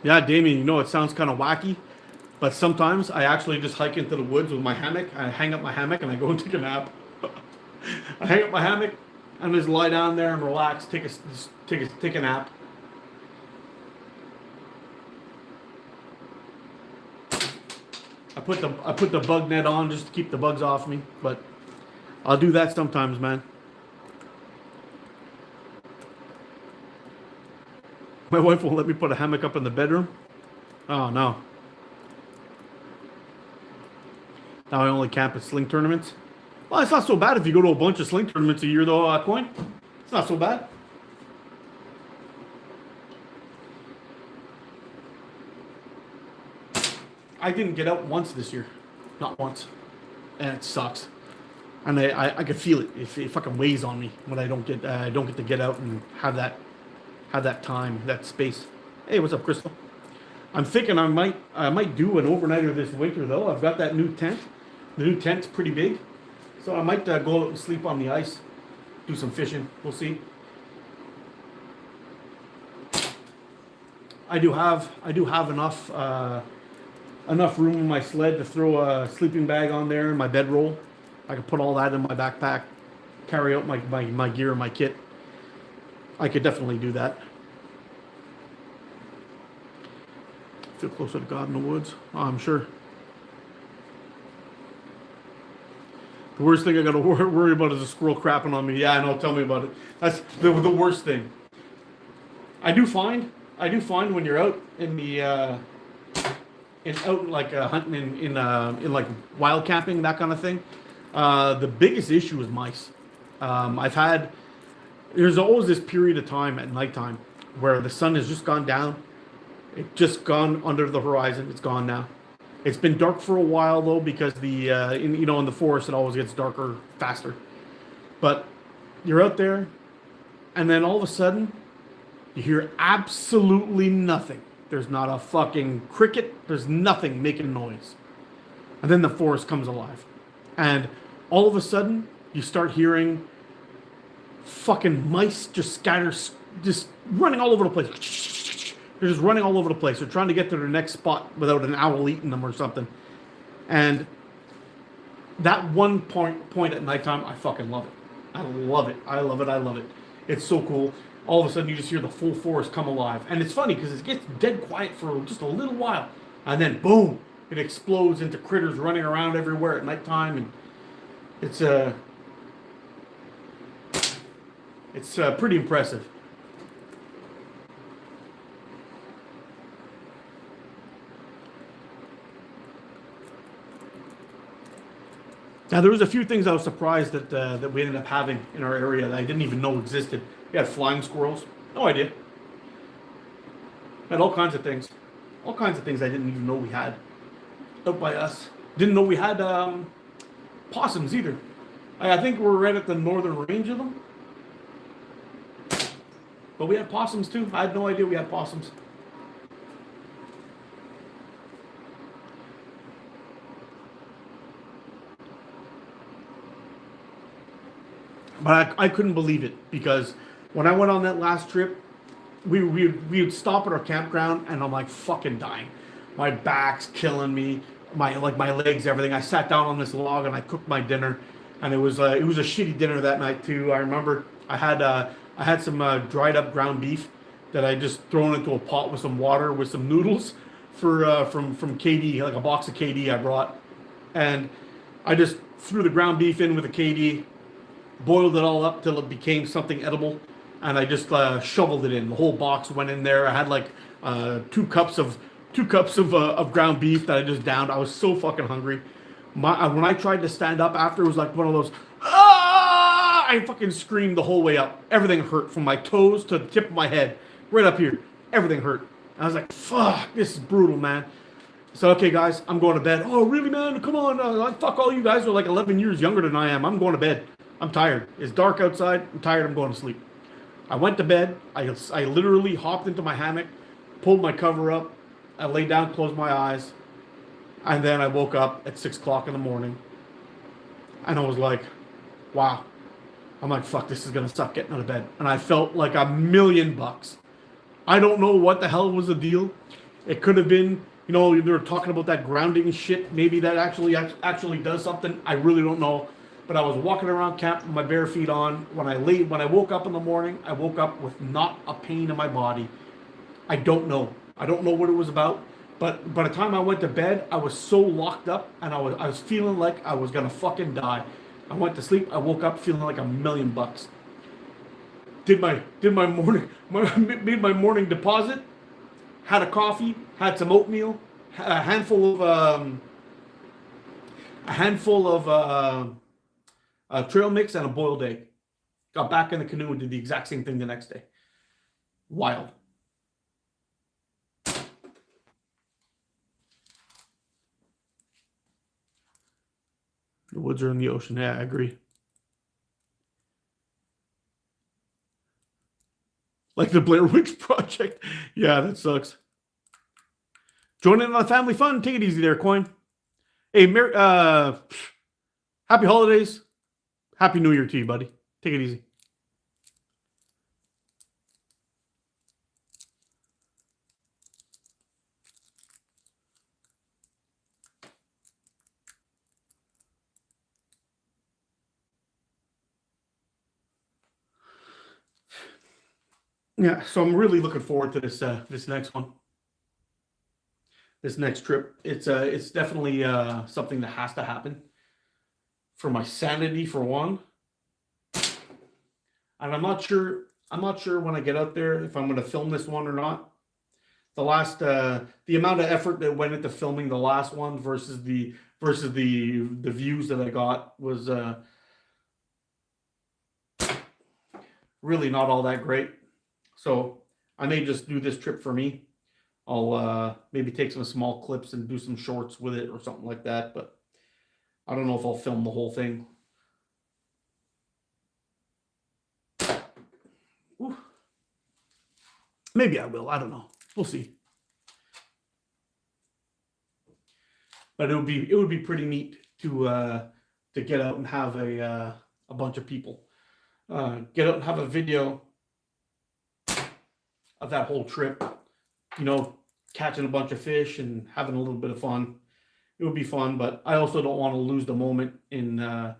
Yeah, Damien, you know, it sounds kind of wacky, but sometimes I actually just hike into the woods with my hammock. I hang up my hammock and I go and take a nap. I hang up my hammock and just lie down there and relax, take a nap. I put the bug net on just to keep the bugs off me, but I'll do that sometimes, man. My wife won't let me put a hammock up in the bedroom. Oh no. Now I only camp at sling tournaments. Well, it's not so bad if you go to a bunch of sling tournaments a year, though, Coin. It's not so bad. I didn't get out once this year. Not once. And it sucks. And I can feel it. It fucking weighs on me when I don't get to get out and have that time, that space. Hey, what's up, Crystal? I'm thinking I might do an overnighter this winter, though. I've got that new tent. The new tent's pretty big, so I might go out and sleep on the ice, do some fishing. We'll see. I do have enough room in my sled to throw a sleeping bag on there and my bedroll. I can put all that in my backpack, carry out my gear and my kit. I could definitely do that. Feel closer to God in the woods. Oh, I'm sure. The worst thing I got to worry about is a squirrel crapping on me. Yeah, I know. Tell me about it. That's the worst thing. I do find when you're out in the out like hunting in like wild camping, that kind of thing. The biggest issue is mice. There's always this period of time at nighttime where the sun has just gone down. It's just gone under the horizon. It's gone now. It's been dark for a while though, because in the forest it always gets darker faster. But you're out there, and then all of a sudden you hear absolutely nothing. There's not a fucking cricket. There's nothing making noise. And then the forest comes alive, and all of a sudden you start hearing fucking mice just running all over the place. They're just running all over the place. They're trying to get to their next spot without an owl eating them or something. And that one point at nighttime, I fucking love it. I love it. I love it. I love it. It's so cool. all of a sudden you just hear the full forest come alive. And it's funny because it gets dead quiet for just a little while, and then boom, it explodes into critters running around everywhere at nighttime, and it's pretty impressive. Now there was a few things I was surprised that we ended up having in our area that I didn't even know existed. We had flying squirrels, no idea. We had all kinds of things I didn't even know we had out by us. Didn't know we had possums either. I think we're right at the northern range of them, but we had possums too. I had no idea we had possums. But I couldn't believe it because when I went on that last trip, we would stop at our campground and I'm like fucking dying. My back's killing me. My legs, everything. I sat down on this log and I cooked my dinner, and it was a shitty dinner that night too. I remember I had some dried up ground beef that I just thrown into a pot with some water with some noodles from KD, like a box of KD I brought, and I just threw the ground beef in with the KD, boiled it all up till it became something edible, and I just shoveled it in. The whole box went in there. I had like 2 cups of ground beef that I just downed. I was so fucking hungry. When I tried to stand up after, it was like one of those. Ah! I fucking screamed the whole way up. Everything hurt from my toes to the tip of my head, right up here. Everything hurt. I was like, "Fuck, this is brutal, man." So okay, guys, I'm going to bed. Oh, really, man? Come on, fuck all you guys are like 11 years younger than I am. I'm going to bed. I'm tired. It's dark outside. I'm tired. I'm going to sleep. I went to bed. I literally hopped into my hammock, pulled my cover up. I laid down, closed my eyes, and then I woke up at 6 o'clock in the morning, and I was like, wow. I'm like, fuck, this is going to suck getting out of bed. And I felt like $1,000,000. I don't know what the hell was the deal. It could have been, they were talking about that grounding shit. Maybe that actually does something. I really don't know. But I was walking around camp with my bare feet on. When I woke up in the morning, I woke up with not a pain in my body. I don't know. I don't know what it was about. But by the time I went to bed, I was so locked up, and I was feeling like I was gonna fucking die. I went to sleep. I woke up feeling like $1,000,000. Did my morning made my morning deposit. Had a coffee. Had some oatmeal. A handful of trail mix and a boiled egg. Got back in the canoe and did the exact same thing the next day. Wild. The woods are in the ocean. Yeah, I agree. Like the Blair Witch Project. Yeah, that sucks. Join in on the family fun. Take it easy there, Coin. Hey, happy holidays. Happy New Year to you, buddy. Take it easy. Yeah, so I'm really looking forward to this next one. This next trip. It's definitely something that has to happen for my sanity for one. And I'm not sure when I get out there if I'm going to film this one or not. The amount of effort that went into filming the last one versus the views that I got was really not all that great. So I may just do this trip for me. I'll maybe take some small clips and do some shorts with it or something like that, but I don't know if I'll film the whole thing. Ooh. Maybe I will. I don't know. We'll see. But it would be pretty neat to get out and have a bunch of people get out and have a video of that whole trip. Catching a bunch of fish and having a little bit of fun. It would be fun, but I also don't want to lose the moment in. I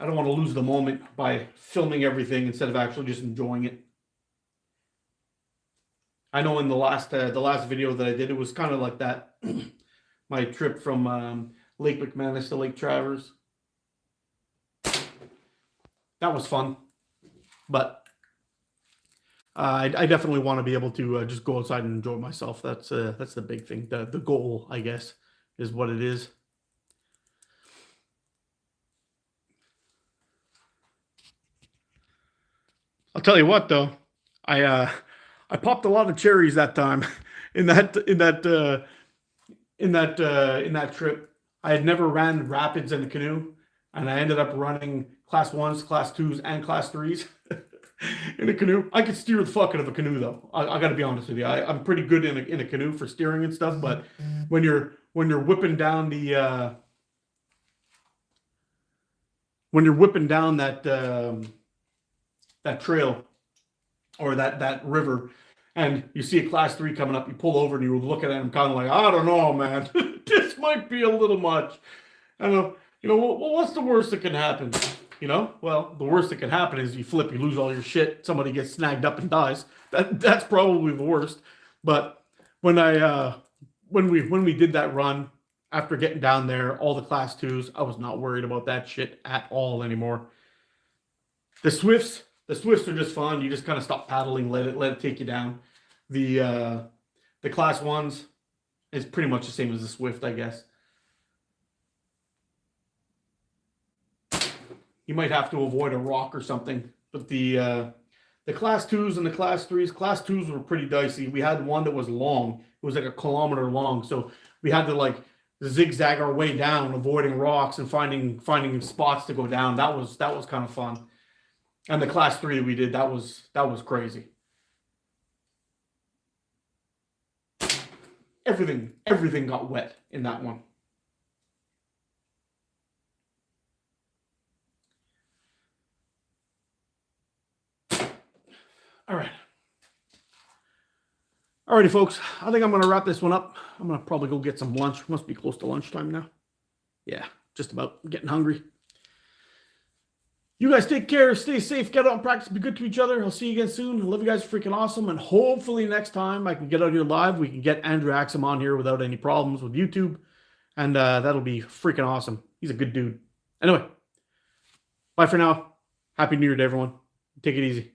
I don't want to lose the moment by filming everything instead of actually just enjoying it. I know in the last video that I did, it was kind of like that. My trip from Lake McManus to Lake Travers. That was fun, but I definitely want to be able to just go outside and enjoy myself. That's the big thing. The goal, I guess, is what it is. I'll tell you what, though, I popped a lot of cherries that time in that trip. I had never ran rapids in a canoe, and I ended up running class 1s, class 2s, and class 3s in a canoe. I could steer the fuck out of a canoe, though. I got to be honest with you. I'm pretty good in a canoe for steering and stuff, but when you're whipping down the that trail or that river, and you see a class 3 coming up, you pull over and you look at it and I'm kind of like, I don't know, man. This might be a little much. I don't know. Well, what's the worst that can happen? Well, the worst that can happen is you flip, you lose all your shit, somebody gets snagged up and dies. That's probably the worst. But when we did that run, after getting down there, all the class 2s, I was not worried about that shit at all anymore. The Swifts are just fun. You just kind of stop paddling, let it take you down. The class 1s is pretty much the same as the Swift, I guess. You might have to avoid a rock or something, but the class 2s and the class 3s were pretty dicey. We had one that was long. It was like 1 kilometer long, so we had to like zigzag our way down, avoiding rocks and finding spots to go down. That was kind of fun. And the class 3 we did, that was crazy. Everything got wet in that one. All right. Alrighty, folks. I think I'm going to wrap this one up. I'm going to probably go get some lunch. Must be close to lunchtime now. Yeah, just about getting hungry. You guys take care. Stay safe. Get out and practice. Be good to each other. I'll see you again soon. I love you guys. Freaking awesome. And hopefully next time I can get out here live. We can get Andrew Axum on here without any problems with YouTube. And that'll be freaking awesome. He's a good dude. Anyway, bye for now. Happy New Year to everyone. Take it easy.